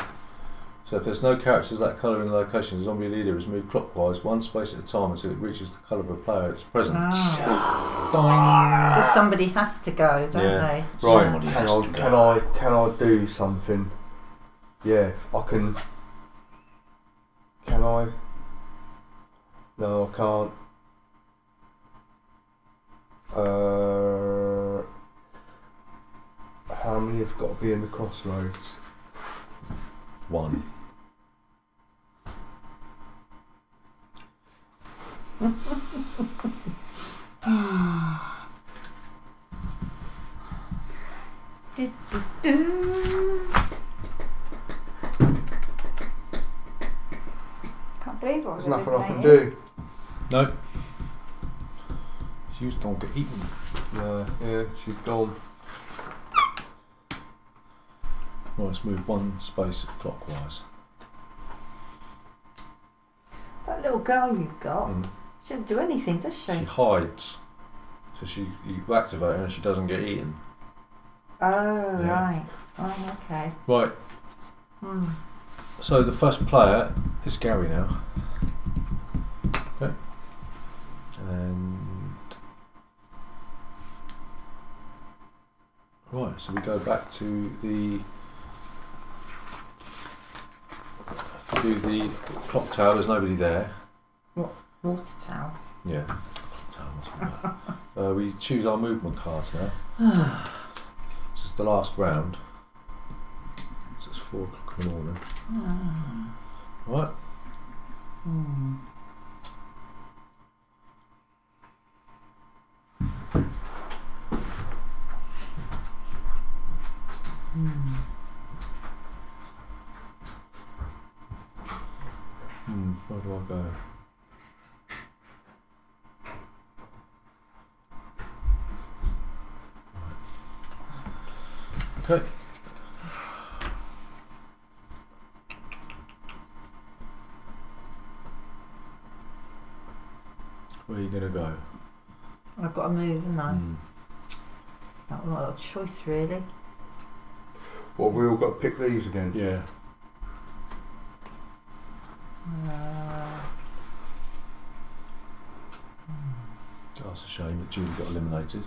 So if there's no characters that colour in the location, the zombie leader is moved clockwise one space at a time until it reaches the colour of a player it's present. Ah. So somebody has to go, don't Yeah. they? Right, Somebody hang has on. to go. Can I do something? Yeah, I can. Can I? No, I can't. How many have got to be in the crossroads? 1. Do, do, do. Can't believe what There's we're nothing I can eliminating. do. No. She was going to get eaten. No, yeah, she's gone. Right, let's move 1 space clockwise. That little girl you've got, Mm. she doesn't do anything, does she? She hides. So you activate her and she doesn't get eaten. Oh, Yeah. right. Oh, okay. Right, Hmm. so the first player is Gary now. Okay. And right, so we go back to the clock tower. There's nobody there. Water tower. Yeah. Clock tower, wasn't there? We choose our movement cards now. This is the last round. So it's 4 o'clock in the morning. Right. Hmm. Where do I go? Okay. Where are you going to go? I've got to move, haven't I? Mm. It's not a lot of choice, really. Well, we all got to pick these again. Yeah. That's a shame that Julie got eliminated.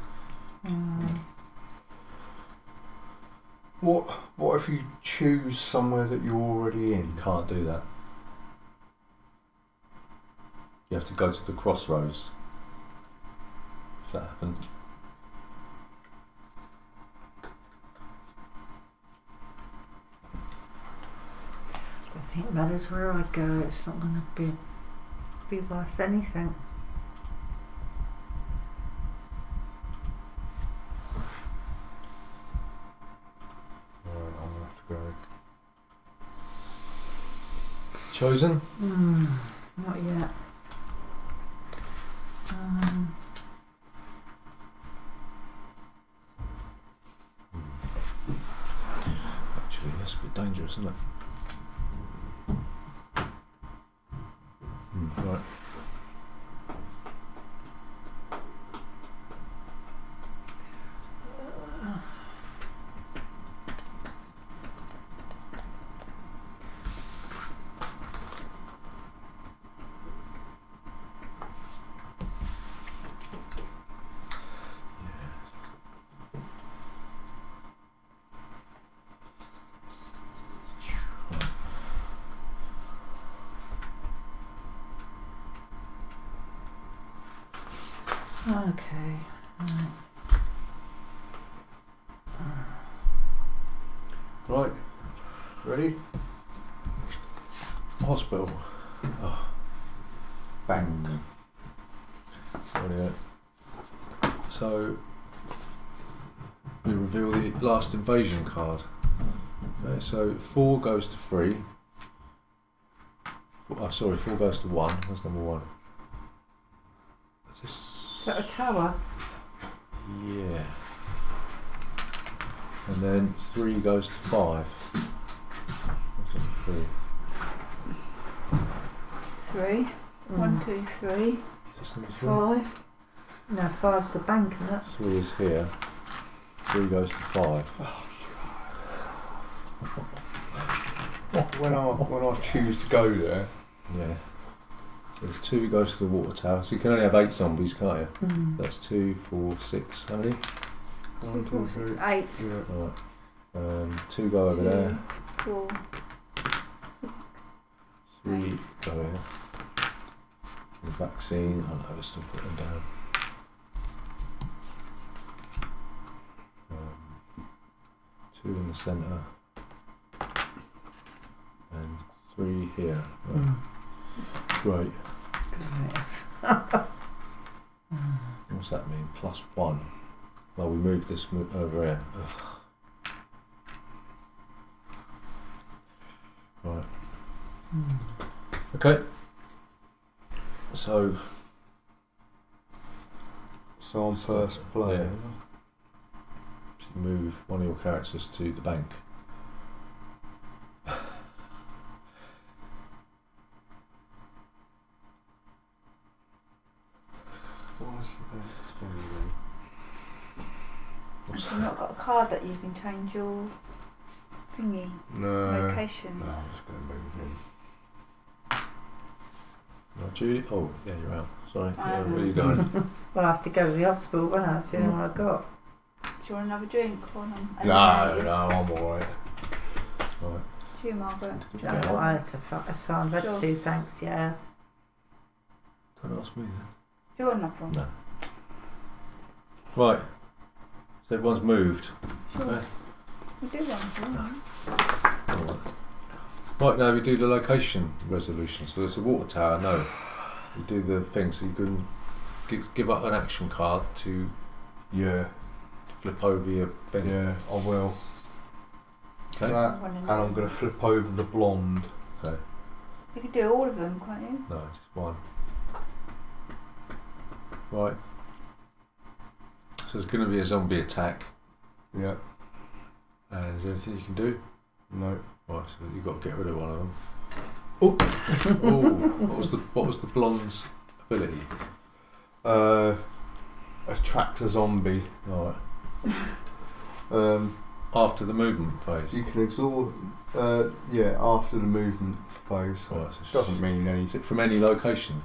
What if you choose somewhere that you're already in? You can't do that. You have to go to the crossroads. If that happens. I don't think it matters where I go. It's not going to be worth anything. Right, I'm gonna have to go. Chosen? Not yet. Actually, that's a bit dangerous, isn't it? Right. Okay. Right, ready? Hospital. Oh, Bang. brilliant. So we reveal the last invasion card. Okay, so 4 goes to 3. Oh, sorry, 4 goes to 1. That's number 1. Is that a tower? Yeah. And then 3 goes to 5. That's number 3. 3. 1, 2, 3. Is this number 3? 5. No, 5's the bank, isn't it? 3 is here. 3 goes to 5. When I choose to go there, Yeah. There's 2 goes to the water tower. So you can only have 8 zombies, can't you? That's 2, 4, 6. How many? 1, 2, 3. 8. Yeah. Right. 2 go over there. 4. 6. 3 go here. And vaccine. I know, let's still put them down. 2 in the centre and 3 here. Right. Great. Goodness. What's that mean? +1. Well, we move this over here. Ugh. Right. Okay. So on first play. Yeah. So you move one of your characters to the bank. What's the next thing? What's Have you not got a card that you can change your thingy location? No, I'm just going to move in. Right, Judy? Oh, yeah, you're out. Sorry. I Yeah, am. where are you going? Well, I have to go to the hospital, won't I? That's the only one I got. Do you want another drink or No, I'm alright. Right. To you, Margaret. Yeah. Oh, that's fine. I've had Sure. 2, thanks, yeah. Don't ask me then. Do you want another one? No. Right. So everyone's moved. Sure. Okay. We do one if you want. Alright. Right, now we do the location resolution. So there's a water tower. No. You do the thing so you can give up an action card to Yeah, flip over your thing. yeah, I will. Okay. That, One and I'm going to flip over the blonde. Okay. You could do all of them, can't you? No, just one. Right. So there's going to be a zombie attack. Yeah, And is there anything you can do? no. Right, so you've got to get rid of one of them. Oh, what was the blonde's ability? Attract a zombie. Right. Um, After the movement phase. you can exhaust. Yeah, after the movement phase. Right, so it's Doesn't mean Is anything. it from any location?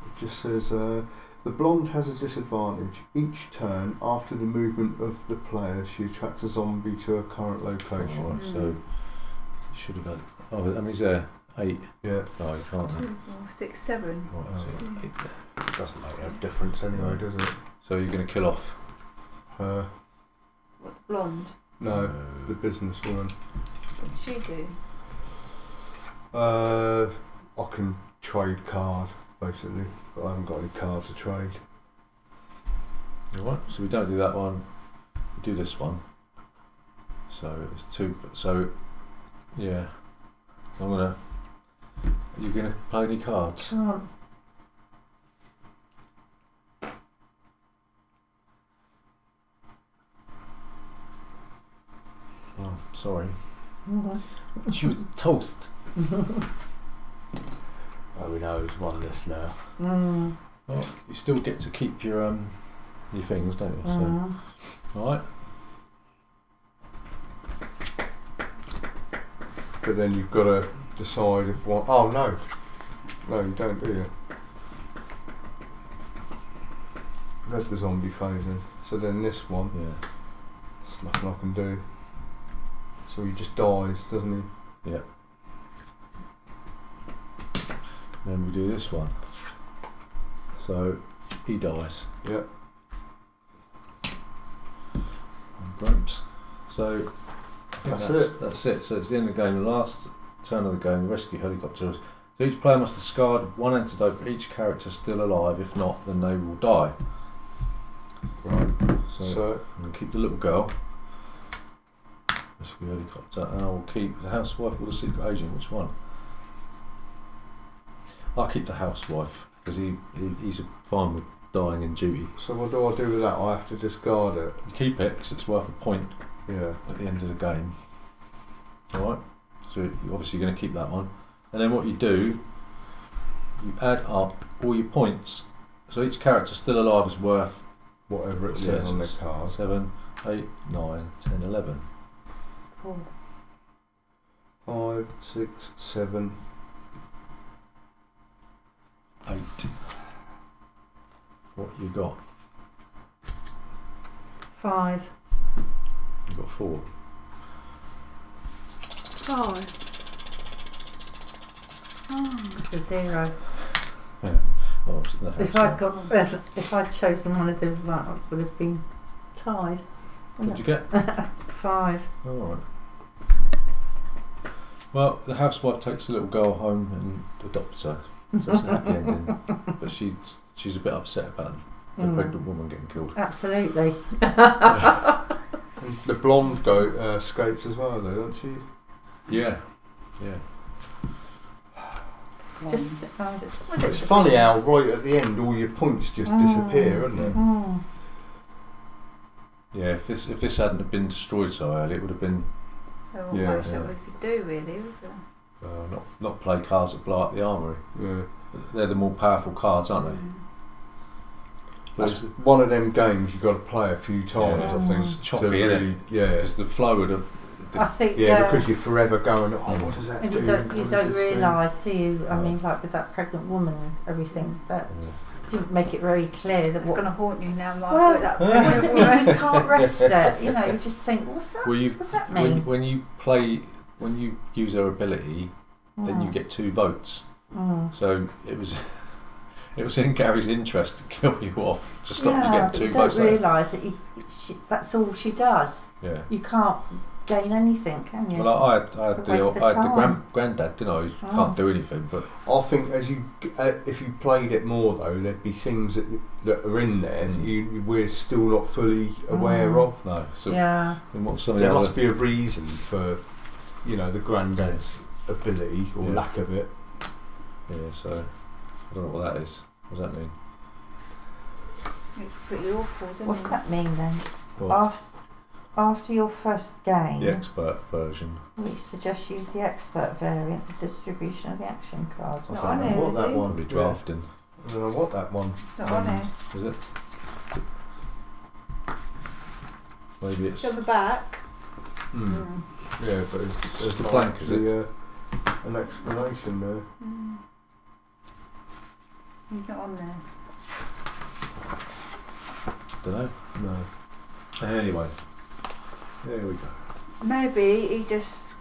It just says the blonde has a disadvantage. Each turn after the movement of the player, she attracts a zombie to her current location. Right, so you should have had. Oh, how many's there? 8. Yeah, No, you can't. 2, 4, 6, 7. Right, so Oh. 8 there. it doesn't make a difference anyway, does it? So you're going to kill off. Uh, What, the blonde? no, the businesswoman. What did she do? I can trade card basically, but I haven't got any cards to trade. Alright, so we don't do that one. We do this one. So it's 2. So yeah, I'm gonna. Are you gonna play any cards? Can't. Oh, sorry. Mm-hmm. She was toast. Oh, we know who's won this now. Mm. Well, you still get to keep your things, don't you? Mm. So, alright. But then you've got to decide if one. Oh no, no, you don't, do you? Read the zombie phasing. So then this one, Yeah. there's nothing I can do. So he just dies, doesn't he? Yeah. Then we do this one. So he dies. Yeah. And Grumps. So I think That's it. That's it. So it's the end of the game. The last turn of the game, the rescue helicopters. So each player must discard one antidote for each character still alive. If not, then they will die. Right. So, So I'm going to keep the little girl. Rescue helicopter. And I will keep the housewife or the secret agent. Which one? I'll keep the housewife because he's fine with dying in duty. so what do I do with that? I have to discard it. You keep it because it's worth a point Yeah. at the end of the game. Alright, so you're obviously going to keep that one. And then what you do, you add up all your points. So each character still alive is worth Whatever it Yeah, says on the it's card. 7, 8, 9, 10, 11. 4. 5, 6, 7. 8. What you got? 5. You got 4. 5. Oh. It's a 0. Oh, it's in the house, If if I'd chosen one of them, I would have been tied. What'd you get? 5. All right. Well, the housewife takes a little girl home and adopts her. So it's a happy ending. But she's a bit upset about the pregnant woman getting killed. Absolutely. The blonde goat escapes as well, though, don't she? Yeah. Just. It's funny how right at the end all your points just disappear, isn't it? Yeah, if this hadn't have been destroyed so early, it would have been There wasn't much that we could do, really, was there? not play cards that blow up the armoury. Yeah. They're the more powerful cards, aren't they? That's one of them games you've got to play a few times, I think. It's choppy, to isn't really, it? Yeah. Because the flow would have. I think. Because you're forever going, what does that And do? you don't What does this do? realise, do you? I mean, like with that pregnant woman and everything, that didn't make it very clear that It's going to haunt you now, Mark. Well, with that what does it mean? You can't rest it. You know, you just think, what's that? What's that mean? When you use her ability, then you get 2 votes. So it was in Gary's interest to kill you off to stop you getting 2 votes. You don't realise that that's all she does. Yeah. You can't gain anything, can you? Well, I had the granddad, didn't I? Who can't do anything, but I think if you played it more though, there'd be things that are in there that we're still not fully aware of. no. So yeah. and what some of There the must be a reason for, the granddad's ability or lack of it. Yeah. So I don't know what that is. What does that mean? It's pretty awful, doesn't What's it? that mean then? What? After your first game, The expert version. we suggest you use the expert variant for distribution of the action cards. I Not don't on know here, what is that it? one Be drafting. I don't know what that one. Not on here. Is it? Maybe it's. It's on the back. Yeah, but it's the not blank, is actually, an explanation there. He's not on there. Don't know. No. Anyway, there we go. Maybe he just